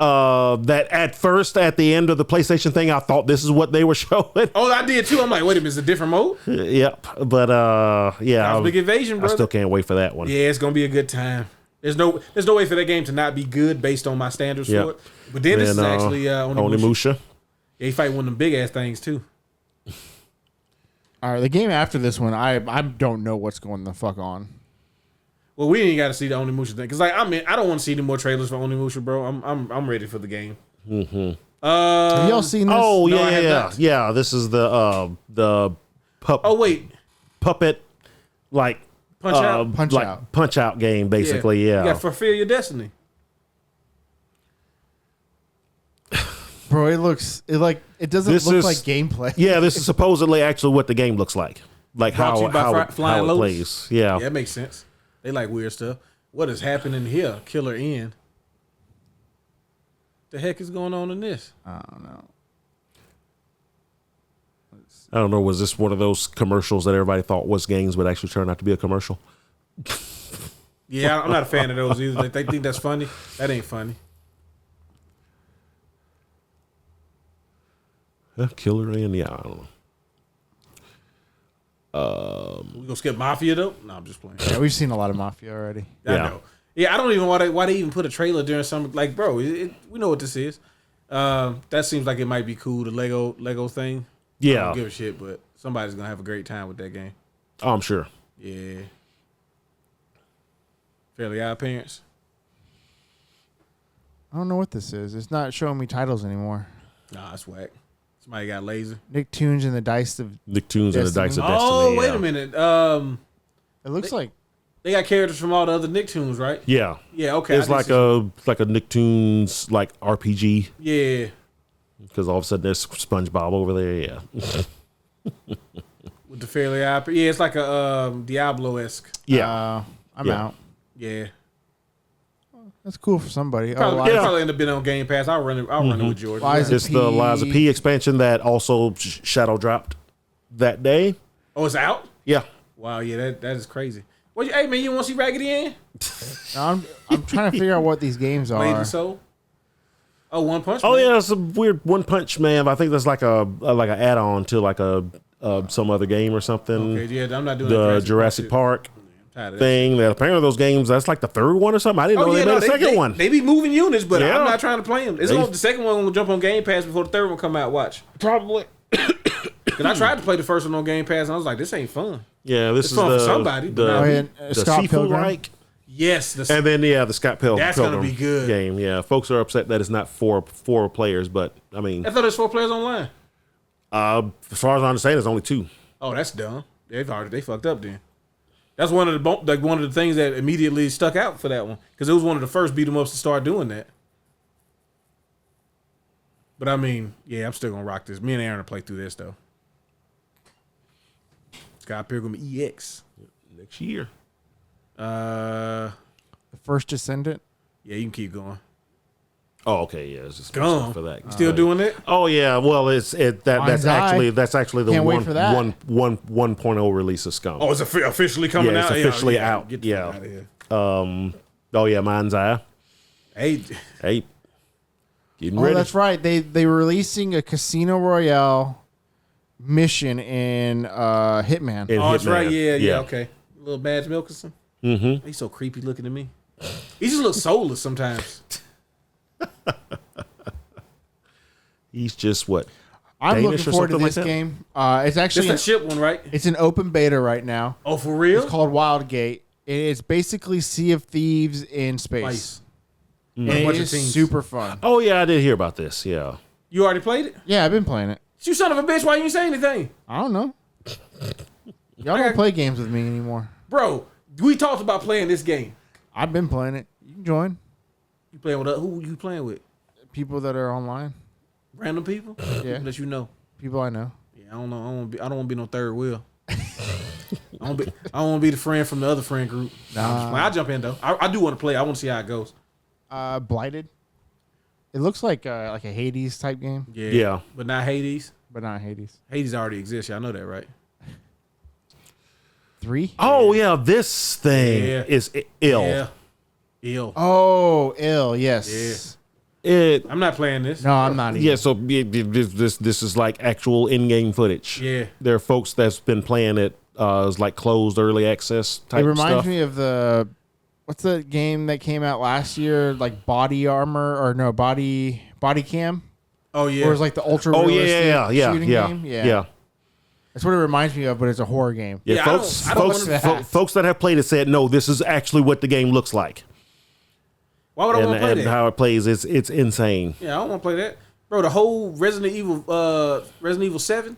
at first at the end of the PlayStation thing, I thought this is what they were showing. Oh, I did too. I'm like, wait a minute, it's a different mode? Yep. But yeah, Big Invasion, I brother. still can't wait for that one. Yeah, it's gonna be a good time. There's no way for that game to not be good based on my standards Yep. for it. But then this is actually Onimusha. Onimusha. Yeah, he fight one of them big ass things too. All right, the game after this one, I don't know what's going the fuck on. Well, we ain't got to see the Onimusha thing because, like, I don't want to see any more trailers for Onimusha, bro. I'm ready for the game. Mm-hmm. Have y'all seen this? Oh No, I have yeah. not. Yeah. This is the Oh wait, puppet like Punch Out. punch out game basically. Yeah. You got Fulfill Your Destiny. Bro, it doesn't This look is- like gameplay. Yeah, this is supposedly actually what the game looks like. Like Brought to how you by how, Flying how it Lotus. plays. Yeah. Yeah, that makes sense. They like weird stuff. What is happening here? Killer End. The heck is going on in this? I don't know. I don't know. Was this one of those commercials that everybody thought was games, but actually turned out to be a commercial? Yeah, I'm not a fan of those either. Like, they think that's funny. That ain't funny. Killer End. Yeah, I don't know. We gonna skip Mafia though? No, I'm just playing. Yeah, we've seen a lot of Mafia already. I Yeah. know. Yeah, I don't even why they even put a trailer during some like, bro. We know what this is. That seems like it might be cool. The Lego thing. I Yeah. don't give a shit, but somebody's gonna have a great time with that game. Oh, I'm sure. Yeah. Fairly Odd Parents. I don't know what this is. It's not showing me titles anymore. Nah, it's whack. Somebody got lazy. Nicktoons and the Dice of Nicktoons and the Dice of Destiny. Destiny. Oh, wait a minute. It looks like They got characters from all the other Nicktoons, right? Yeah. Yeah, okay. It's like a Nicktoons like RPG. Yeah. Because all of a sudden there's SpongeBob over there. Yeah. With the Fairly Odd Parents. Yeah, it's like a Diablo-esque. Yeah. I'm out. Yeah. That's cool for somebody. Probably, probably end up being on Game Pass. I'll run it with George. Liza It's the Liza P expansion that also shadow dropped that day. Oh, it's out? Yeah. Wow, yeah, that is crazy. Hey, man, you want to see Raggedy Ann? I'm trying to figure out what these games are. Lady Soul? Oh, One Punch Man? Oh yeah, it's a weird One Punch Man. I think that's like an add-on to like some other game or something. Okay, yeah, I'm not doing the Jurassic Park thing. That apparently those games, that's like the third one or something. I didn't know they made a second one. They be moving units, but Yeah. I'm not trying to play them. The second one will jump on Game Pass before the third one come out. Watch. Probably. Because I tried to play the first one on Game Pass, and I was like, this ain't fun. Yeah, this It's is fun for the somebody, but the Scott Seafood Pilgrim. Reich. Yes. And then the Scott Pilgrim. That's gonna be good. Game. Yeah, folks are upset that it's not four players, but I mean, I thought there's 4 players online. as far as I understand, it's only 2. Oh, that's dumb. They fucked up then. That's one of the things that immediately stuck out for that one, because it was one of the first beat 'em ups to start doing that. But I mean, yeah, I'm still gonna rock this. Me and Aaron will play through this though. Scott Pilgrim EX Next year. Uh, The First Descendant. yeah, you can keep going. Oh, okay, yeah, it's just Gone for that. You still doing it? Oh yeah, well, that's Mind's Eye. actually the Can't wait for that. 1.0 release of Scum. Oh, it's officially coming Yeah, out. it's officially out. Get the Yeah. fuck out of here. Oh yeah, Mind's Eye. Hey, Getting Oh, ready. that's right. They were releasing a Casino Royale mission in Hitman. In oh, that's Hitman. right. Yeah. Okay, little Badge Milkerson. Mm-hmm. He's so creepy looking to me. He just looks soulless sometimes. He's just what? I'm Danish looking or forward to something this like that? game. It's Just actually that ship one, right? it's an open beta right now. Oh, for real? It's called Wildgate. It's basically Sea of Thieves in space. Nice. And A it bunch of is teams. super fun. Oh yeah, I did hear about this. Yeah. You already played it? Yeah, I've been playing it. You son of a bitch! Why you ain't say anything, I don't know. Y'all don't play games with me anymore. bro? We talked about playing this game. I've been playing it. You can join. You playing with who? You playing with? People that are online. Random people? Yeah. People that you know. People I know. Yeah, I don't know. I don't want to be no third wheel. I don't want to be the friend from the other friend group. Nah. I'll jump in though. I do want to play. I want to see how it goes. Blighted. It looks like a Hades type game, Yeah. But not Hades. but not Hades. Hades already exists. Y'all know that, right? 3? Oh yeah, this thing Yeah. is ill. Yeah. Ill. Oh, ill. Yes. I'm not playing this. No, I'm not. Yeah, so this is like actual in-game footage. Yeah. There are folks that's been playing it as like closed early access type It reminds stuff. me of what's the game that came out last year? Like Body Cam. Oh yeah. Where it was like the ultra Oh realistic yeah, shooting game. yeah. That's what it reminds me of, but it's a horror game. Yeah, Yeah, folks, I don't folks, want that. folks that have played it said no. This is actually what the game looks like, Why would I want to play and that? how it plays. It's insane. Yeah, I don't want to play that, bro. The whole Resident Evil 7,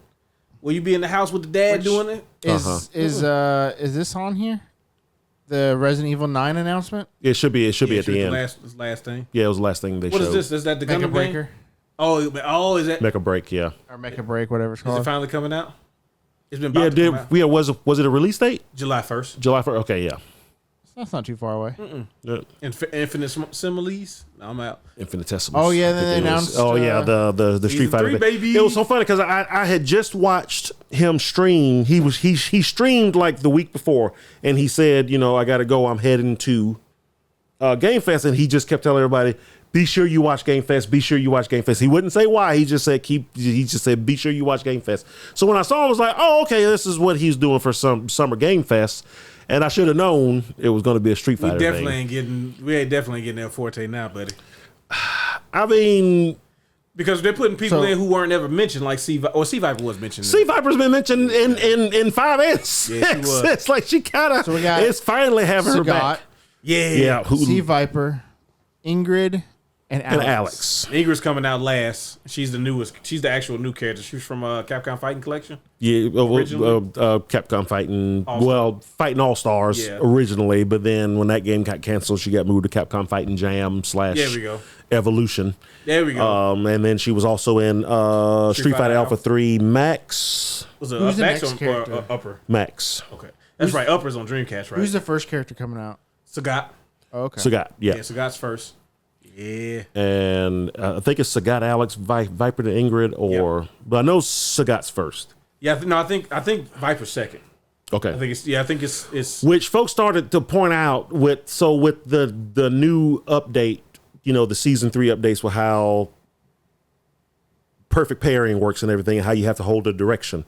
where you be in the house with the dad doing it. Is this on here? The Resident Evil 9 announcement? It should be. It should be at the end. Last thing. Yeah, it was the last thing they What showed. is this? Is that the Mecha Gundam Breaker? game? Oh, is that? Mecha Break. Yeah. Or Mecha Break, whatever it's Is it called. finally coming out? It's been about Yeah. to come out. Was it a release date? July 1st. July 1st. Okay. Yeah. That's not too far away. Yeah. Infinite Similes. I'm out. Infinitesimal. Oh, yeah, then they announced, Oh yeah, the Street Season Fighter 3, baby. It was so funny because I had just watched him stream. He streamed like the week before, and he said, I got to go. I'm heading to Game Fest, and he just kept telling everybody, be sure you watch Game Fest. Be sure you watch Game Fest. He wouldn't say why. He just said be sure you watch Game Fest. So when I saw him, I was like, oh, okay, this is what he's doing for some summer Game Fest. And I should have known it was going to be a Street Fighter. We definitely ain't getting that Forte now, buddy. I mean, Because they're putting people in who weren't ever mentioned, like Sea Viper was mentioned. Sea Viper's been mentioned in 5 and 6. Yeah, she was. It's like she kind of is finally having her back. Yeah. Sea Viper, Ingrid, and Alex. Ingrid's coming out last. She's the newest. She's the actual new character. She's from Capcom Fighting Collection. Yeah, Capcom Fighting. Fighting All Stars originally, but then when that game got canceled, she got moved to Capcom Fighting Jam / There we go. Evolution. There we go. And then she was also in Street Fighter Alpha 3 Max. Was it Who's the Max next or character? Upper? Max. Okay, that's right. Upper's on Dreamcast, right? Who's the first character coming out? Sagat. Oh, okay. Sagat, yeah. Sagat's first. Yeah. And I think it's Sagat, Alex, Viper to Ingrid, but I know Sagat's first. Yeah, I think Viper's second. Okay. I think it's which folks started to point out with the new update, the season 3 updates with how perfect pairing works and everything, and how you have to hold the direction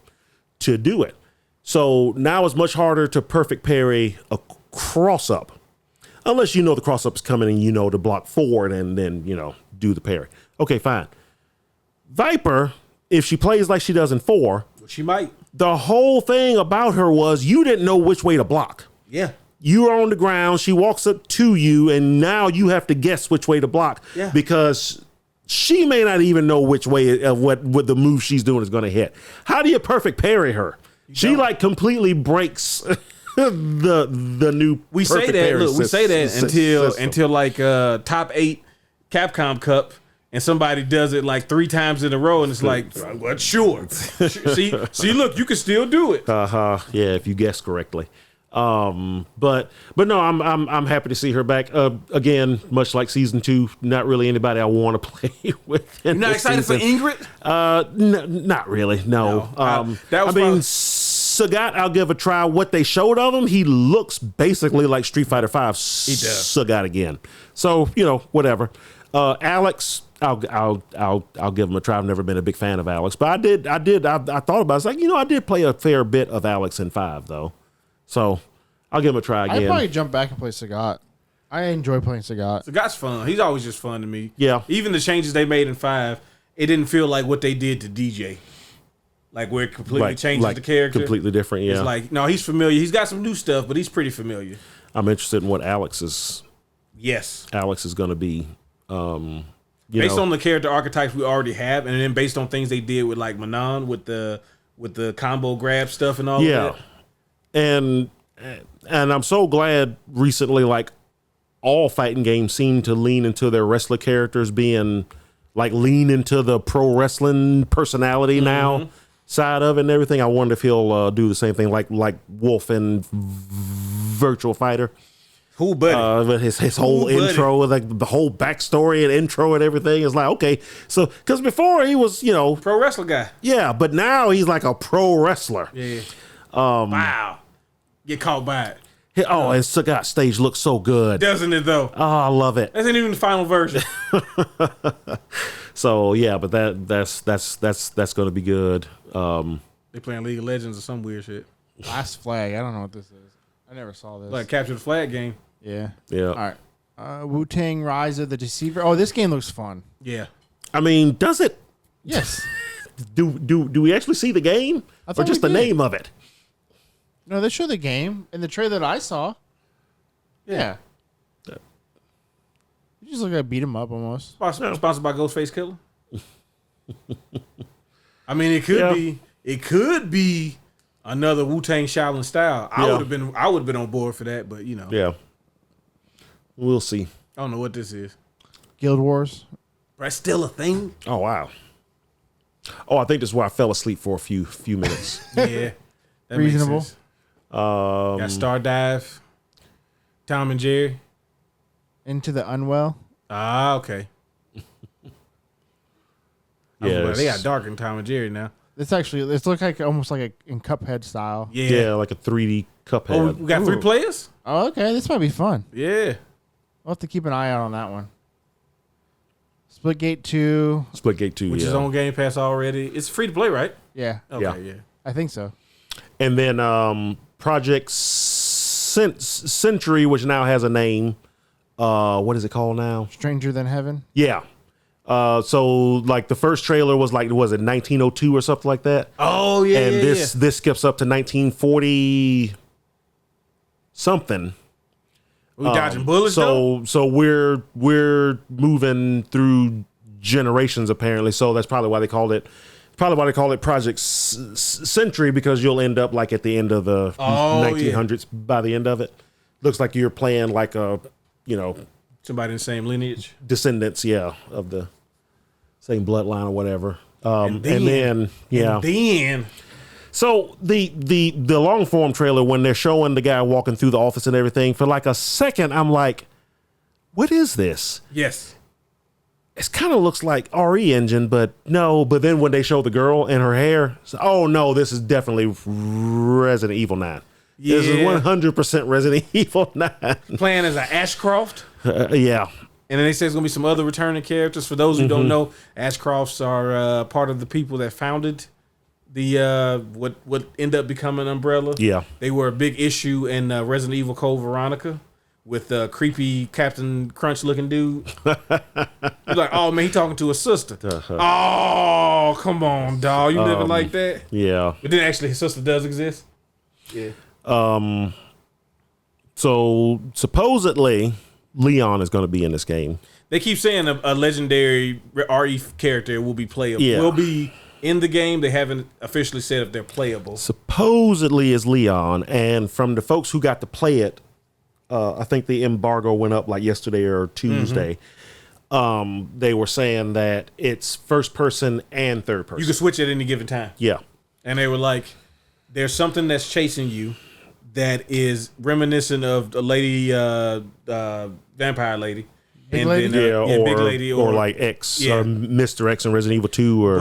to do it. So now it's much harder to perfect parry a cross up. Unless the cross up is coming and to block forward and then, do the parry. Okay, fine. Viper, if she plays like she does in 4, she might. The whole thing about her was you didn't know which way to block. Yeah. You are on the ground, she walks up to you, and now you have to guess which way to block. Yeah. Because she may not even know which way of what the move she's doing is going to hit. How do you perfect parry her? She completely breaks the new. We say that. Look, we say that until like top 8 Capcom Cup, and somebody does it like 3 times in a row, and it's like, what? Sure. see, look, you can still do it. Yeah, if you guess correctly. But no, I'm happy to see her back. Again, much like season 2, not really anybody I want to play with. You're not excited for Ingrid? Not really. No. Sagat, I'll give a try. What they showed of him, he looks basically like Street Fighter V. He does. Sagat again. So whatever. Alex, I'll give him a try. I've never been a big fan of Alex, but I thought about it. It's like, I did play a fair bit of Alex in 5 though. So I'll give him a try again. I'd probably jump back and play Sagat. I enjoy playing Sagat. Sagat's fun. He's always just fun to me. Yeah. Even the changes they made in 5, it didn't feel like what they did to DJ. Like where it completely changes the character. Completely different, yeah. It's like, no, he's familiar. He's got some new stuff, but he's pretty familiar. I'm interested in what Alex is going to be. Based on the character archetypes we already have, and then based on things they did with like Manon with the combo grab stuff and all of that. And I'm so glad recently, like all fighting games seem to lean into their wrestler characters being like lean into the pro wrestling personality now side of it and everything. I wonder if he'll do the same thing like Wolf in Virtual Fighter. Who, buddy? But his whole intro, like the whole backstory and intro and everything is like, okay. So, because before he was, pro wrestler guy. Yeah, but now he's like a pro wrestler. Yeah. Wow. Get caught by it. And Sagat stage looks so good. Doesn't it, though? Oh, I love it. That's not even the final version. So, yeah, but that's going to be good. They playing League of Legends or some weird shit. Last Flag. I don't know what this is. I never saw this. Like Capture the Flag game. Yeah. Yeah. All right. Wu-Tang Rise of the Deceiver. Oh, this game looks fun. Yeah. I mean, does it? Yes. Do we actually see the game? Or just the name of it? No, they show the game in the trailer that I saw. Yeah. You just look like beat 'em up almost. Sponsored by Ghostface Killer. I mean, it could be another Wu-Tang Shaolin style. I would have been on board for that, but Yeah. We'll see. I don't know what this is. Guild Wars. That's still a thing. Oh wow. Oh, I think this is where I fell asleep for a few minutes. Yeah. That Reasonable. Makes sense. Got Star Dive, Tom and Jerry. Into the Unwell. Ah, okay. Yeah, they got dark in Tom and Jerry now. It's looks like almost like in Cuphead style. Yeah, like a 3D Cuphead. Oh, we got 3 players? Oh, okay. This might be fun. Yeah. We'll have to keep an eye out on that one. Splitgate 2. Splitgate 2, Which is on Game Pass already. It's free to play, right? Yeah. Okay, yeah. I think so. And then Project Century, which now has a name. What is it called now? Stranger Than Heaven. Yeah. So like the first trailer was like, was it 1902 or something like that? Oh yeah. And yeah, this skips up to 1940 something. We dodging bullets. So we're moving through generations apparently. So that's probably why they call it Project Century, because you'll end up like at the end of the 1900s by the end of it. Looks like you're playing like a, somebody in the same lineage. Descendants, of the same bloodline or whatever. And then so the long form trailer, when they're showing the guy walking through the office and everything, for like a second I'm like, what is this? Yes. It kind of looks like RE Engine, but no. But then when they show the girl and her hair, oh no, this is definitely Resident Evil 9. Yeah. This is 100% Resident Evil 9. Playing as an Ashcroft. Yeah. And then they say there's going to be some other returning characters. For those who don't know, Ashcrofts are part of the people that founded the what ended up becoming Umbrella. Yeah. They were a big issue in Resident Evil Code Veronica with creepy Captain Crunch looking dude. You're like, oh man, he talking to his sister. Oh, come on, dog. You living like that? Yeah. But then actually his sister does exist. Yeah. So supposedly Leon is going to be in this game. They keep saying a legendary RE character will be playable. Yeah. Will be in the game. They haven't officially said if they're playable. Supposedly is Leon, and from the folks who got to play it, I think the embargo went up like yesterday or Tuesday. They were saying that it's first person and third person. You can switch at any given time. Yeah. And they were like, there's something that's chasing you that is reminiscent of the lady, vampire lady. Big lady? Big lady. Or like X, Mr. X in Resident Evil 2. Or,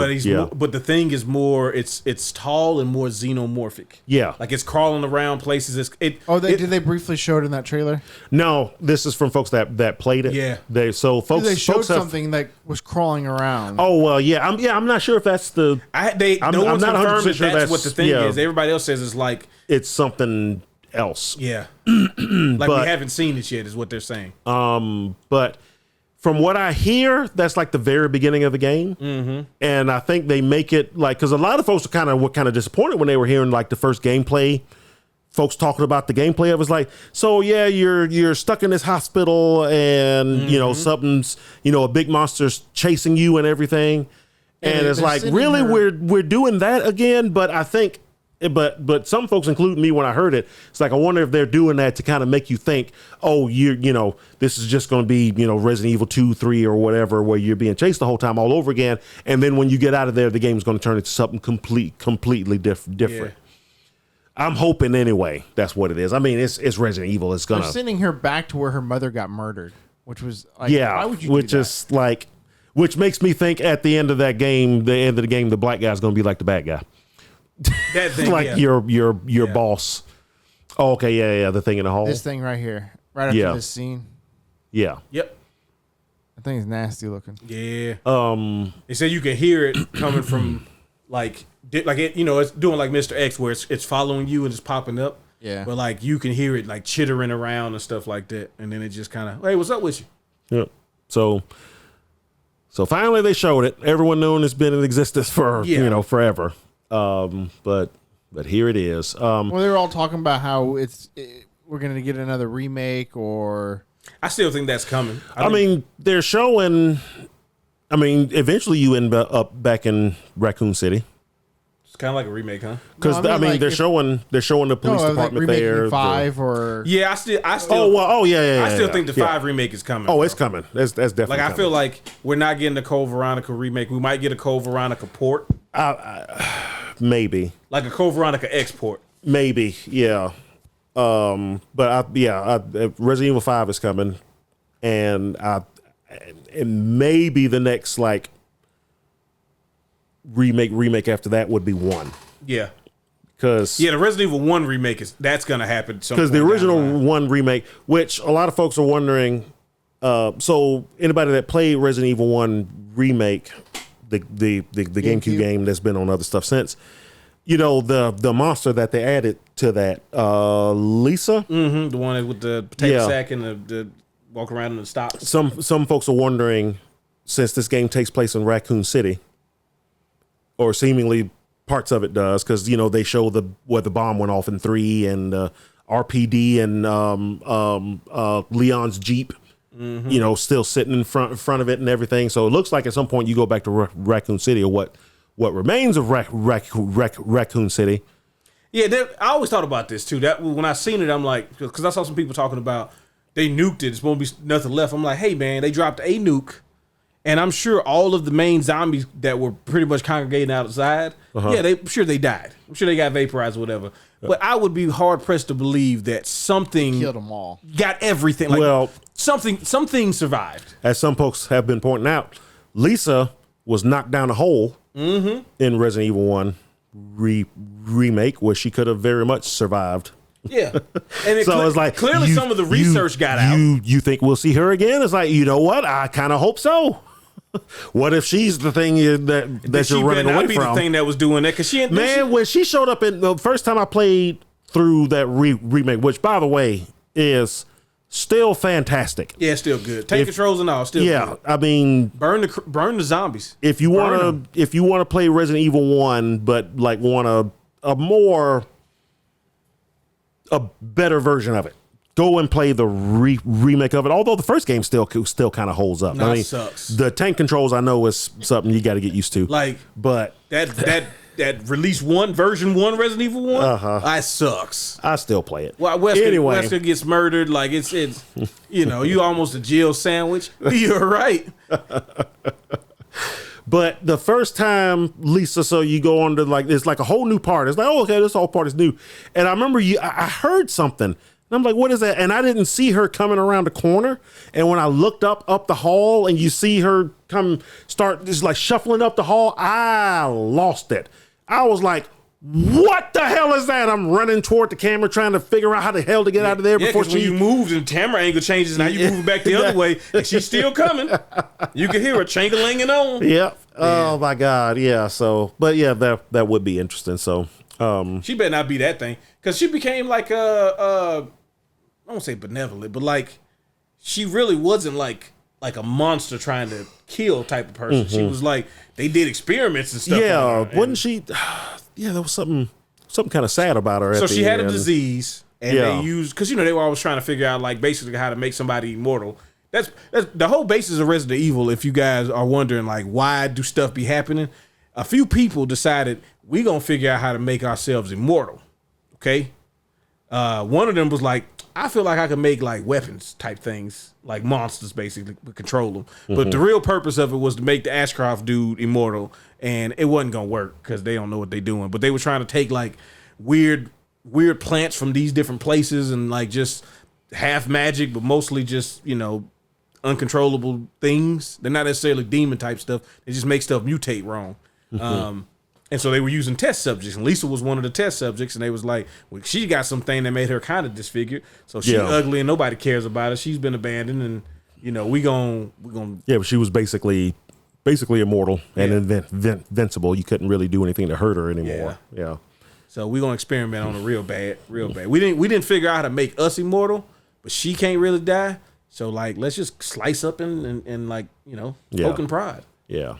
but the thing is more, it's tall and more xenomorphic. Yeah. Like it's crawling around places. Did they briefly show it in that trailer? No, this is from folks that played it. Yeah. They showed something that was crawling around. Oh, well, yeah. I'm not sure if that's the... No one's confirmed that sure that's what the thing is. Everybody else says it's like... It's something else. Yeah. Like we haven't seen it yet is what they're saying. But from what I hear, that's like the very beginning of the game. Mm-hmm. And I think they make it like, because a lot of folks were kind of disappointed when they were hearing like the first gameplay. Folks talking about the gameplay. It was like, so yeah, you're stuck in this hospital and something's, a big monster's chasing you and everything. And it's like, really, we're doing that again? But I think, but some folks, including me, when I heard it, it's like, I wonder if they're doing that to kind of make you think, oh, this is just going to be, Resident Evil 2, 3 or whatever, where you're being chased the whole time all over again. And then when you get out of there, the game's going to turn into something completely different. Yeah. I'm hoping anyway. That's what it is. I mean, it's Resident Evil. It's gonna. They're sending her back to where her mother got murdered, which was like, why would you do that? Is like, which makes me think at the end of that game, the black guy's going to be like the bad guy. That thing, like your boss. Oh, okay, yeah, the thing in the hall. This thing right here, right after this scene. Yeah. Yep. That thing is nasty looking. Yeah. They say you can hear it coming from like it, it's doing like Mr. X where it's following you and it's popping up. Yeah. But like you can hear it like chittering around and stuff like that, and then it just kind of, hey, what's up with you? Yeah. So finally they showed it. Everyone known it's been in existence for forever. But here it is. Well, they were all talking about how we're gonna get another remake, or I still think that's coming. I mean, they're showing. I mean, eventually you end up back in Raccoon City. It's kind of like a remake, huh? Because they're showing the police department like there. 5 or I still. I still think the 5 remake is coming. Oh, it's coming. That's definitely like coming. I feel like we're not getting a Code Veronica remake. We might get a Code Veronica port. Maybe like a Code Veronica export. Maybe, yeah. But Resident Evil 5 is coming, and maybe the next like remake after that would be 1. Yeah. Because the Resident Evil 1 remake that's gonna happen. Because the original 1 remake, which a lot of folks are wondering. So anybody that played Resident Evil 1 remake, the GameCube game that's been on other stuff since, the monster that they added to that, Lisa, the one with the potato sack and the walk around in the stocks. Some folks are wondering. since this game takes place in Raccoon City, or seemingly parts of it does, because they show where the bomb went off in 3 and RPD and Leon's Jeep, still sitting in front of it and everything. So it looks like at some point you go back to Raccoon City, or what remains of Raccoon City. Yeah, I always thought about this too. That when I seen it, I'm like, because I saw some people talking about they nuked it. It's going to be nothing left. I'm like, hey man, they dropped a nuke, and I'm sure all of the main zombies that were pretty much congregating outside, I'm sure they died. I'm sure they got vaporized or whatever. But I would be hard pressed to believe that something killed them all, got everything. Like, something survived. As some folks have been pointing out, Lisa was knocked down a hole in Resident Evil 1 remake, where she could have very much survived. Yeah, and so it's like clearly some of the research got out. You think we'll see her again? It's like, you know what? I kind of hope so. What if she's the thing that you're running away from? Be the thing that was doing that, because when she showed up in the first time I played through that remake, which by the way is still fantastic. Yeah, still good. Tank controls and all, still good. I mean, burn the zombies. If you want to play Resident Evil 1, but like want a better version of it, go and play the remake of it. Although the first game still kind of holds up. No, it sucks. The tank controls I know is something you got to get used to. But that release 1 version 1 Resident Evil 1, that sucks. I still play it. Well, Wesker gets murdered. Like it's you almost a Jill sandwich. You're right. But the first time, Lisa, so you go on to it's like a whole new part. It's like, oh, okay, this whole part is new. And I remember I heard something. And I'm like, what is that? And I didn't see her coming around the corner. And when I looked up the hall and you see her start just like shuffling up the hall, I lost it. I was like, what the hell is that? I'm running toward the camera trying to figure out how the hell to get out of there before when you moved and the camera angle changes, now you moving back the other way and she's still coming. You can hear her changling on. Yep. Oh my God. Yeah. So, but yeah, that would be interesting. So, she better not be that thing, because she became like I won't say benevolent, but like she really wasn't like a monster trying to kill type of person. She was like, they did experiments and stuff. Yeah, wasn't she? Yeah, there was something kind of sad about her. So she had a disease, and they used, because they were always trying to figure out like basically how to make somebody immortal. That's the whole basis of Resident Evil. If you guys are wondering like why do stuff be happening, a few people decided we gonna figure out how to make ourselves immortal. Okay, one of them was like, I feel like I could make like weapons type things, like monsters basically, but control them. But the real purpose of it was to make the Ashcroft dude immortal, and it wasn't gonna work because they don't know what they're doing. But they were trying to take like weird plants from these different places and like just half magic, but mostly just uncontrollable things. They're not necessarily demon type stuff. They just make stuff mutate wrong. And so they were using test subjects, and Lisa was one of the test subjects, and they was like, well, she got something that made her kind of disfigured, so she's ugly and nobody cares about her. She's been abandoned, and we gon' yeah, but she was basically immortal and invincible. You couldn't really do anything to hurt her anymore. Yeah. So we gonna experiment on her real bad. We didn't figure out how to make us immortal, but she can't really die. So like, let's just slice up and like poke and prod. Yeah.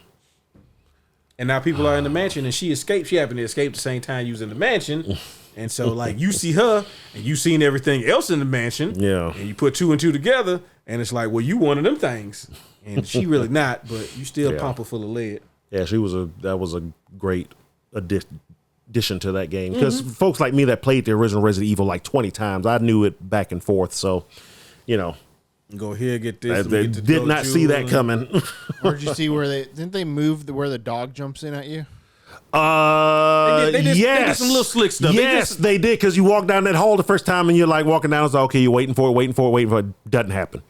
And now people are in the mansion, and she escaped. She happened to escape the same time you was in the mansion. And so, like, you see her, and you seen everything else in the mansion. Yeah. And you put 2 and 2 together, and it's like, well, you one of them things. And she really not, but you still pump her full of lead. Yeah, that was a great addition to that game. Because folks like me that played the original Resident Evil like 20 times, I knew it back and forth. So, Go here, get this. They did not see that coming. Or did you see didn't they move where the dog jumps in at you? They did some little slick stuff. Yes, they did, because you walk down that hall the first time and you're like walking down. It's like, okay, you're waiting for it. Doesn't happen.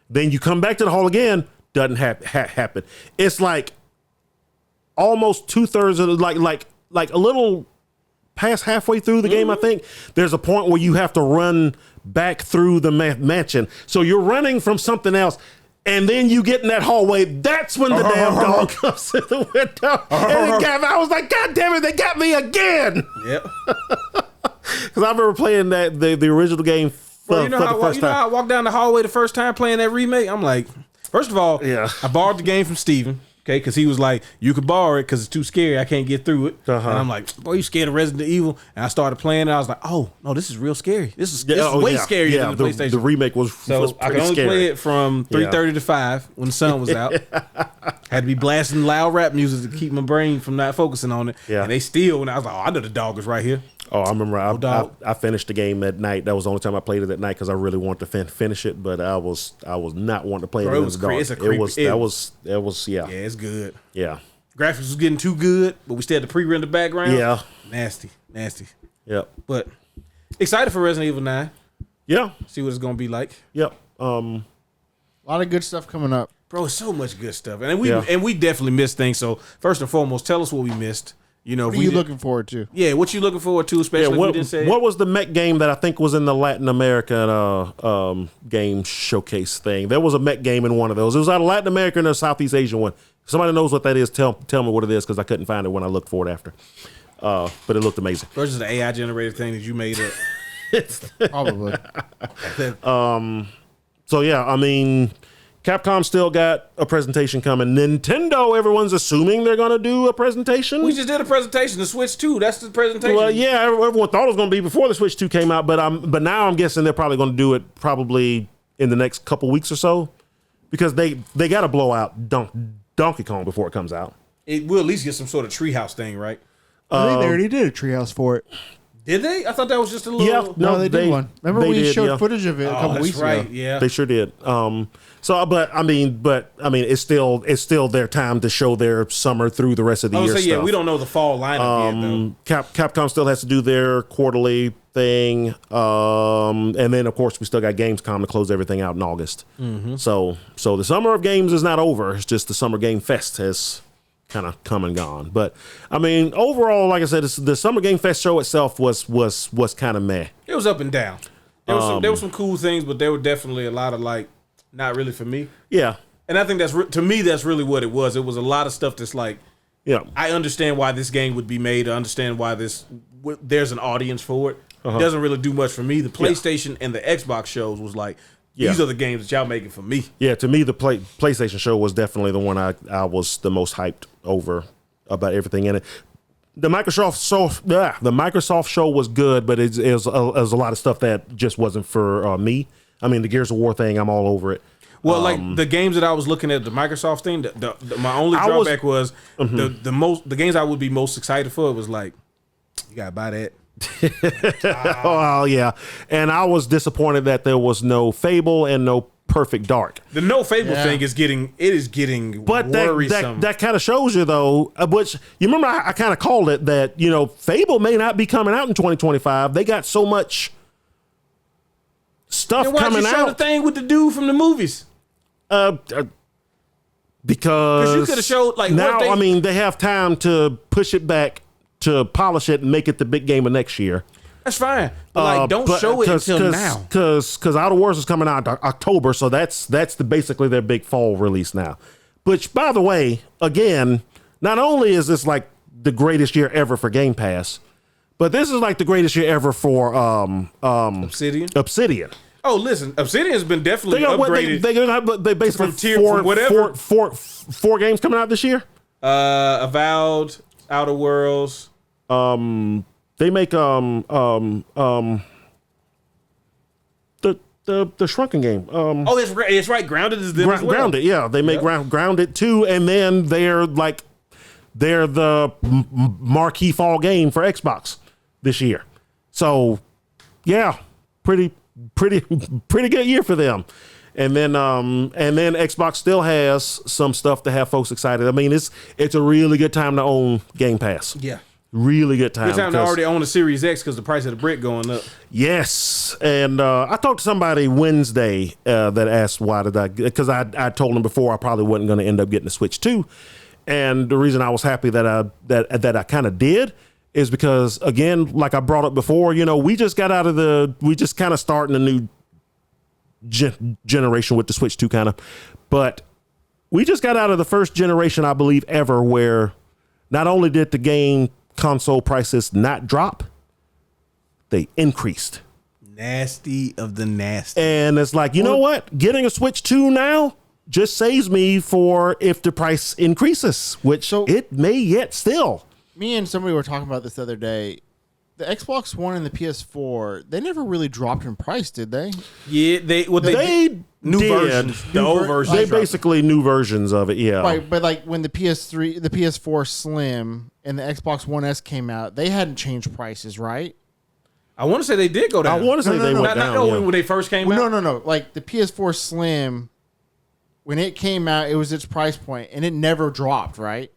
Then you come back to the hall again. Doesn't happen. It's like almost 2/3 of like a little past halfway through the game. I think there's a point where you have to run back through the mansion. So you're running from something else, and then you get in that hallway. That's when the damn dog comes in the window. And I was like, God damn it, they got me again. Yep. Because I remember playing the original game for the first time. I walked down the hallway the first time playing that remake. I'm like, First of all, I borrowed the game from Steven. Okay, because he was like, you could borrow it because it's too scary. I can't get through it. And I'm like, boy, you scared of Resident Evil? And I started playing and I was like, oh, no, this is real scary. This is way scarier than the PlayStation. The remake was I could only scary. play it from 3:30 to 5 when the sun was out. Had to be blasting loud rap music to keep my brain from not focusing on it. Yeah. And they still, when I was like, oh, I know the dog is right here. Oh, I remember I finished the game at night. That was the only time I played it at night because I really wanted to finish it, but I was not wanting to play it in the dark. It was Yeah, it's good. Yeah. Graphics was getting too good, but we still had to pre-render the background. Yeah. Nasty. Yep. But excited for Resident Evil 9. Yeah. See what it's going to be like. Yep. A lot of good stuff coming up. Bro, so much good stuff. And we definitely missed things. So first and foremost, tell us what we missed. You know, what are you looking forward to? Yeah, what you looking forward to, especially if we didn't say what was the mech game that I think was in the Latin American game showcase thing? There was a mech game in one of those. It was out of Latin America and a Southeast Asian one. If somebody knows what that is, tell me what it is because I couldn't find it when I looked for it after. But it looked amazing. Versus the AI generated thing that you made up. Probably. So yeah, I mean, Capcom still got a presentation coming. Nintendo, everyone's assuming they're going to do a presentation. We just did a presentation. The Switch 2, that's the presentation. Well, yeah, everyone thought it was going to be before the Switch 2 came out, but now I'm guessing they're probably going to do it probably in the next couple weeks or so because they got to blow out Donkey Kong before it comes out. It will at least get some sort of treehouse thing, right? I think they already did a treehouse for it. Did they? I thought that was just a little... Yeah, no, they did one. Remember we showed footage of it a couple weeks ago? Yeah, they sure did. But I mean, it's still their time to show their summer through the rest of the year. Yeah, we don't know the fall lineup yet, though. Capcom still has to do their quarterly thing, and then of course we still got Gamescom to close everything out in August. Mm-hmm. So the summer of games is not over. It's just the Summer Game Fest has kind of come and gone. But I mean, overall, like I said, the Summer Game Fest show itself was kind of meh. It was up and down. There was some cool things, but there were definitely a lot of like not really for me. Yeah, and I think that's really what it was. It was a lot of stuff that's like, yeah, I understand why this game would be made. I understand why there's an audience for it. It doesn't really do much for me. The PlayStation and the Xbox shows was like, these are the games that y'all making for me. Yeah, to me, the PlayStation show was definitely the one I was the most hyped over about everything in it. The Microsoft show was good, but it was a lot of stuff that just wasn't for me. I mean, the Gears of War thing, I'm all over it. Well, like the games that I was looking at, the Microsoft thing, my only drawback was the games I would be most excited for was like, you gotta buy that. Well, yeah, and I was disappointed that there was no Fable and no Perfect Dark. The no Fable thing is getting but worrisome. That kind of shows you though, which you remember I kind of called it that, you know, Fable may not be coming out in 2025. They got so much stuff coming out. Show the thing with the dude from the movies? Because you could have showed like now. I mean, they have time to push it back, to polish it and make it the big game of next year. That's fine. But don't show it until now. Because Outer Worlds is coming out October, so that's basically their big fall release now. Which, by the way, again, not only is this like the greatest year ever for Game Pass, but this is like the greatest year ever for Obsidian. Oh, listen, Obsidian has been definitely upgraded. They basically four games coming out this year. Avowed, Outer Worlds. They make the Shrunken game. It's right. Grounded is them as well. Grounded, yeah. They make Grounded too, and then they're the marquee fall game for Xbox this year. So, yeah, pretty good year for them. And then Xbox still has some stuff to have folks excited. I mean, it's a really good time to own Game Pass. Yeah. Really good time. Good time to already own a Series X because the price of the brick going up. Yes. And I talked to somebody Wednesday that asked because I told them before I probably wasn't going to end up getting a Switch 2. And the reason I was happy that I kind of did is because, again, like I brought up before, you know, we just kind of starting a new generation with the Switch 2 kind of, but we just got out of the first generation, I believe, ever where not only did the game console prices not drop, they increased. Nasty of the nasty. And it's like, you know what? Getting a Switch 2 now just saves me for if the price increases, which it may yet still. Me and somebody were talking about this the other day. The Xbox One and the PS4, they never really dropped in price, did they? Yeah, they new did. versions. The old versions. They basically new versions of it, yeah. Right, but like when the PS4 Slim and the Xbox One S came out, they hadn't changed prices, right? I want to say they did go down. I want to say they went down. Not when they first came out. No. Like the PS4 Slim, when it came out, it was its price point, and it never dropped, right?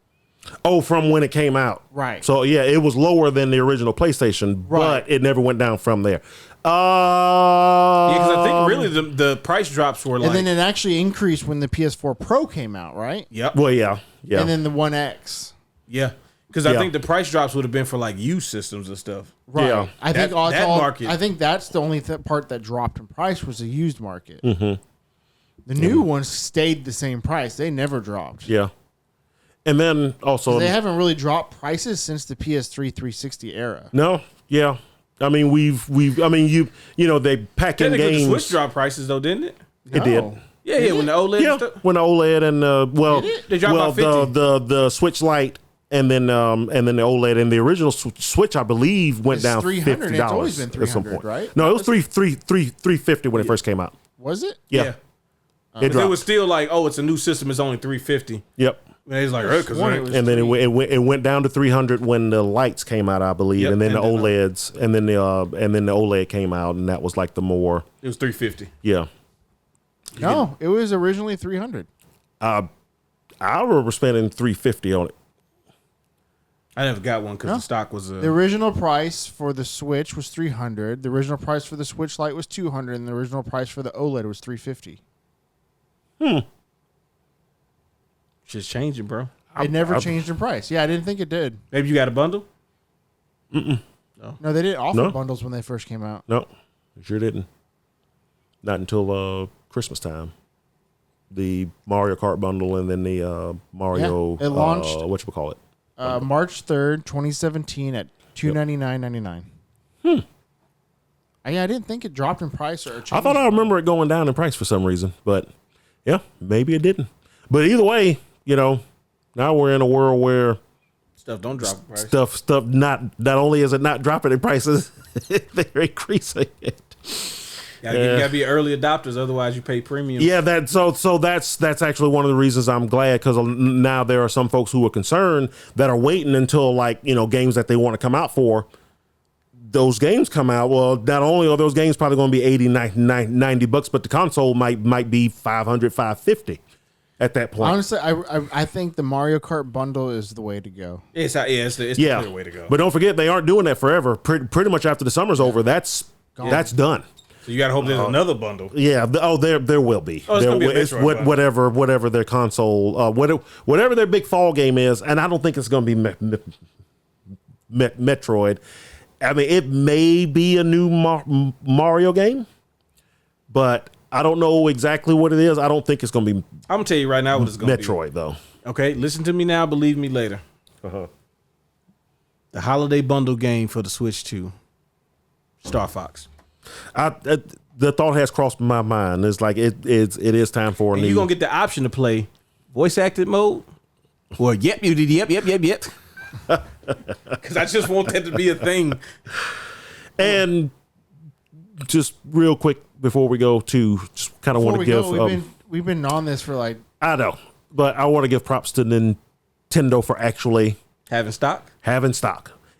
Oh, from when it came out. Right. So, yeah, it was lower than the original PlayStation, but it never went down from there. Yeah, because I think really the price drops were like... And then it actually increased when the PS4 Pro came out, right? Yep. Well, yeah. And then the One X. Yeah. Because I think the price drops would have been for like used systems and stuff. Right. Yeah. I think market. I think that's the only part that dropped in price was the used market. Mm-hmm. The new ones stayed the same price. They never dropped. Yeah. And then also... They haven't really dropped prices since the PS3 360 era. No. Yeah. I mean, they pack in games. The Switch dropped prices though, didn't it? It did. Yeah, when the OLED. Yeah, when the OLED and They dropped about 50. the Switch Lite and then the OLED and the original Switch, I believe, went down $50. It's always been at some point. $300, right? No, it was $350 when it first came out. Was it? Yeah. It was still like, it's a new system. It's only $350. Yep. And he's like, and then it went down to $300 when the lights came out, I believe, and then the OLEDs, and then the OLED came out, and that was like the more. It was $350. Yeah. No, it was originally $300. I remember spending $350 on it. I never got one because the stock was the original price for the Switch was $300. The original price for the Switch Lite was $200, and the original price for the OLED was $350. Shit's changing, bro. It never changed in price. Yeah, I didn't think it did. Maybe you got a bundle? No, they didn't offer bundles when they first came out. No, sure didn't. Not until Christmas time. The Mario Kart bundle and then the Mario. It launched. Whatchamacallit? March 3rd, 2017 at $299.99. I didn't think it dropped in price or changed. I thought I remember it going down in price for some reason, but yeah, maybe it didn't. But either way, now we're in a world where stuff don't drop in price. Stuff not only is it not dropping in prices, they're increasing it. You gotta be early adopters, otherwise you pay premium. Yeah, that's actually one of the reasons I'm glad, because now there are some folks who are concerned that are waiting until games that they want to come out for. Those games come out. Well, not only are those games probably going to be $80-$90, but the console might be $500-$550 at that point. Honestly, I think the Mario Kart bundle is the way to go. It's the clear way to go. But don't forget, they aren't doing that forever. Pretty much after the summer's over, that's done. So you got to hope there's another bundle. Yeah. There will be. It's gonna be a Metroid bundle. Whatever their console, whatever their big fall game is, and I don't think it's going to be Metroid. I mean, it may be a new Mario game, but I don't know exactly what it is. I don't think it's going to be. I'm gonna tell you right now what it's going to be. Metroid, though. Okay, listen to me now. Believe me later. The holiday bundle game for the Switch 2, Star Fox. The thought has crossed my mind. It's like it is time for a new. You're gonna get the option to play voice acted mode, or yep, because I just want that to be a thing. And just real quick before we go to, just kind of want to give. We've been on this for like. I know, but I want to give props to Nintendo for actually having stock.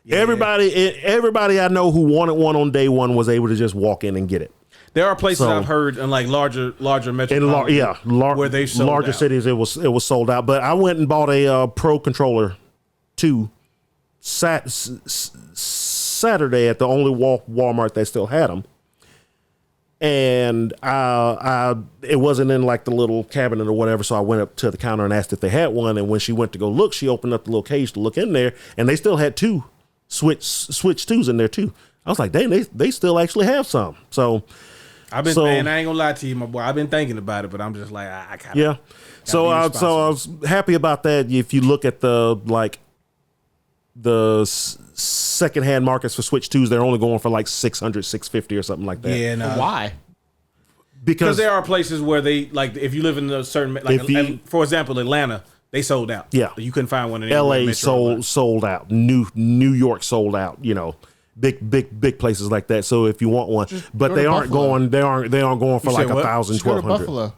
Yeah. Everybody I know who wanted one on day one was able to just walk in and get it. There are places I've heard in like larger metropolitan where they sold larger out. Cities it was sold out. But I went and bought a Pro Controller 2 Saturday at the only Walmart that still had them, and it wasn't in like the little cabinet or whatever. So I went up to the counter and asked if they had one. And when she went to go look, she opened up the little cage to look in there, and they still had 2 Switch 2s in there too. I was like, dang, they still actually have some. So man, I ain't gonna lie to you, my boy. I've been thinking about it, but I'm just like, I kind of. Yeah. So I was happy about that. If you look at the secondhand markets for Switch 2s, they're only going for like $600, $650 or something like that. Yeah, no. Why? Because there are places where they like if you live in a certain like for example Atlanta, they sold out. Yeah, you couldn't find one in LA sold out. New York sold out. You know, big places like that. So if you want one, but they aren't going for like 1,000, 1,200. Buffalo.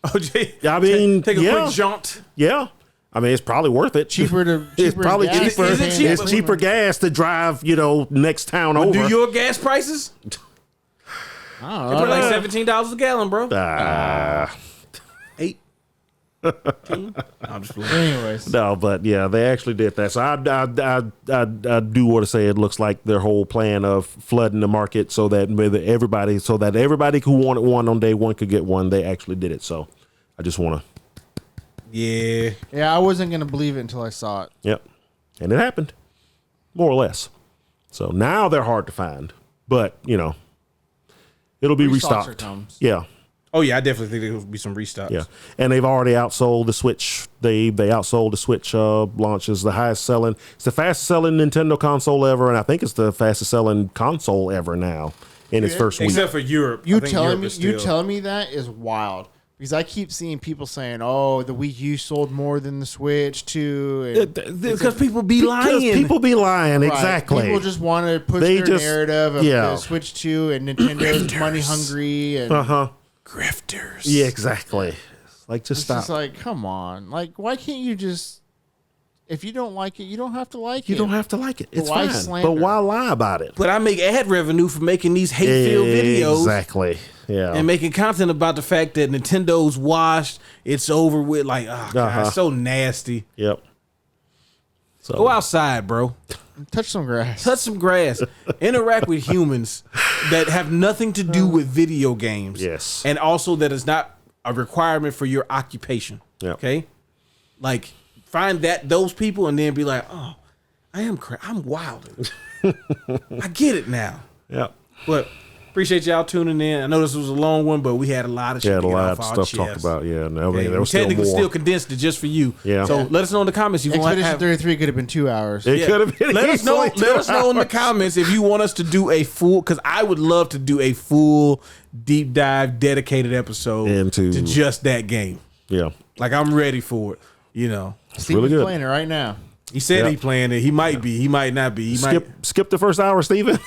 Oh, gee. I mean, take a quick jaunt. Yeah. I mean, it's probably worth it. It's probably cheaper. It's cheaper gas to drive, next town over. New York gas prices? I don't know. Like $17 a gallon, bro. 8. 10? I'm just playing. Anyways. No, but yeah, they actually did that. So I do want to say it looks like their whole plan of flooding the market so that everybody who wanted one on day one could get one. They actually did it. So I just want to. Yeah. Yeah, I wasn't going to believe it until I saw it. Yep. And it happened. More or less. So now they're hard to find. But, it'll be restocked. Yeah. Oh, yeah, I definitely think there will be some restocks. Yeah. And they've already outsold the Switch. They outsold the Switch launches. The highest selling. It's the fastest selling Nintendo console ever. And I think it's the fastest selling console ever now in its first week. Except for Europe. You telling me that is wild. Because I keep seeing people saying, "Oh, the Wii U sold more than the Switch too." Because people be lying. People be lying. Right. Exactly. People just want to push their narrative of the Switch 2 and Nintendo's money hungry and grifters. Yeah, exactly. Like, just stop. It's like, come on. Like, why can't you just? If you don't like it, you don't have to like it. You don't have to like it. It's fine. Slander? But why lie about it? But I make ad revenue for making these hate-filled videos. Exactly. Yeah. And making content about the fact that Nintendo's washed, it's over with. Like, oh, God, it's so nasty. Yep. So go outside, bro. Touch some grass. Touch some grass. Interact with humans that have nothing to do with video games. Yes. And also that is not a requirement for your occupation. Yep. Okay? Like, find those people and then be like, oh, I'm wild. I get it now. Yep. But appreciate y'all tuning in. I know this was a long one, but we had a lot of shit. Yeah, a lot of stuff talked about. Yeah, no, there was technically still condensed it just for you. Yeah. So let us know in the comments. You want to have 33 could have been 2 hours. It could have been. Let us know. Let us know in the comments if you want us to do a full. Because I would love to do a full deep dive, dedicated episode into to just that game. Yeah. Like I'm ready for it. It's really good. Playing it right now. He said he playing it. He might be. He might not be. Skip the first hour, Steven.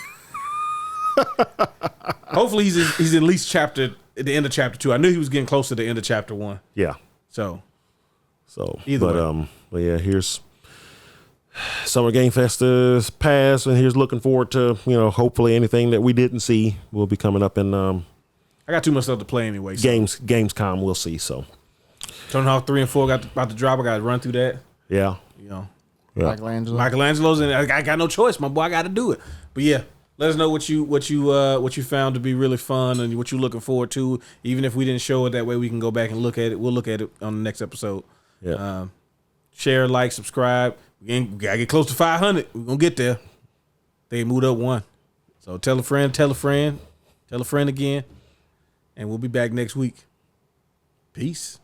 Hopefully he's at least at the end of chapter 2. I knew he was getting close to the end of chapter 1. Yeah. So either way. But yeah, here's Summer Game Fest is passed, and here's looking forward to hopefully anything that we didn't see will be coming up in. I got too much stuff to play anyway. So. Gamescom, we'll see. So Tony Hawk 3 and 4 about to drop. I got to run through that. Yeah. Yeah. Michelangelo's and I got no choice. My boy, I got to do it. But yeah. Let us know what you found to be really fun and what you're looking forward to. Even if we didn't show it that way, we can go back and look at it. We'll look at it on the next episode. Yeah. Share, like, subscribe. We gotta get close to 500. We're gonna get there. They moved up 1. So tell a friend again, and we'll be back next week. Peace.